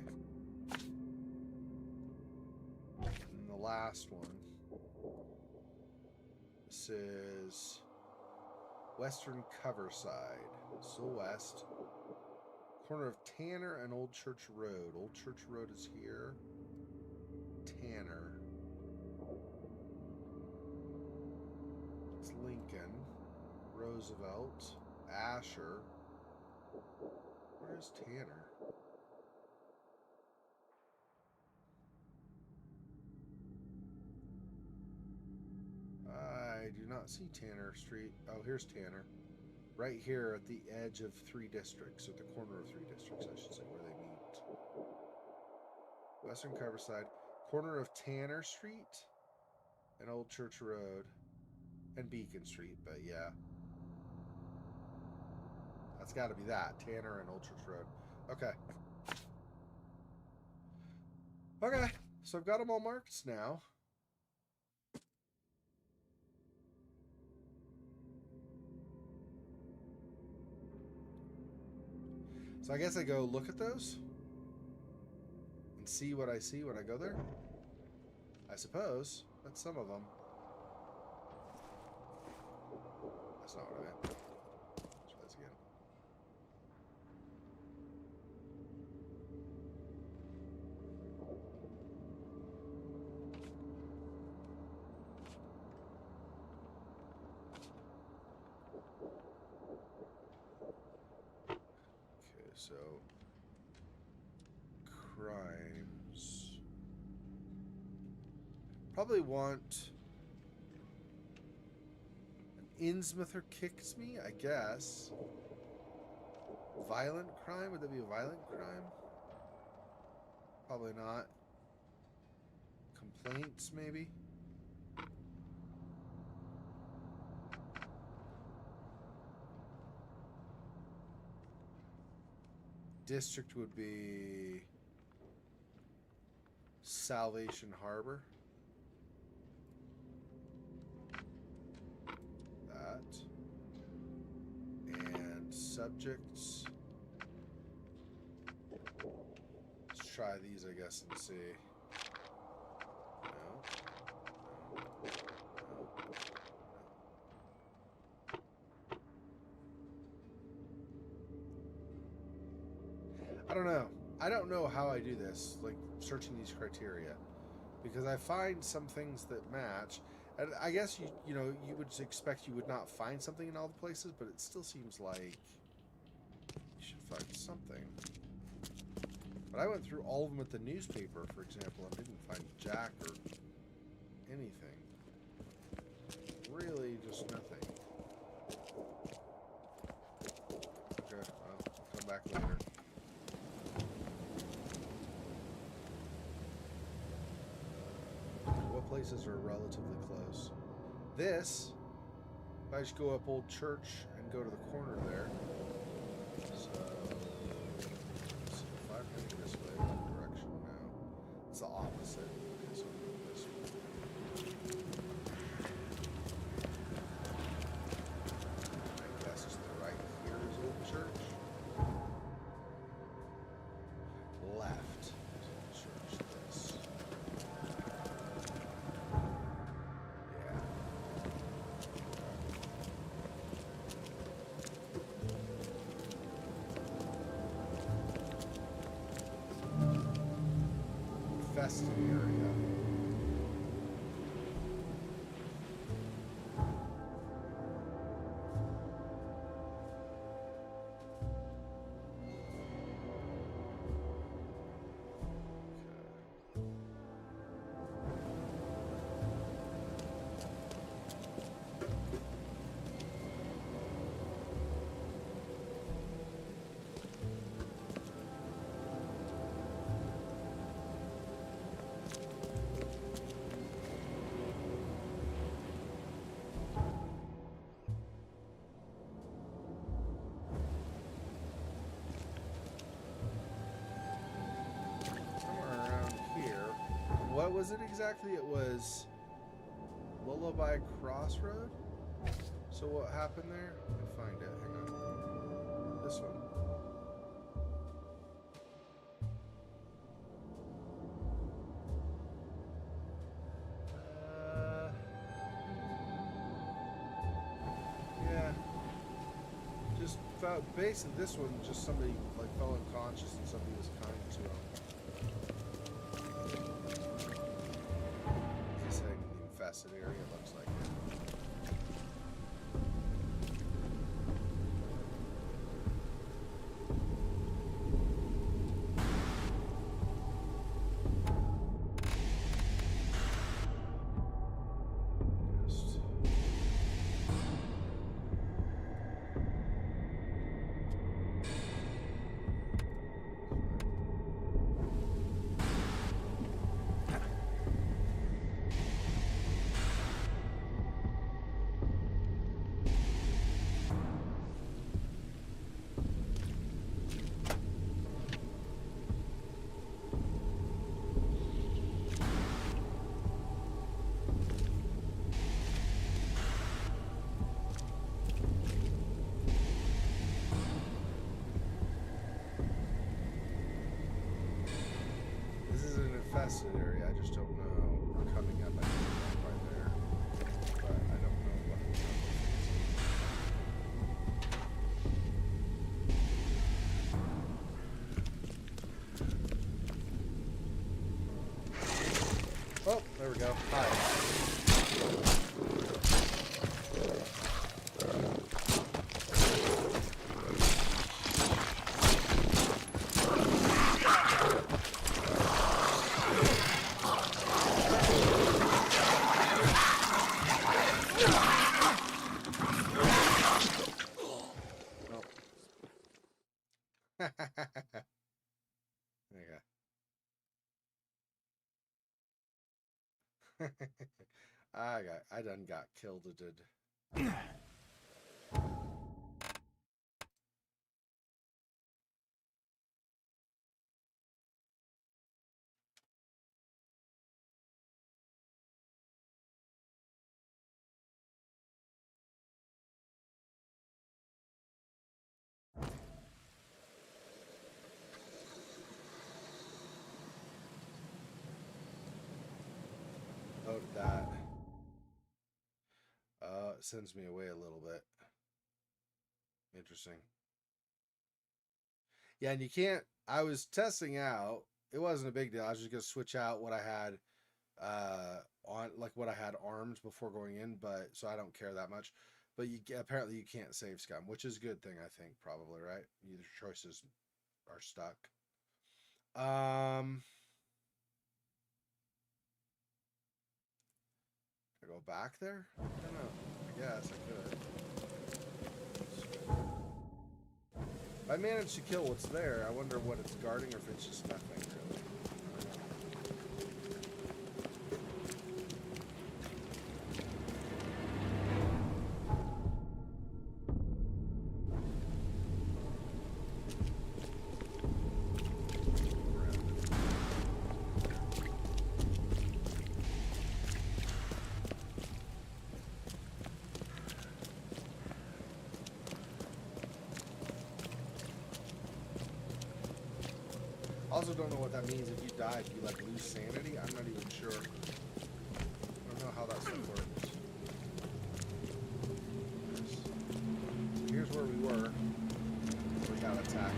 And the last one. This is Western Coverside. Still west. Corner of Tanner and Old Church Road. Old Church Road is here. Tanner. It's Lincoln. Roosevelt. Asher. Where's Tanner? I do not see Tanner Street. Oh, here's Tanner. Right here at the edge of 3 districts, at the corner of 3 districts, I should say, where they meet. Western Coverside, corner of Tanner Street and Old Church Road and Beacon Street, but yeah. That's got to be that, Tanner and Old Church Road. Okay. Okay, so I've got them all marked now. So I guess I go look at those and see what I see when I go there. I suppose. That's some of them. That's not what I meant. Let's try this again. Okay, so crimes. Probably want an Innsmouther kicks me, I guess. Violent crime? Would that be a violent crime? Probably not. Complaints, maybe? District would be Salvation Harbor. That. And subjects. Let's try these, I guess, and see. No. I don't know. I don't know how I do this, like searching these criteria, because I find some things that match, and I guess you know you would expect you would not find something in all the places, but it still seems like you should find something. But I went through all of them at the newspaper, for example, and didn't find jack or anything. Really, just nothing. Okay, well, I'll come back later. places are relatively close. This, if I just go up Old Church and go to the corner there. So, let's see, if I'm heading this way, what direction now? It's the opposite. Okay, so I'm going this way. I guess it's the right here is Old Church. Left is Old Church. This. Yeah. Infested area. What was it exactly? It was Lullaby Crossroad? So what happened there? I can find it. Hang on. This one. Yeah. Just felt basically this one. Just somebody like fell unconscious and somebody was kind to him. Infested area, looks like it. Infested area, I just don't know. We're coming up, I think, right there. But I don't know what the Oh, there we go. Hi. I done got killed. It did. Oh, that. It sends me away a little bit. Interesting. Yeah, and you can't. I was testing out. It wasn't a big deal. I was just gonna switch out what I had on, like what I had armed before going in, but so I don't care that much. But apparently you can't save scum, which is a good thing, I think, probably, right? Either choices are stuck. Can I go back there? I don't know. I guess I could. If I manage to kill what's there, I wonder what it's guarding or if it's just nothing, really. also don't know what that means. If you die, do you like lose sanity? I'm not even sure. I don't know how that stuff works. Here's where we were. We got attacked.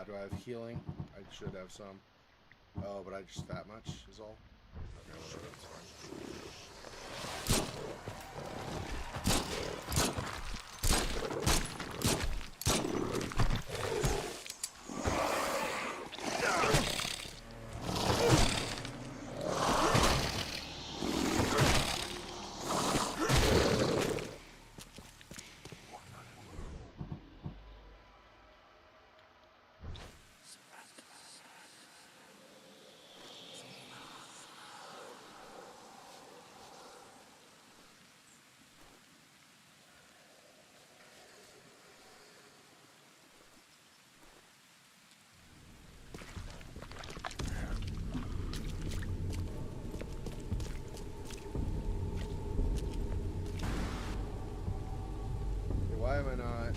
Do I have healing? I should have some. Oh, but I just that much is all. Okay, whatever, that's fine. Why am I not?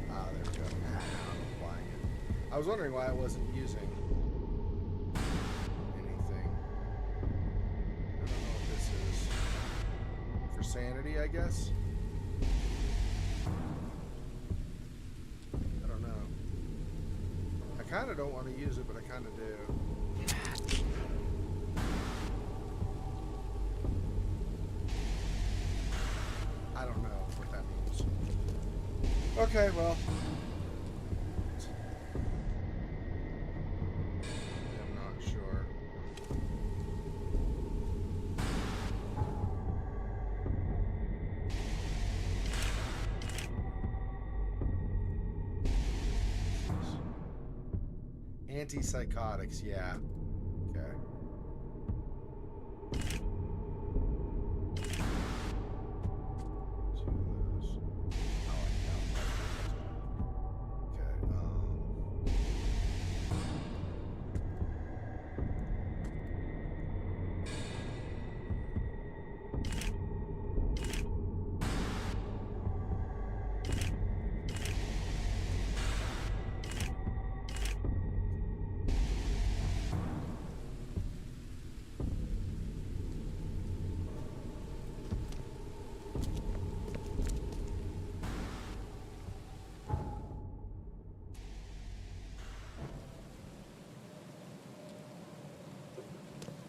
Ah, there we go. Now I'm applying it. I was wondering why I wasn't using anything. I don't know what this is. For sanity, I guess? I don't know. I kind of don't want to use it, but I kind of do. I don't know what that means. Okay, well. I'm not sure. Antipsychotics, yeah. Okay.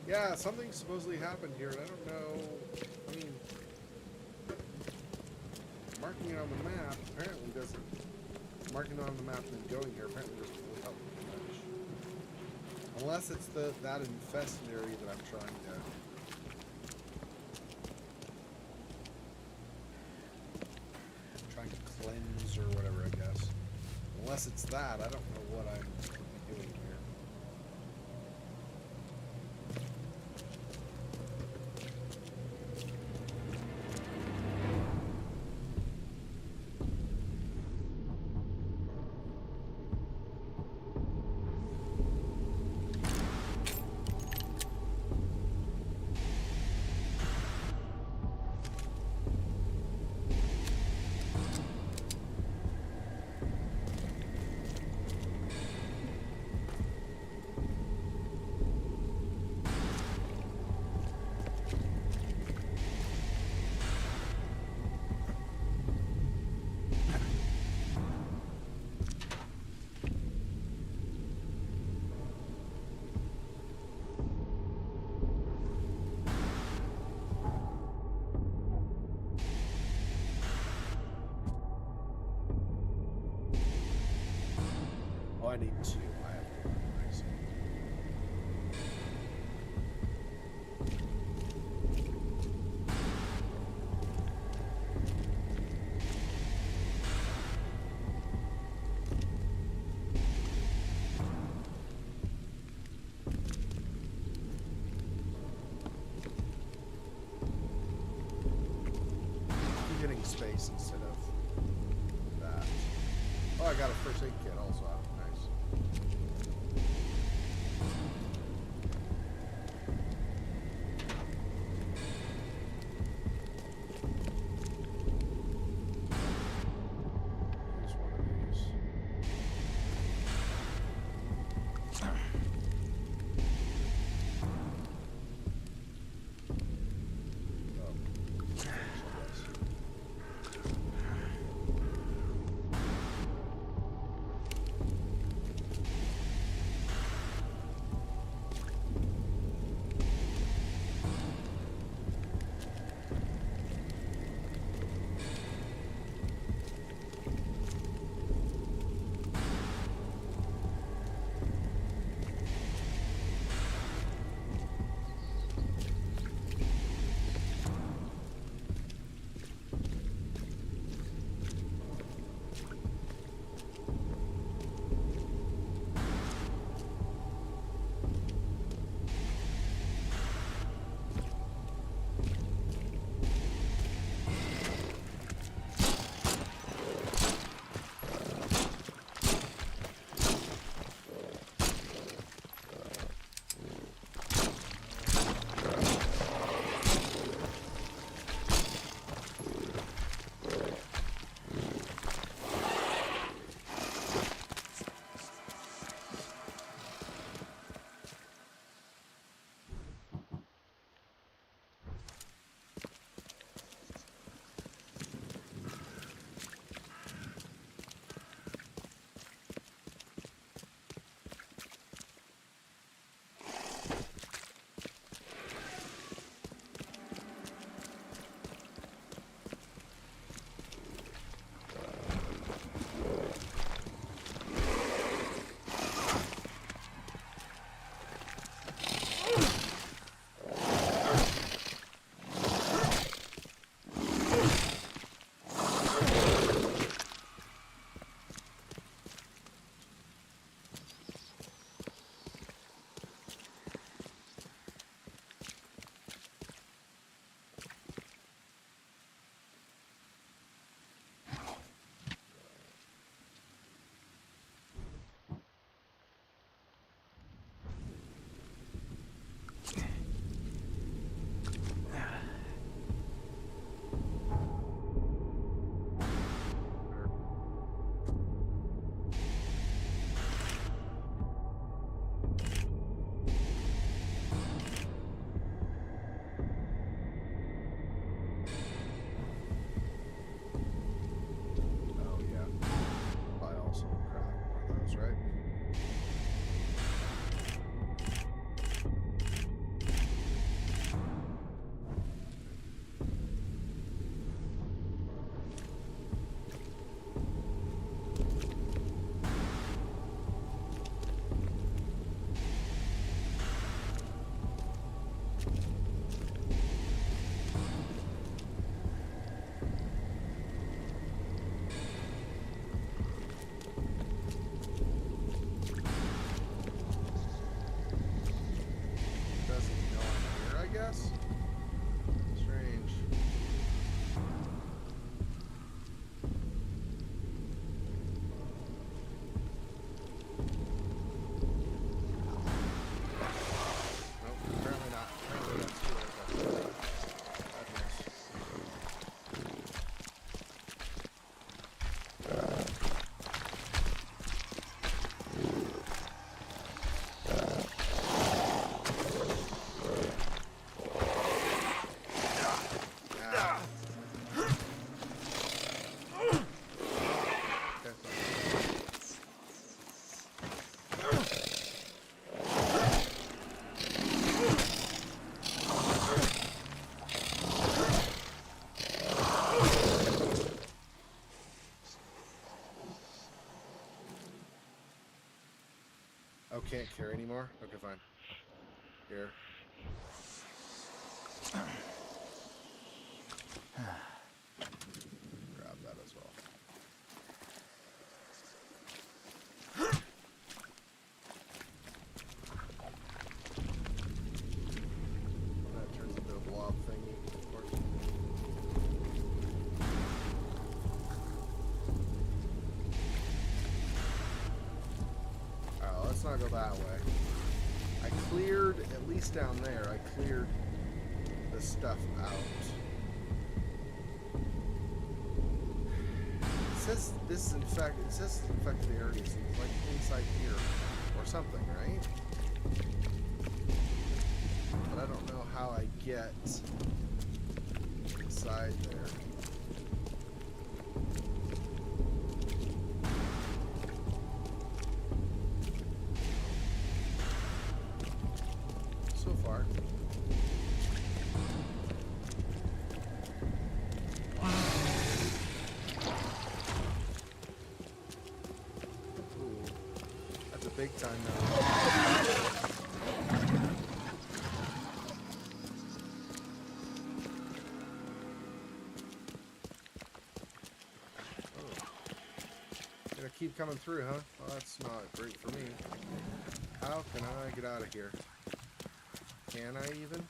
Yeah, something supposedly happened here, and I don't know. I mean, marking it on the map apparently doesn't. Marking it on the map and then going here apparently doesn't really help me much. Unless it's that infested area that I'm trying to cleanse or whatever, I guess. Unless it's that, I don't know what I'm doing here. 2. I have 1. I see. I'm getting space instead of that. Oh, I got a first aid kit also. Nice. Use one of these. Oh. Oh, can't carry anymore? Okay, fine. Here. Grab that as well. That turns into a blob thingy, of course. Alright, let's not go that way. I cleared, at least down there, I cleared the stuff out. It says this infected areas like inside here or something, right? But I don't know how I get inside there. So far. Ooh, that's a big time now. Gonna keep coming through, huh? Well, that's not great for me. How can I get out of here? Can I even?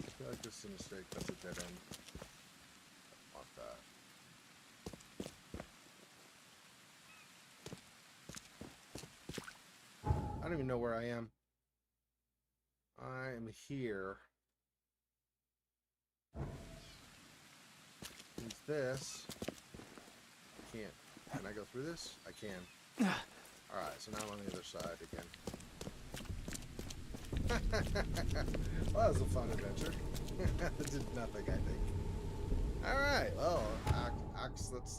I feel like this is a mistake. That's a dead end. I don't want that. I don't even know where I am. I am here. Use this. Can't. Can I go through this? I can. Alright, so now I'm on the other side again. Well, that was a fun adventure. It did nothing, I think. Alright, well,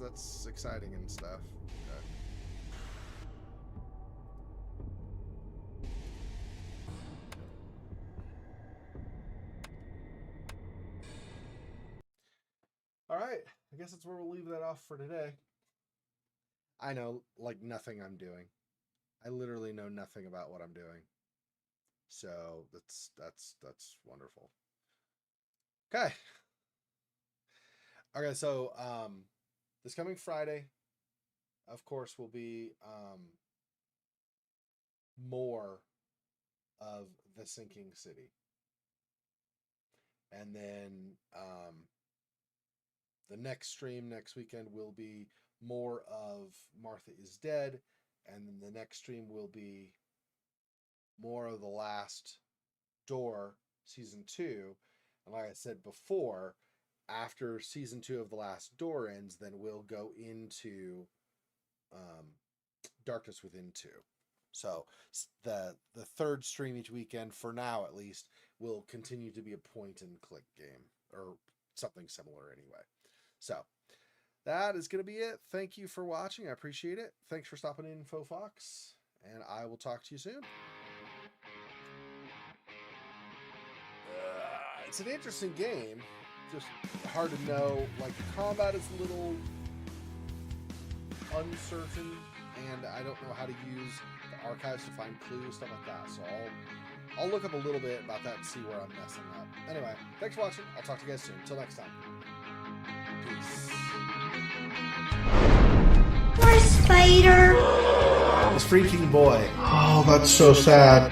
that's exciting and stuff. Okay. Alright, I guess that's where we'll leave that off for today. I know, like, nothing I'm doing. I literally know nothing about what I'm doing. So that's wonderful. Okay. Okay, so this coming Friday, of course, will be more of the Sinking City. And then the next stream next weekend will be more of Martha is Dead, and then the next stream will be more of The Last Door Season 2. And like I said before, after Season 2 of The Last Door ends, then we'll go into Darkness Within 2. So the third stream each weekend, for now at least, will continue to be a point-and-click game, or something similar anyway. So that is going to be it. Thank you for watching. I appreciate it. Thanks for stopping in, Fofox, and I will talk to you soon. It's an interesting game. Just hard to know. Like, the combat is a little uncertain, and I don't know how to use the archives to find clues, stuff like that. So I'll look up a little bit about that and see where I'm messing up. Anyway, thanks for watching. I'll talk to you guys soon. Until next time. Peace. Poor spider. This freaking boy. Oh, that's so sad.